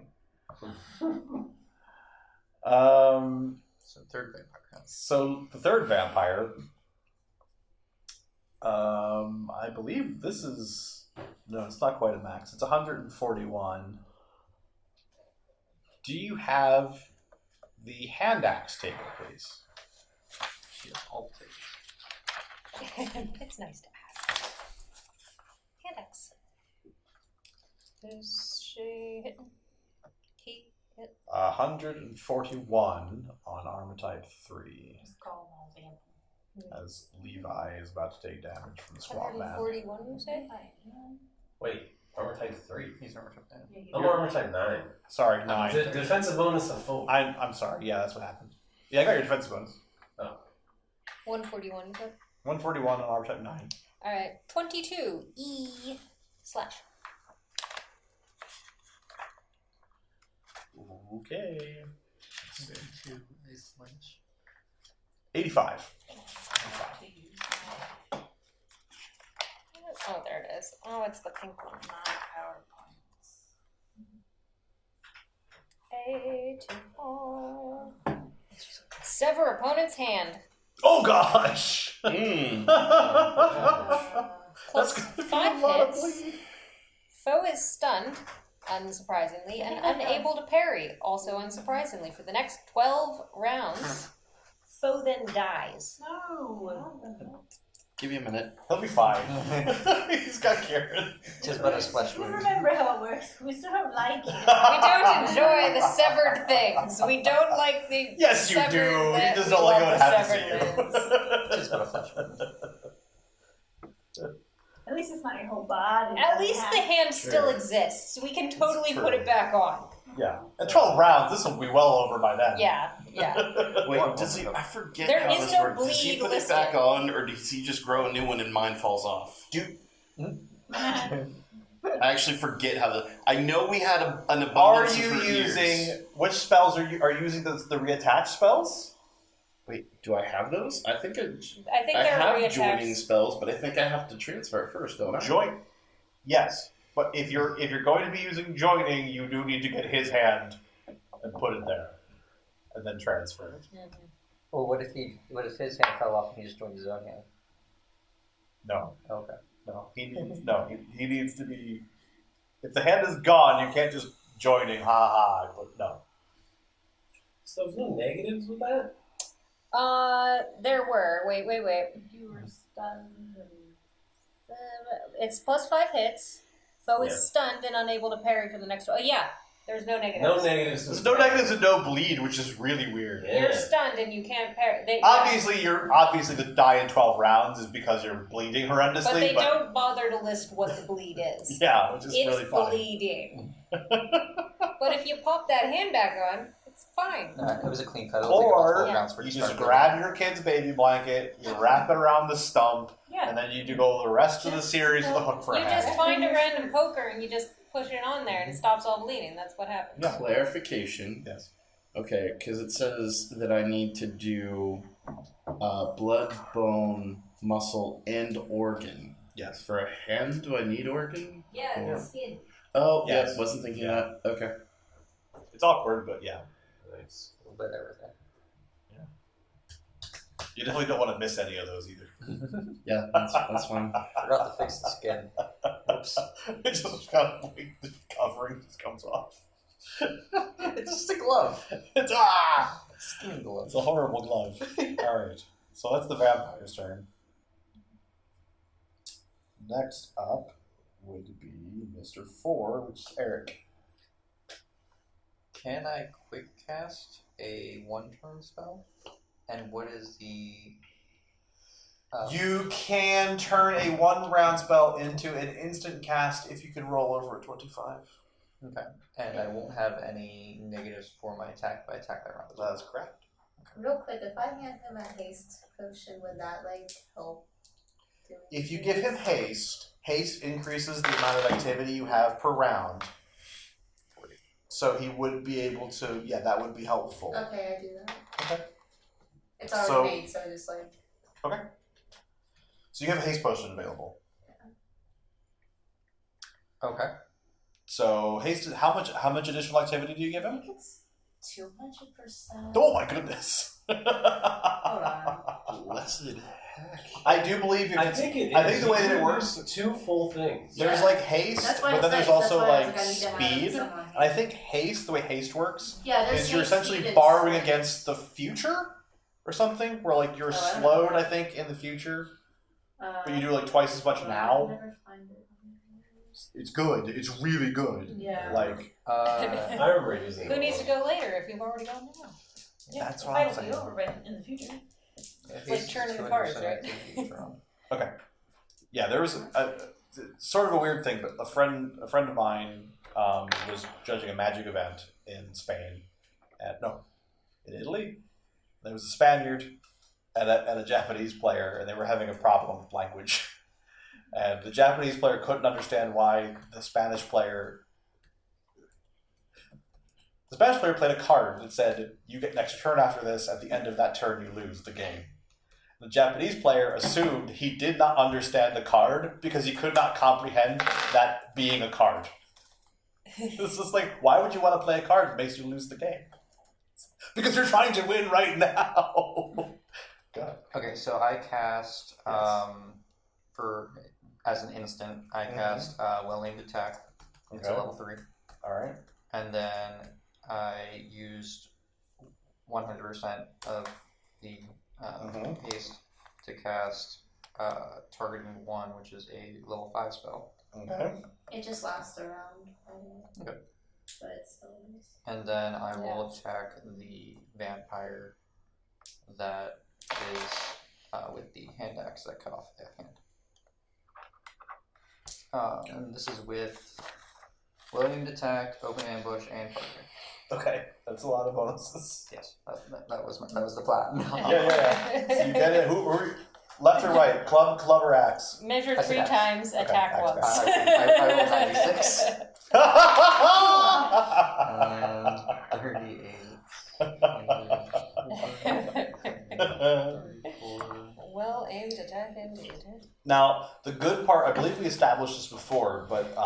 So third vampire. So the third vampire, I believe this is no, it's not quite a max. It's 141. Do you have the hand axe table, please? I'll take It's nice to ask. Hand axe. Is she hitting? He hit. 141 on armor type 3. Just call them all vampires. As Levi is about to take damage from the swamp man. 141, you say? Wait, armor type 3. He's armor type 9. I'm armor type 9. Sorry, 9. Defensive bonus of 4. I'm sorry. Yeah, that's what happened. Yeah, I got your defense bonus. 141, you said? 141 on armor type 9. Alright, 22. E slash. Okay. 85. Oh, there it is. Oh, it's the pink one. Not PowerPoints. 84. Sever opponent's hand. Oh gosh! Mm. Plus That's gonna be 5 a lot of hits. bleed. Foe is stunned, unsurprisingly, and unable to parry, also unsurprisingly, for the next 12 rounds. Foe then dies. No. Give me a minute. He'll be fine. He's got Karen. Just but his flesh You wound. remember how it works. We still don't like it. We don't enjoy the severed things. We don't like the Yes, you severed do. You limbs. just We don't like love what the happens to severed limbs. you. Just but a flesh wound. At least it's not your whole body. At least the hand still Sure. exists. We can totally true. put it back on. Yeah. At 12 rounds, this will be well over by then. Yeah, yeah. Wait, does he? I forget There how is this no works. Does he bleed put it back listed. on, or does he just grow a new one and mine falls off? I actually forget how the. I know we had an Are abundance you for years. using which spells are you using the reattach spells? Wait, do I have those? I think I think I they're have reattached. joining spells, but I think I have to transfer it first, don't I? Join. Yes, but if you're going to be using joining, you do need to get his hand and put it there, and then transfer it. Mhm. Well, what if his hand fell off and he just joined his own hand? No, Okay. no, he needs to be. If the hand is gone, you can't just joining. Ha ha. But no. So there's no negatives with that? There were. Wait. You were stunned and... It's plus 5 hits. Foe Yeah. is stunned and unable to parry for the next. Oh yeah, there's no negatives. No negatives. There's no negatives and no bleed, which is really weird. Yeah. You're stunned and you can't parry. Obviously, the die in 12 rounds is because you're bleeding horrendously. But they don't bother to list what the bleed is. Yeah, which is It's really funny. bleeding. But if you pop that hand back on, it's fine. It was a clean cut. It'll take about Or 12 rounds for it you to just start grab your kid's baby blanket, you wrap it around the stump, Yeah. and then you do go the rest of the series with a hook for a You hand. just find a random poker and you just push it on there and it stops all bleeding. That's what happens. Yeah. Clarification. Yes. Okay, because it says that I need to do blood, bone, muscle, and organ. Yes. For a hand, do I need organ? Yeah, Or- it's skin. Oh, Yes. yeah, wasn't thinking Yeah. that. Okay. It's awkward, but yeah. Nice. A little bit of everything. You definitely don't want to miss any of those either. Yeah, that's fine. Forgot to fix the skin. Oops. It just kind of like the covering just comes off. It's just a glove. It's Skin glove. It's a horrible glove. All right, so that's the vampire's turn. Next up would be Mr. 4, which is Eric. Can I quick cast a 1-turn spell? And what is the... You can turn a 1-round spell into an instant cast if you can roll over a 25. Okay. And I won't have any negatives for my attack by attack that round. That is correct. Real quick, if I hand him a haste potion, would that help? If you give him haste increases the amount of activity you have per round. So he would be able to, that would be helpful. Okay, I do that. Okay. It's already made, so just Okay. So you have a haste potion available. Yeah. Okay. So haste, how much additional activity do you give I him? think it's 200%. Oh my goodness. Hold on. Blessed heck. I do believe I think the way that it works, 2 full things. there's haste, That's why but then it's there's nice. also That's why I was I need to have speed. someone. And I think haste, the way haste works, Yeah, there's is you're haste, essentially speed, and borrowing strength. against the future or something, where you're Oh, I don't slowed, know. I think, in the future, but you do Uh, twice as much I'll now. never find it. It's good. It's really good. Yeah. I remember using it. Who needs to go later if you've already gone now? Yeah, That's the what fight I'm will be saying. over by in the future. It's like turning the cards, right? Yeah, there was sort of a weird thing, but a friend of mine was judging a magic event in Spain, in Italy. There was a Spaniard and a Japanese player, and they were having a problem with language. And the Japanese player couldn't understand why the Spanish player played a card that said, you get next turn after this, at the end of that turn you lose the game. The Japanese player assumed he did not understand the card because he could not comprehend that being a card. It's just why would you want to play a card that makes you lose the game? Because you're trying to win right now. God. Okay, so I cast as an instant, I cast well-aimed attack into level 3. All right. And then I used 100% of the haste to cast targeting 1, which is a level 5 spell. Okay. It just lasts around. Okay. But it's still nice. And then I will attack the vampire that is with the hand axe that cut off that hand. And this is with well-aimed attack, open ambush, and targeting. Okay, that's a lot of bonuses. Yes, that was the plan. Yeah. So you get it. Who left or right? Club or axe? Measure That's 3 an axe. times, attack axe, once. I rolled 96 and 34. Well aimed attack indeed. Now, the good part, I believe we established this before, but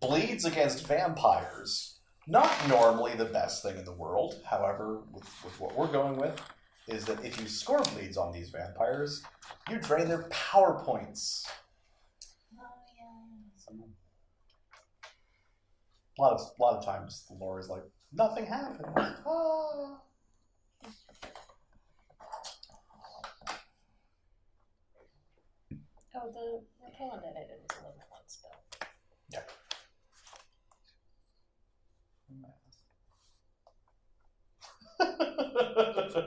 bleeds against vampires, not normally the best thing in the world. However, with what we're going with, is that if you score bleeds on these vampires, you drain their power points. Oh, yeah. A lot of times the lore is nothing happened. Ah. Oh, the repellent that I did was a level 1 spell. Yeah.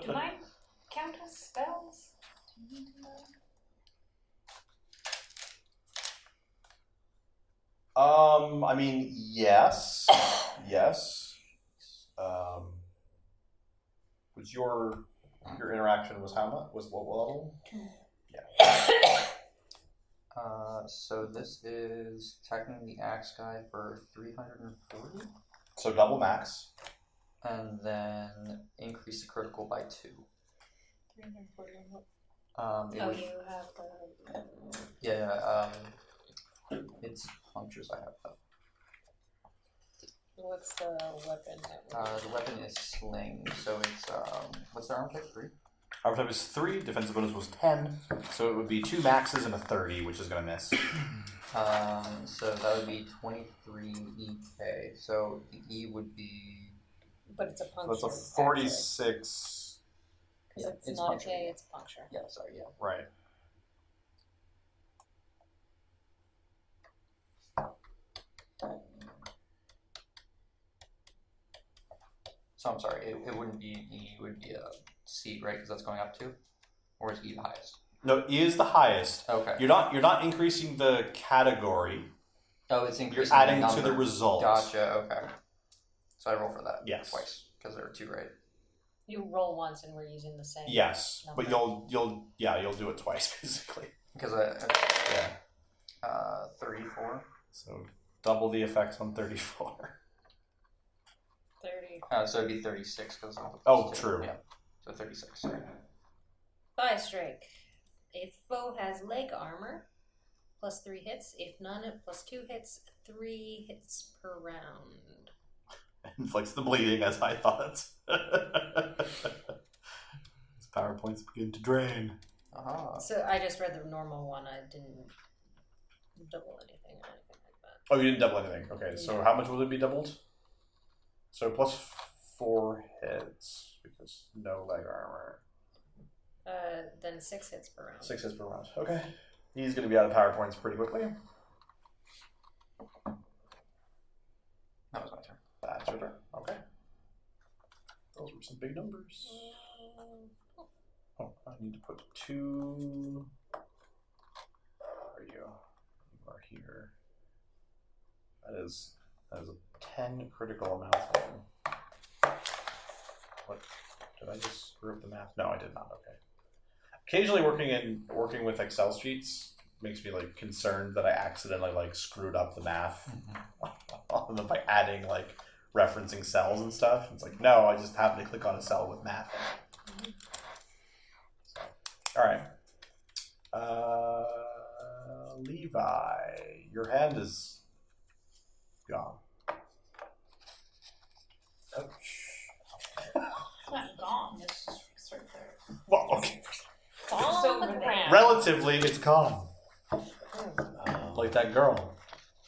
Do mine count as spells? Do you need to know? I mean, yes. Yes. Was your interaction was how much? Was what level? Yeah. So this is attacking the axe guy for 340. So double max. And then increase the critical by 2. 340 on what? It Oh, would, you have the... yeah, it's punctures I have though. What's the weapon? The weapon is sling, so it's what's the armor type? 3. Armor type is 3. Defensive bonus was 10. So it would be 2 maxes and a 30, which is going to miss. So that would be 23 EK. So the E would be. But it's a puncture. So it's a 46. Because it's it's not puncture. a K, it's a puncture. Yeah, sorry, yeah. Right. So I'm sorry, it wouldn't be E, it would be a C, right? Because that's going up 2? Or is E the highest? No, E is the highest. Okay. You're not increasing the category. Oh, it's increasing. You're adding the to number. the result. Gotcha. Okay. So I roll for that. Yes. Twice because there are 2, right? You roll once and we're using the same. Yes, number. but you'll do it twice basically. Because Yeah. 34. So double the effects on 34. 30. So it'd be 36 because. Oh, true. Yeah. So 36. Sorry. Fire strike. If foe has leg armor, plus 3 hits. If none, plus 2 hits. 3 hits per round. Inflicts the bleeding, as I thought. His power points begin to drain. So I just read the normal one. I didn't double anything or anything like that. Oh, you didn't double anything. Okay, so No. how much will it be doubled? So plus 4 hits because no leg armor. Then 6 hits per round. 6 hits per round. Okay. He's going to be out of power points pretty quickly. That was my turn. That's your turn. Okay. Those were some big numbers. Oh, I need to put 2. Where are you? You are here. That is a 10 critical amount. What? Did I just screw up the math? No, I did not. Okay. Occasionally, working with Excel sheets makes me like concerned that I accidentally like screwed up the math on them by adding like referencing cells and stuff. It's like, no, I just happened to click on a cell with math in it. So, all right. Levi, your hand is gone. Ouch. It's not gone. It's just right there. Well, okay. It's on the ground. Relatively, it's gone. Like that girl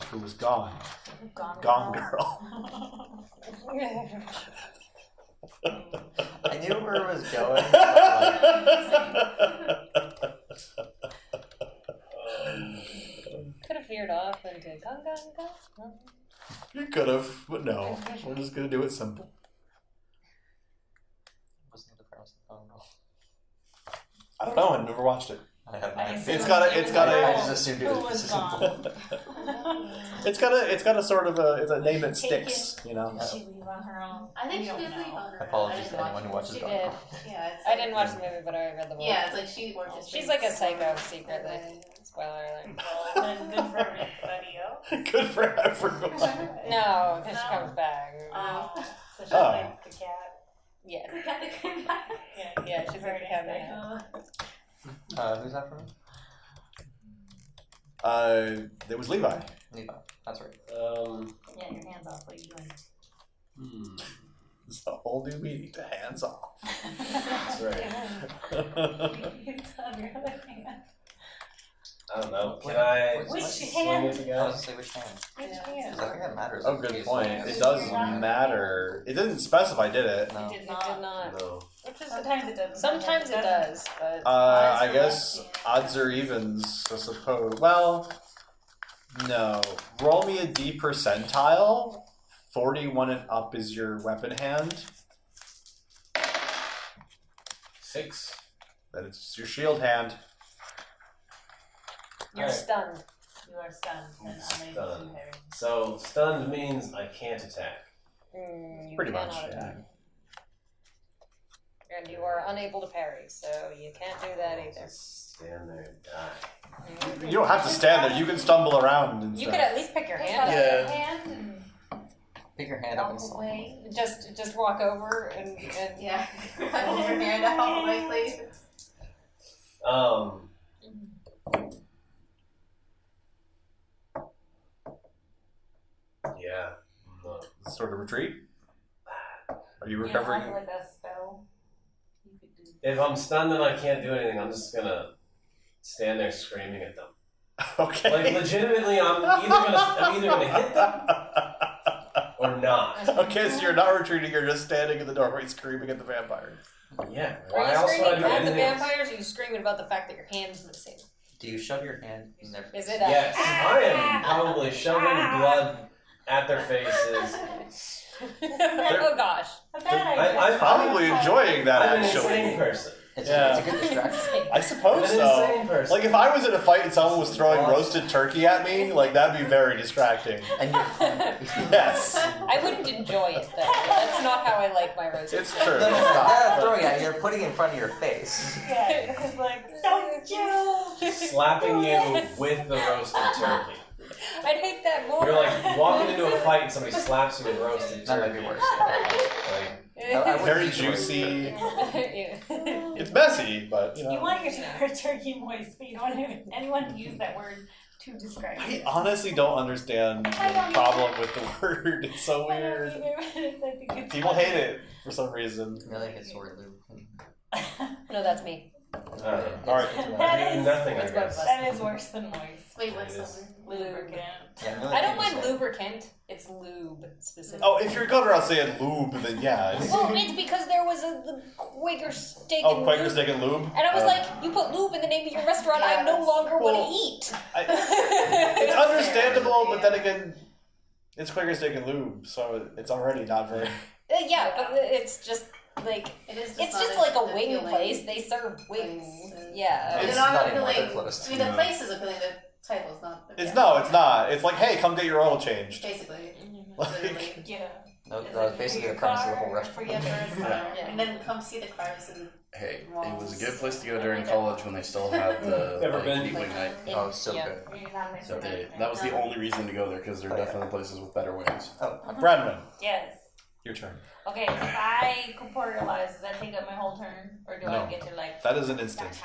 who was gone. Gone girl. I knew where it was going. Could have veered off into gong gong gong. You could have, but no. We're just gonna do it simple. Wasn't the premise of the phone I don't know. I've never watched it. I have I not. guess I just assumed it Who was was gone? It's got a sort of it's a name that sticks, you know. Did she leave on her own? I think We she don't did know. leave on her own. Apologies I to didn't anyone who watch watches She Gone did. Girl. it. Yeah, it's I didn't watch the movie, but I read the book. Yeah, it's like she or just She's like a psycho secretly. Spoiler alert. Well, then good for everybody else. Good for everyone. No, because she comes back. So she's Oh. like the cat. Yeah. We got the good back. Yeah, she's like a cat man. Who's that from? There was Levi. Levi. That's right. Yeah, your hands off. What are you doing? It's a whole new meaning to hands off. That's right. It's on your other hand. I don't know. Can I Which swing hand? at the I guy? was gonna say which hand. Which Because hand? I think that matters. Oh, good point. It does matter. It didn't specify, did it? No. It did not. No. Which is Sometimes it doesn't. Sometimes it does, but I guess odds or evens, I suppose. Well, no. Roll me a D percentile. 41 and up is your weapon hand. 6. Then it's your shield hand. you're Alright. stunned. You are stunned and unable to Stunned. parry. So stunned means I can't attack. You Pretty much. cannot Yeah. attack. And you are unable to parry, so you can't do that either. Just stand there and die. You don't have to stand there. You can stumble around and You stuff. could at least pick your hand Cut up. Yeah. hand and Pick your hand up and walk slap. away. Just walk over and Yeah. Cut your hand out all the way, please. Yeah. No. Sort of retreat? Are you Yeah, recovering? like a spell. You could do. If I'm stunned and I can't do anything, I'm just gonna stand there screaming at them. Okay. Like legitimately, I'm either gonna hit them or not. Okay, so you're not retreating, you're just standing in the doorway screaming at the vampires. Yeah. Are Why you else would I screaming do at the anything else? vampires, or are you screaming about the fact that your hand's missing? Do you shove your hand in their face? Is it Yes, I am probably shoving blood at their faces. Oh gosh. A bad idea. I'm Probably enjoying that, I'm an actually. insane person. It's, Yeah. it's a good distraction. I suppose I'm an so. insane person. Like, if I was in a fight and someone was throwing roasted turkey at me, like, that'd be very distracting. And you're Yes. I wouldn't enjoy it though. That's not how I like my roast. It's true. no, not throwing at you, you're putting it in front of your face. Yeah, it's like, don't you? Slapping you with the roasted turkey. I'd hate that more. You're like walking into a fight and somebody slaps you with roasted That turkey. might be worse. Like, I wouldn't Very eat the roasted juicy. Ew. It's messy, but, you know. You want your turkey moist, but you don't want anyone to use that word to describe I it. honestly don't understand the problem with the word. It's so I don't weird. either, but I think it's People funny. hate it for some reason. I like it's sort of lube. No, that's me. I don't know. All right. That I do is- nothing, I It's both of guess. us. That is worse than moist. Wait, what's It the is. word? Lubricant. Yeah, I don't mind lubricant. It's lube specifically. Oh, if you're going around saying lube, then yeah. It's, Well, it's because there was the Quaker steak oh, and Quaker lube. steak and lube? And I was Oh. like, you put lube in the name of your restaurant, Yeah, I no that's- longer Well, want to eat. It's understandable, but then again, it's Quaker steak and lube, so it's already not very. Yeah, but it's just like It is. it's not just like a wing appealing place. They serve wings. place, and- Yeah. It's They're not not anymore, appealing. they're closed. I mean, the No. place is appealing. The title's not. It's yeah. no, it's not. It's like, hey, come get your oil changed. Basically, Like, literally. Yeah. That was basically the premise of the whole restaurant. Forget for Yeah. and then come see the cars and Hey, it was a good place to go during college when they still had the Never like, been. weekly night. Oh, it's so Yeah. good. You're not missing That was the only reason to go there because there are definitely places with better wings. Oh, Bradman, Yes. your turn. Okay, if I corporealize, does that take up my whole turn? Or do No. I get to like... That is an instant,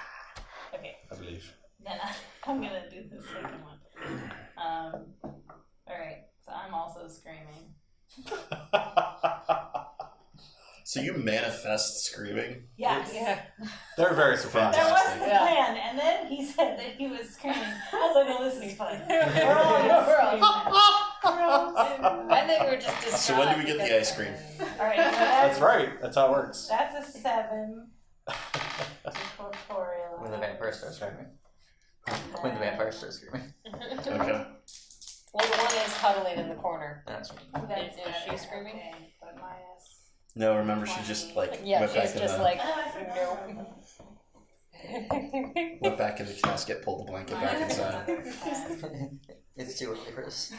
Okay, I believe. then I'm gonna do the second one. Alright, so I'm also screaming. So you manifest screaming? Yes. Yeah. They're very surprised. That was the Yeah. plan, and then he said that he was screaming. I was like, oh, this is fun. We're all I think we're just distraught. So when do we get the because- ice cream? Alright, so That's right. That's how it works. That's a 7 to corporealize. when the vampire starts screaming. When the vampire starts screaming. Okay. Well, the one is huddling in the corner. That's right. That's Is she better, screaming? Okay, but minus... No, remember she just like Yeah, went back she's in just the like, Oh, I forgot. no. went back in the casket, pulled the blanket back inside. It's too early for this.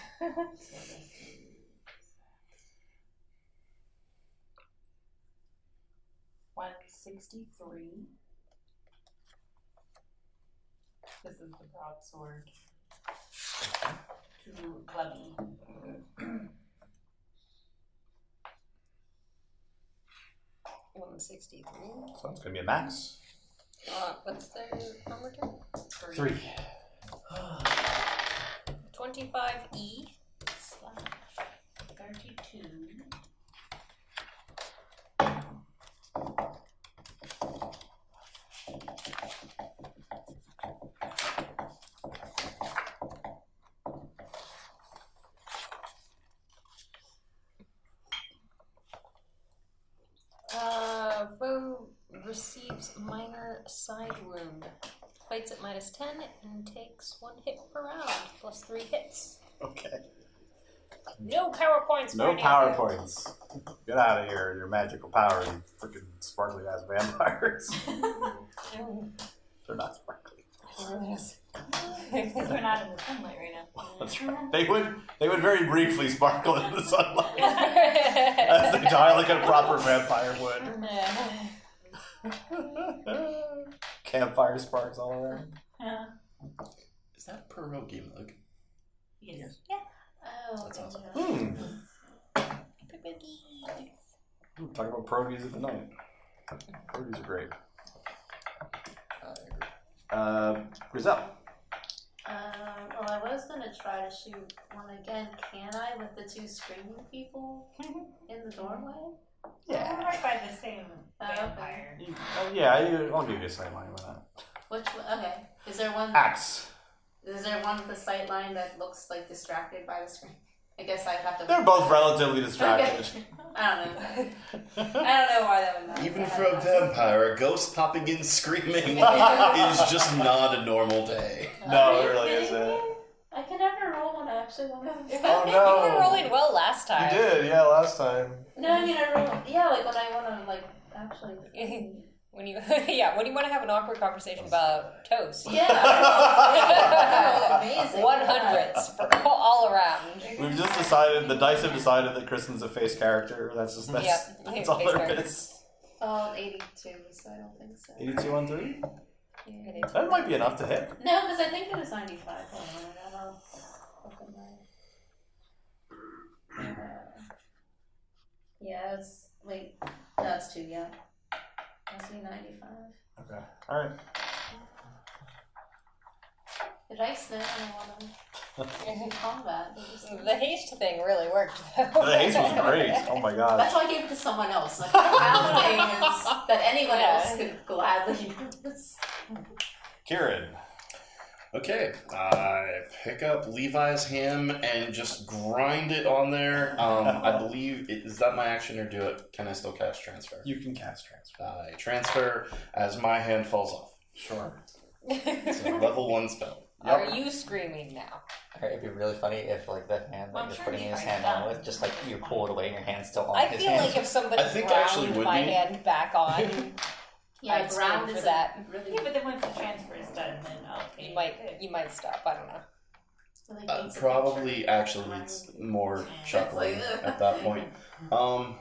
163. This is the broadsword. To Clubby. One 63. So it's gonna be a max. What's the number two? 3. 25E. 32. Foe receives minor side wound. Fights at -10 and takes 1 hit per round, plus 3 hits. Okay. No power points. No for any power of you. points. Get out of here, your magical power, you freaking sparkly ass vampires. They're not sparkly. Because we're not in the sunlight right now. That's right. They would very briefly sparkle in the sunlight. As they die like a proper vampire would. Campfire sparks all around. Yeah. Is that pierogi mug? Yes. oh, That's awesome. Talk about pierogies at the night. Pierogies are great. I agree. Grizel. Well, I was was gonna try to shoot one again. Can I with the two screaming people in the doorway? Yeah. We're right by the same Okay. vampire. I'll give you a sight line with that. Which one? Okay. Is there one? Axe. Is there one with the sight line that looks like distracted by the screen? I guess I have to. They're both relatively distracted. Okay. I don't know. I don't know why that would matter. Even for a vampire, a ghost popping in screaming is just not a normal day. No, it really isn't. I can never roll one actually. Oh You no! were rolling well last time. You did, yeah, last time. No, I mean I roll. Yeah, like when I want to like actually. When you when you want to have an awkward conversation about toast. Yeah. I roll amazing. 100s for all around. We've just decided, the dice have decided that Kristen's a face character. That's all face there character. is. 82, so I don't think so. 82 on 3? Yeah. That might be enough to hit. No, because I think it was 95. Hold on, I'll look at my. Yeah, it's. Wait. No, it's 2, yeah. I see 95. Okay. Alright. Did I snap on one in combat? The haste thing really worked, though. The haste was great. Oh my god. That's why I gave it to someone else. Like, paladins that anyone else could gladly use. Kieran. Okay, I pick up Levi's ham and just grind it on there. I believe, is that my action or can I still cast transfer? You can cast transfer. I transfer as my hand falls off. Sure. It's a level 1 spell. Are you screaming now? It'd be really funny if, like, the hand that I'm you're sure putting his Levi's hand done. on with, just like you pull it away and your hand's still on I his feel hand. like if somebody I think actually ground would my be. hand back on, Yeah, I'd scream ground for is that. really. Yeah, but then once the transfer is done, then okay. you might stop. I don't know. really needs a Probably picture. actually it's more chuckling It's like, at that point. Oh.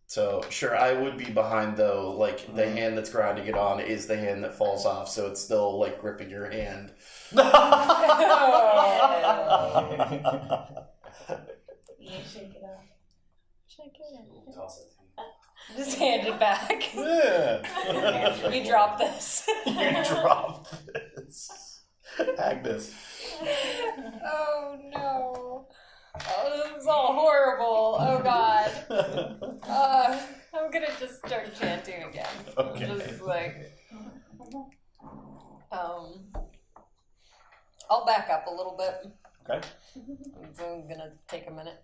So sure, I would be behind though. Like the hand that's grinding it on is the hand that falls off, so it's still like gripping your hand. Yeah, shake it off. Shake it. Toss it. Just hand it back. Yeah. You drop this. You drop this. Agnes. Oh no. Oh, this is all horrible. Oh god. I'm gonna just start chanting again. Okay. Just like, I'll back up a little bit. Okay. So I'm gonna take a minute.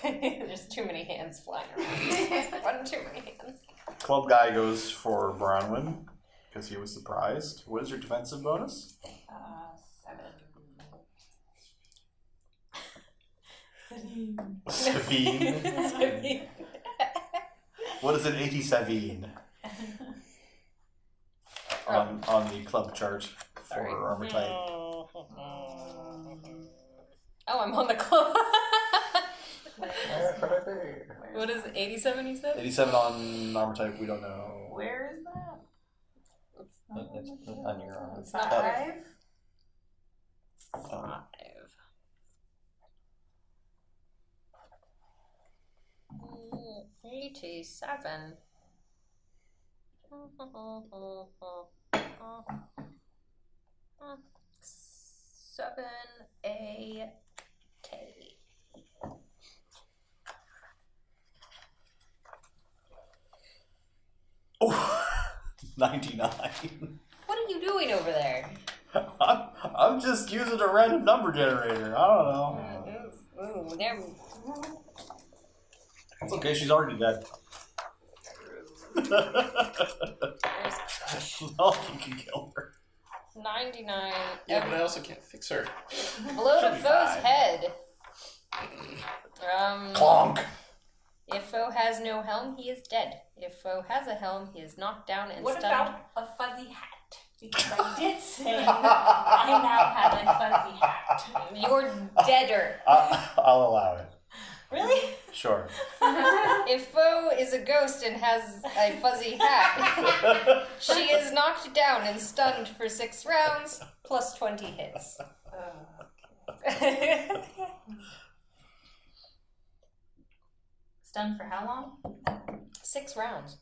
There's too many hands flying around. One too many hands. Club guy goes for Bronwyn because he was surprised. What is your defensive bonus? 7. Savine. What is an 87 on the club chart for Sorry. armor type? Oh, I'm on the club. What is it, 87 you said? 87 on armor type, we don't know. Where is that? It's on your arm. It's not 5? 5. 87. 7 A-K. Oh, 99. What are you doing over there? I'm just using a random number generator. I don't know. Ooh, there. It's okay, she's already dead. Well, you can kill her. 99. Yeah, but I also can't fix her. Blow to Should be foe's fine. head. Clonk. If foe has no helm, he is dead. If foe has a helm, he is knocked down and What stunned. about a fuzzy hat? Because I did say I now have a fuzzy hat. You're deader. I'll allow it. Really? Sure. If foe is a ghost and has a fuzzy hat, she is knocked down and stunned for 6 rounds, plus 20 hits. Stunned for how long? 6 rounds.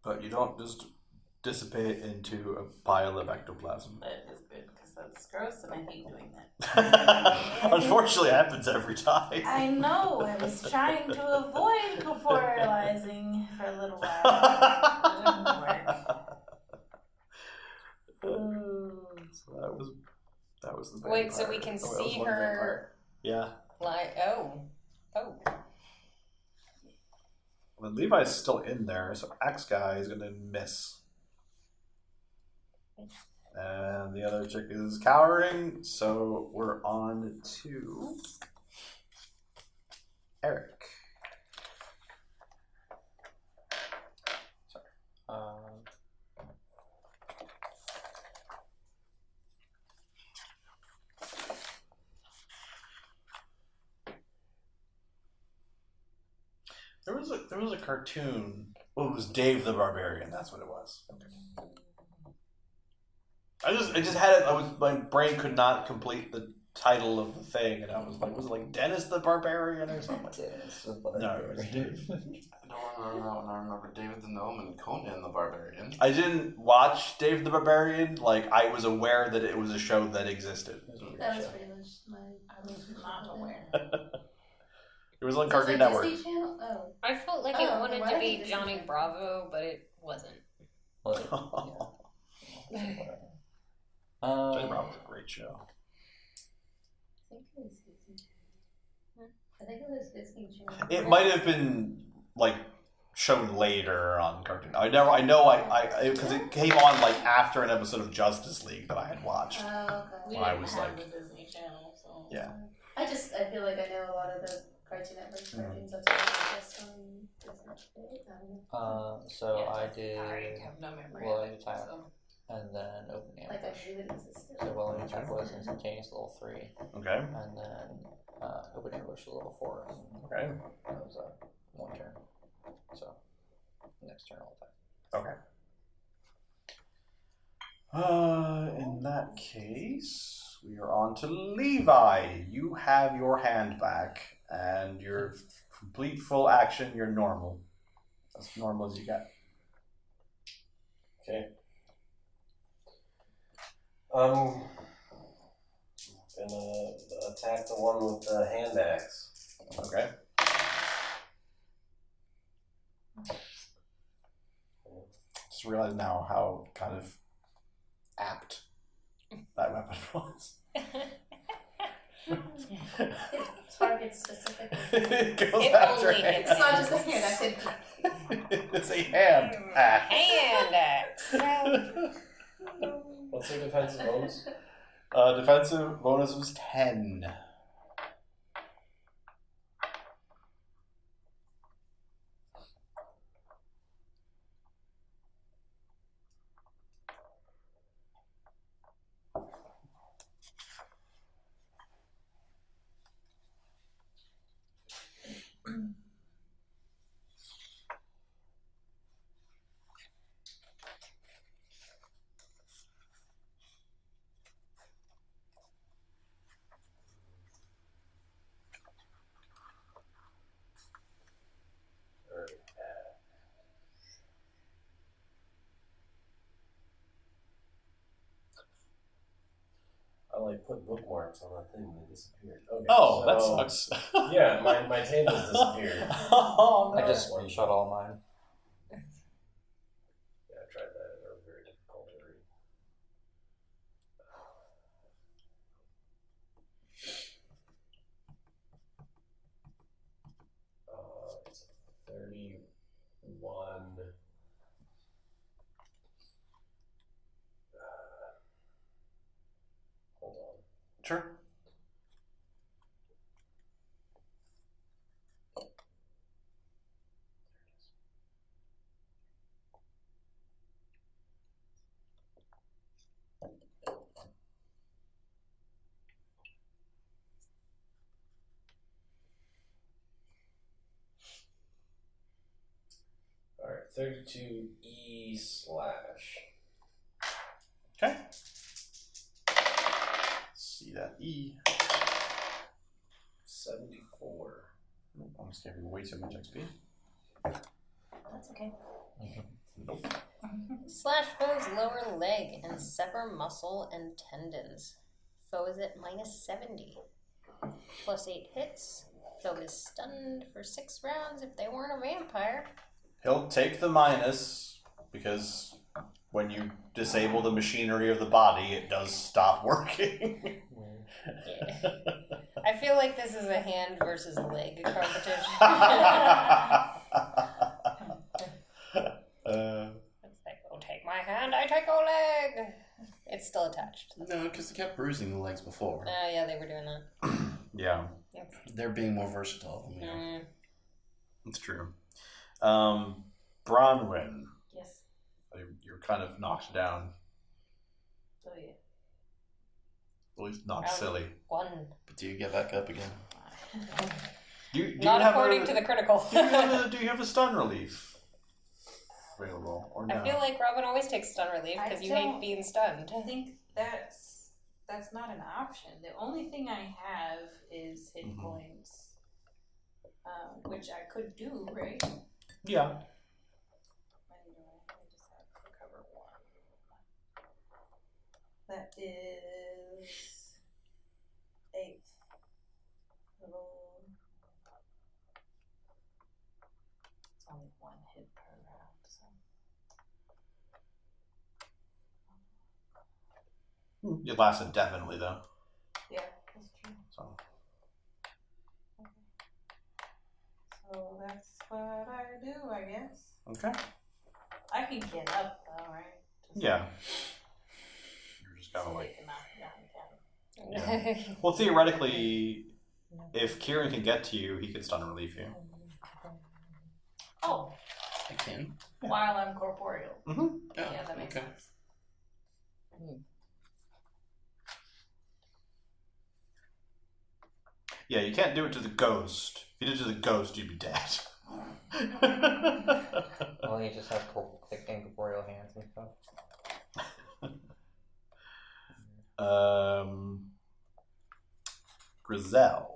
But you don't just dissipate into a pile of ectoplasm. That is good because that's gross and I hate doing that. Unfortunately, it happens every time. I know. I was trying to avoid corporealizing for a little while. It didn't work. So that was the Wait, so vampire. we can that was see one her. vampire. Yeah. Like, oh. Well, Levi's still in there, so X guy is gonna miss. And the other chick is cowering, so we're on to Eric. Sorry. There was a cartoon. Oh, it was Dave the Barbarian. That's what it was. I just had it. My brain could not complete the title of the thing, and I was like, was it like Dennis the Barbarian or something? No, it was Dave. I don't remember that one. I remember David the Gnome and Conan the Barbarian. I didn't watch Dave the Barbarian. Like, I was aware that it was a show that existed. That was pretty much my. I was not aware. It was on So Cartoon it's like Network. Disney Channel? Oh. I felt like Oh, it wanted why to did be it Johnny disappear? Bravo, but it wasn't. Johnny Bravo was a great show. I think it was Disney Channel. It might have been like shown later on Cartoon. I because it came on like after an episode of Justice League that I had watched. Oh, We okay. When I didn't was have like- the Disney Channel, so. Yeah. I feel like I know a lot of the Cartoon Network cartoons up there just on Disney. I don't know. So Yeah, I just- did I have no memory Willing of it. to Attack, So. and then Open Like I Ambush. knew it existed. So Willing to Attack was instantaneous level 3, Okay. and then Open Ambush was level 4. Okay. That was one turn. So next turn I'll attack. Okay. In that case, we are on to Levi. You have your hand back, and your complete full action. You're normal, as normal as you get. Okay. Gonna attack the one with the hand axe. Okay. Just realize now how kind of apt that weapon was. Target specifically. It goes It after only hand. hits It's not just a hand, I said. It's a hand axe. Hand axe. What's their defensive bonus? Defensive bonus was 10. I like put bookmarks on that thing and they disappeared. Okay, Oh, that so- sucks. Yeah, my tables disappeared. Oh, I no. just screenshot all mine. Yeah, I tried that. They were very difficult to read. It's 31. Hold on. Sure. Alright, 32E slash. Okay. See that E. 74. I'm just giving you way too much XP. That's okay. Nope. Slash foe's lower leg and sever muscle and tendons. Foe is at -70. Plus 8 hits. Foe is stunned for 6 rounds if they weren't a vampire. He'll take the minus because when you disable the machinery of the body, it does stop working. Yeah. I feel like this is a hand versus leg competition. It's like, oh, take my hand, I take your leg. It's still attached. No, because they kept bruising the legs before. Yeah, they were doing that. Yeah. They're being more versatile than we are. It's true. Bronwyn, Yes. you're kind of knocked down. Oh yeah. At least knocked silly. 1. But do you get back up again? Do Not you have according to the critical. do you have a stun relief available or no? I feel like Robin always takes stun relief because you hate don't- being stunned. I think that's not an option. The only thing I have is hit Mhm. points, which I could do, right? Yeah. I just have to recover 1. That is 8. It's only 1 hit per round, so. It lasts indefinitely though. Yeah, that's true. So So that's what I do, I guess. okay. I can get up though, right? Just Yeah. You're just So kind of they like. can knock me down again. Well, theoretically, if Kieran can get to you, he could stun relief you. Oh, I can. while I'm corporeal. Mm-hmm. Oh, Yeah, that makes okay. sense. Yeah, you can't do it to the ghost. If you did it to the ghost, you'd be dead. Well, you just have thick incorporeal hands and stuff. Grizel.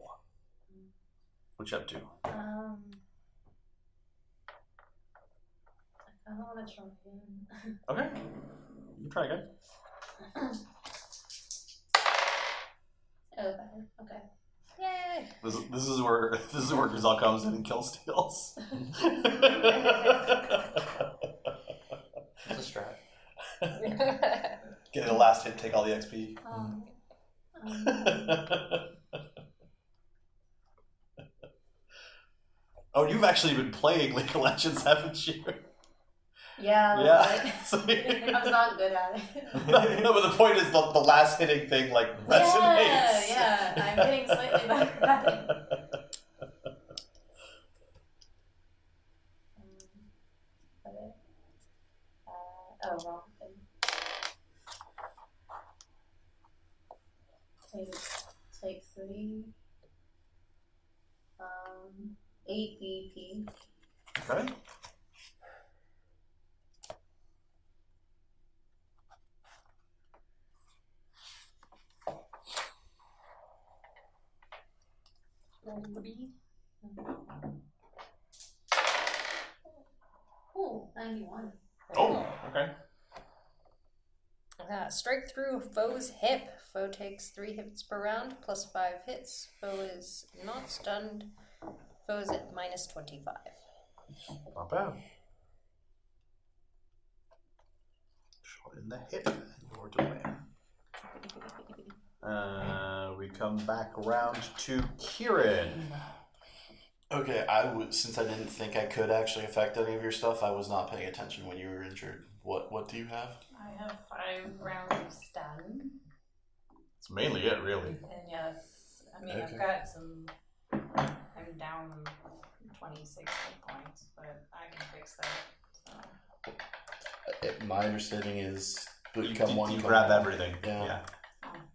What you up to? I don't want to try again. Okay. You try again. Oh, okay. Yay! This is where Grizel comes in and kill steals. It's a strat. Get a last hit, take all the XP. Oh, you've actually been playing League of Legends, haven't you? Yeah. Yeah. I was not good at it. No, but the point is the last hitting thing like resonates. Yeah, I'm getting slightly better at it. Oh, wrong thing. Take 3. 8 BP. Okay. Ooh, 91. Oh, okay. Strike through foe's hip. Foe takes 3 hits per round, plus 5 hits. Foe is not stunned. Foe is at -25. Not bad. Shot in the hip. You're to win. We come back around to Kieran. Okay, since I didn't think I could actually affect any of your stuff, I was not paying attention when you were injured. What do you have? I have 5 rounds of stun. It's mainly it, really. And yes, I mean, Okay. I've got some. I'm down 26 hit points, but I can fix that. So. My understanding is boot You, come you, one. you come grab one. everything. Yeah. Yeah.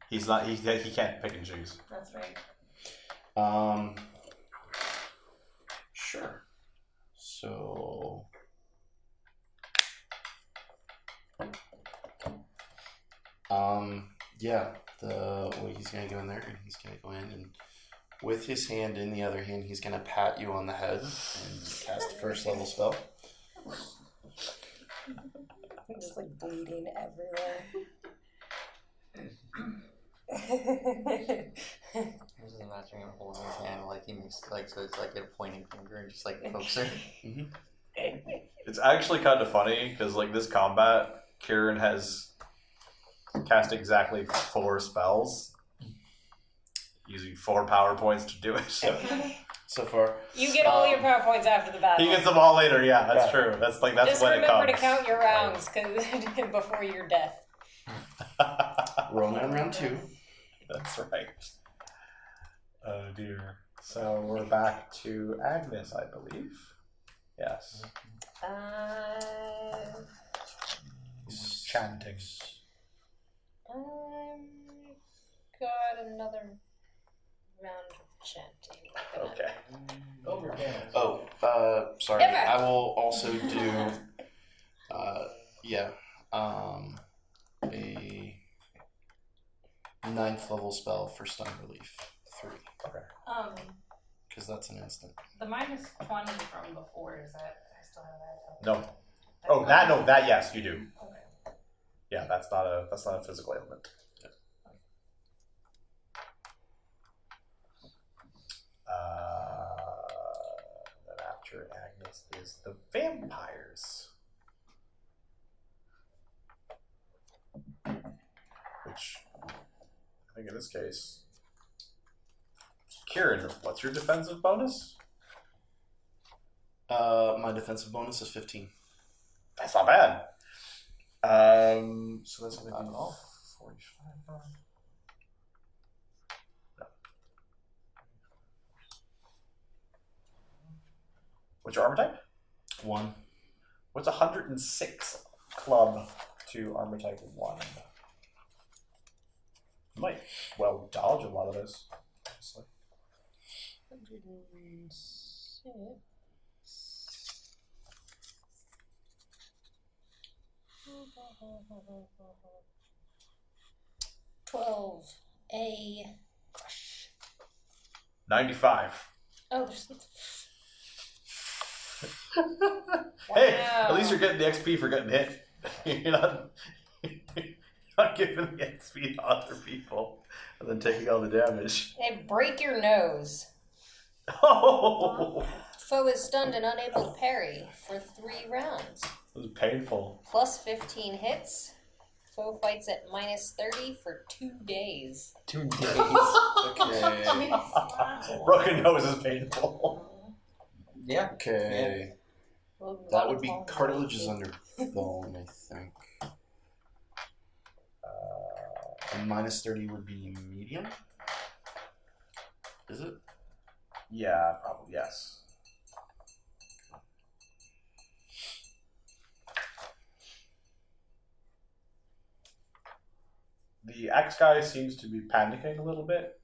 He's not. He can't pick and choose. That's right. Sure. So. Yeah. He's gonna go in there and he's gonna go in and with his hand in the other hand, he's gonna pat you on the head and cast a first level spell. Just like bleeding everywhere. I'm just imagining him holding his hand like he makes like so it's like a pointing finger and just like pokes her. It's actually kind of funny because like this combat, Kieran has cast exactly 4 spells, using 4 power points to do it. So far, You get all your power points after the battle. He gets them all later. Yeah, that's true. That's like that's Just when it comes. remember to count your rounds before your death. we're only on round 2. That's right. Oh dear. So we're back to Agnes, I believe. Yes. He's chanting. Got another round of chanting. Okay. Sorry. Never. I will also do, a 9th level spell for stun relief. 3. Okay. Because that's an instant. The minus 20 from before, is that, I still have that? No. Oh, that yes, you do. Okay. Yeah, that's not a physical ailment. Then after Agnes is the vampires, which I think in this case, Kieran, what's your defensive bonus? My defensive bonus is 15. That's not bad. So that's going to be 45. What's your armor type? 1. What's 106 club to armor type 1? You might well dodge a lot of this. Honestly. 106. 12. A crush. 95. Oh, there's. Hey, at least you're getting the XP for getting hit. You're not giving the XP to other people and then taking all the damage. Hey, break your nose. Oh! Foe is stunned and unable to parry for 3 rounds. It was painful. Plus 15 hits. Foe fights at minus 30 for 2 days. 2 days. Okay. Broken nose is painful. Yeah. Okay. Well, That would be cartilages under bone, I think. And minus 30 would be medium? Is it? Yeah, probably, yes. The axe guy seems to be panicking a little bit,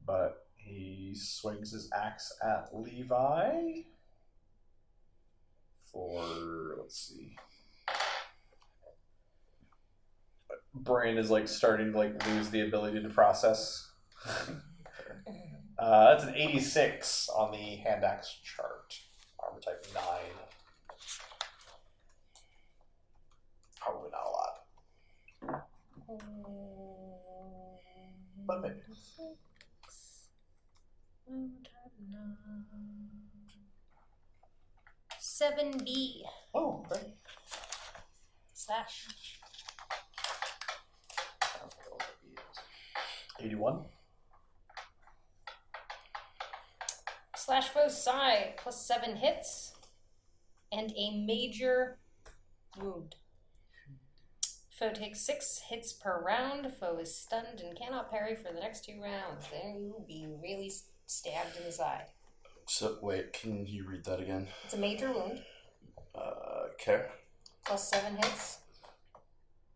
but he swings his axe at Levi for, let's see. Brain is like starting to like lose the ability to process. That's an 86 on the hand axe chart. Armor type 9. Probably not a lot. But maybe. 7B. Oh, great. Slash. 81. Slash foe's side. Plus 7 hits. And a major wound. Foe takes 6 hits per round. Foe is stunned and cannot parry for the next 2 rounds. Then you will be really stabbed in the side. So, wait, can you read that again? It's a major wound. Okay. Plus 7 hits.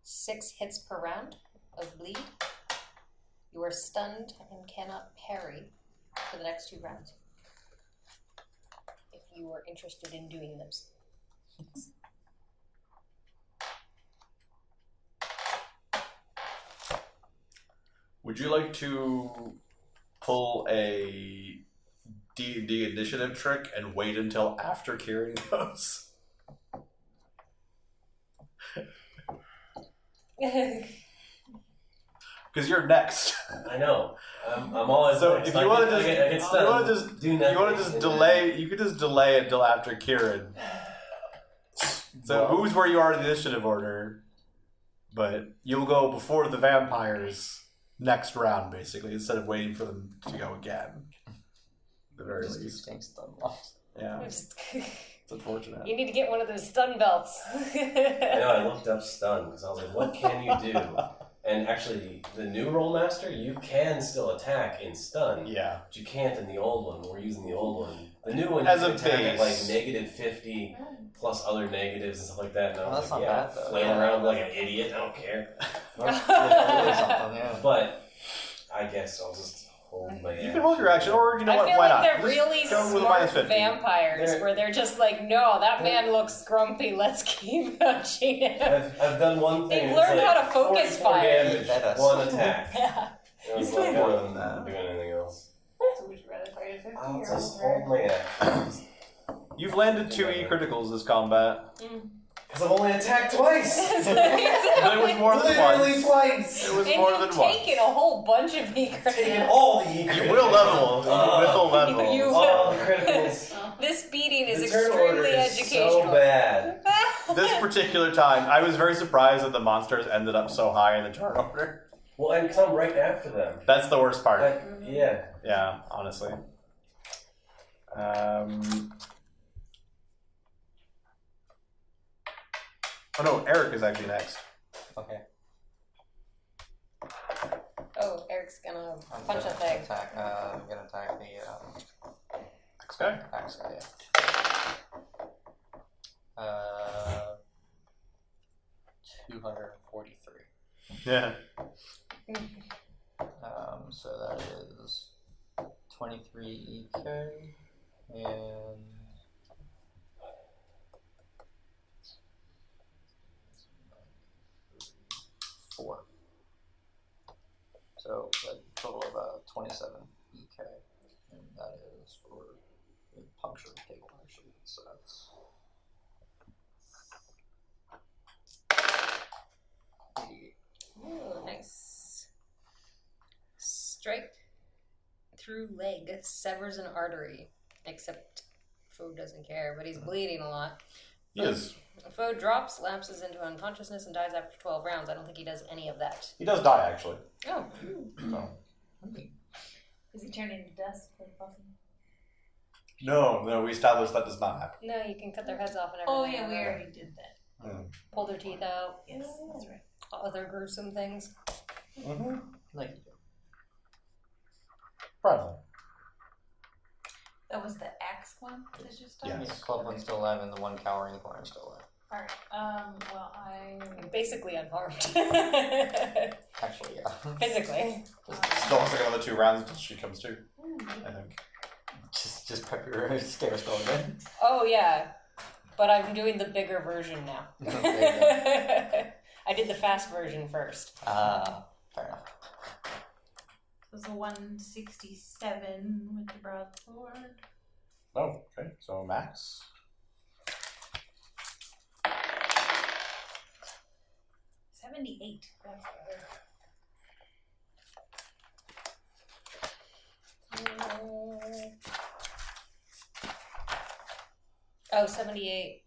6 hits per round of bleed. You are stunned and cannot parry for the next 2 rounds. If you are interested in doing those. Would you like to pull a D&D initiative trick and wait until after Kieran goes? Because you're next. I know. I'm always So next. if you want to just, I get you stunned. want to just, Do you nothing want to just and delay. You could just delay until after Kieran. So who's where you are in the initiative order, but you'll go before the vampires next round, basically, instead of waiting for them to go again. At the very Just keep least. staying stunned lost. Yeah, Just- it's unfortunate. you need to get one of those stun belts. I know, I looked up stun because I was like, what can you do? And actually, the new Rollmaster, you can still attack in stun. Yeah. But you can't in the old one. We're using the old one. The new one, As you a can attack at base. like -50 plus other negatives and stuff like that. And I Well, was that's like, not yeah, bad, though. flail Yeah. around like an idiot. I don't care. Yeah. But I guess I'll just hold my You can hold your action, or you know I what? feel Why like not? they're Just really go with a smart -50. vampires, They're- where they're just like, no, that man looks grumpy. Let's keep punching him. I've done one thing. They've and it's learned like how to focus 44 fire. damage, Fed us. one attack. Yeah. It was You can like, do more I than that. wasn't doing anything else. So would you rather fight a 50 I'll or just over? hold my action. You've landed 2 criticals this combat. Because I've only attacked twice. But it was more than Literally once. twice. It was And more you've than once. taken a whole bunch of Taking e-credits. all the e You will level. You will level. You- all the criticals. This beating is The turn order extremely is educational. so bad. This particular time, I was very surprised that the monsters ended up so high in the turn order. Well, and come right after them. That's the worst part. Yeah. Yeah, honestly. Oh no, Eric is actually next. Okay. Oh, Eric's gonna I'm punch a gonna thing. attack. I'm gonna attack the Next guy. axe guy. Yeah. 243. Yeah. So that is 23 EK and 4. So a total of 27 EK, and that is for the puncture table actually. So that's 88. Ooh, nice. Strike through leg severs an artery, except foe doesn't care, but he's bleeding a lot. He is. Foe drops, lapses into unconsciousness, and dies after 12 rounds. I don't think he does any of that. He does die actually. Oh. So. Does he turn into dust like Buffy? No, we established that does not happen. No, you can cut their heads off and Oh everything. yeah, we already did that. Pull their teeth out. Yes, that's right. Other gruesome things. Mm-hmm. Like Probably. That was the axe one that just Yeah. died? yeah, club one's still alive, and the one cowering in the corner is still alive. Alright, well I... Basically unharmed. Actually, yeah. Physically. Still has to go another 2 rounds until she comes to, I think. just prep your scare spell again. Oh yeah, but I'm doing the bigger version now. There I did the fast version first. Fair enough. It was a 167 with the broadsword. Oh, okay. So max. $78. That's better. Oh, 78.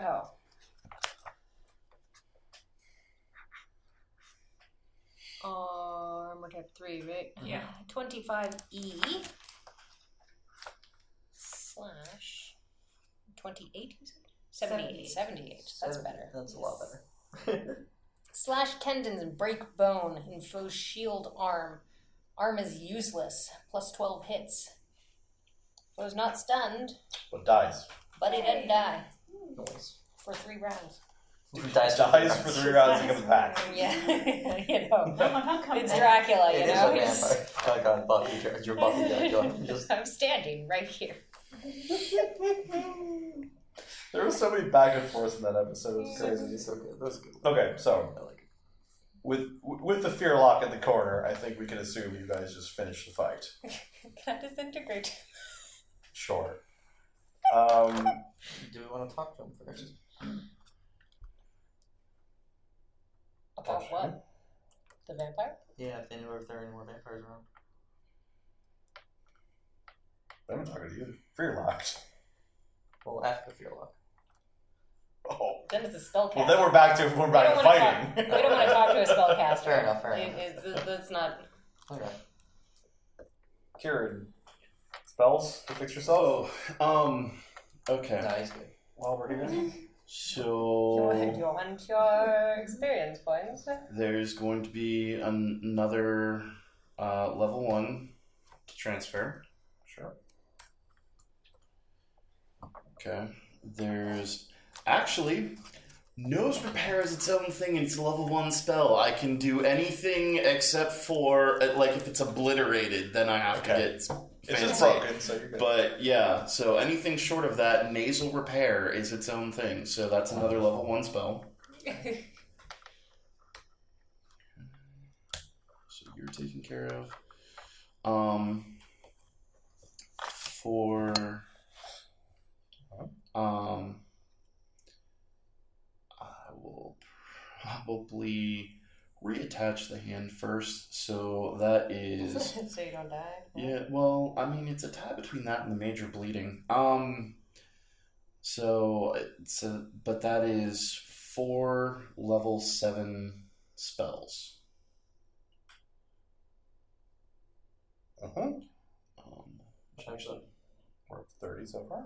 Oh. Armor type 3, right? Yeah. 25E slash 28, you said? 78. 78. That's better. That's a lot better. Slash tendons and break bone in foe's shield arm. Arm is useless. Plus 12 hits. Foe's not stunned, But dies. but he didn't die Noise. for 3 rounds. Dies For 3 rounds and comes back. Yeah, you know. How come It's that? Dracula, you It is know? a vampire. Like on Buffy, your Buffy Dracula. Just I'm standing right here. There was so many back and forth in that episode. It was crazy. it's so good. That was good. Okay, so I like it. with the fear lock in the corner, I think we can assume you guys just finished the fight. Can I disintegrate? Sure. Do we want to talk to him first? About what? The vampire? Yeah, if they knew if there were any more vampires around. I'm talking to you. Fear locked. Well, after the fear lock. Oh. Then it's a spellcaster. Well, then we're back to fighting. We don't want to talk to a spellcaster. Fair enough. That's not. Okay. Kieran, spells to fix yourself? Okay. Nice. Good. While we're here? So Do you want your experience points? there's going to be another level 1 to transfer. Sure. Okay. There's actually nose repair is its own thing, and it's a level 1 spell. I can do anything except for like if it's obliterated, then I have to get fancy. It's just broken, so you're good. But yeah, so anything short of that, nasal repair is its own thing. So that's another level 1 spell. So you're taken care of. For I will probably reattach the hand first, so that is So you don't die? yeah, well, I mean it's a tie between that and the major bleeding. But that is 4 level 7 spells. Which actually, we're up to 30 so far.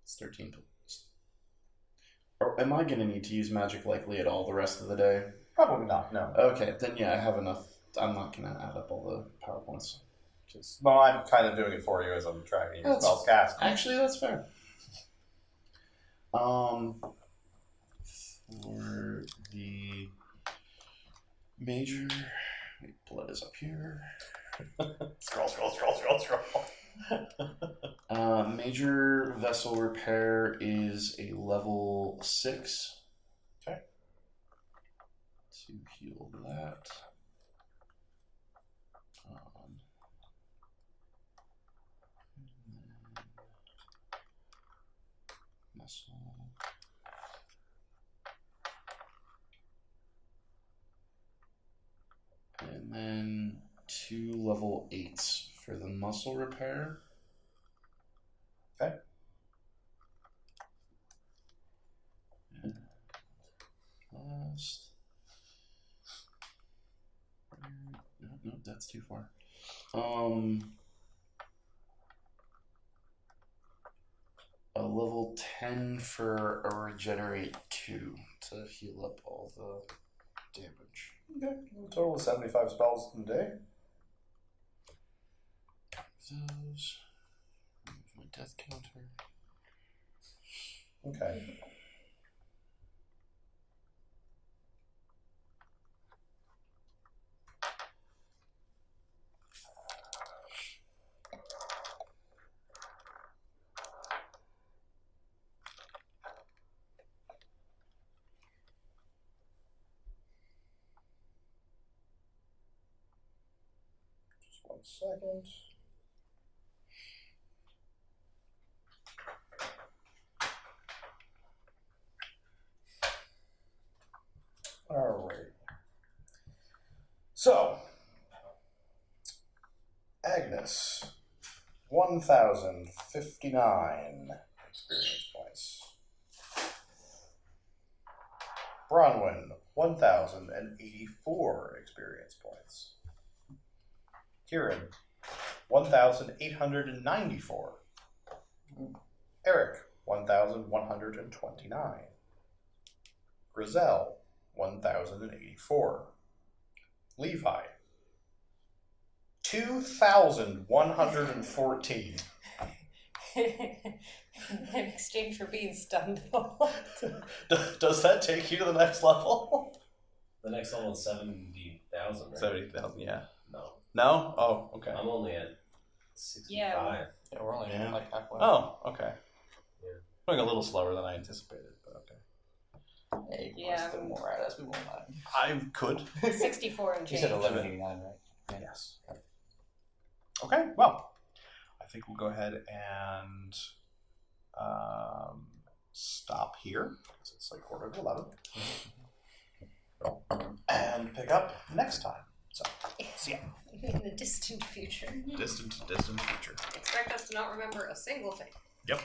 It's 13. Or am I going to need to use magic likely at all the rest of the day? Probably not, no. Okay, then yeah, I have enough. I'm not going to add up all the PowerPoints. Well, I'm kind of doing it for you as I'm tracking your spells cast. Actually, that's fair. For the major... Wait, blood is up here. Scroll. Major vessel repair is a level 6. Okay. To heal that. Muscle. And then 2 level 8s for the muscle repair. Okay. Last. No, that's too far. A level 10 for a regenerate 2 to heal up all the damage. Okay. A total of 75 spells in a day. Those. Remove my death counter. Okay. Just 1 second. All right. So, Agnes, 1,059 experience points. Bronwyn, 1,084 experience points. Kieran, 1,894. Eric, 1,129. Grizel, 1,084. Levi, 2,114. In exchange for being stunned. Does that take you to the next level? The next level is 70,000, right? 70,000, yeah. No. No? Oh, okay. I'm only at 65. Yeah. Yeah, we're only like halfway. Oh, okay. Yeah. Going a little slower than I anticipated, but okay. Hey, you Yeah. can throw more at us. We won't mind. I could. 64 and You change. said 1189, right? Yeah. Yes. Okay, well, I think we'll go ahead and stop here. So it's like 11:15. And pick up next time. So, see ya. In the distant future. Distant future. Expect us to not remember a single thing. Yep.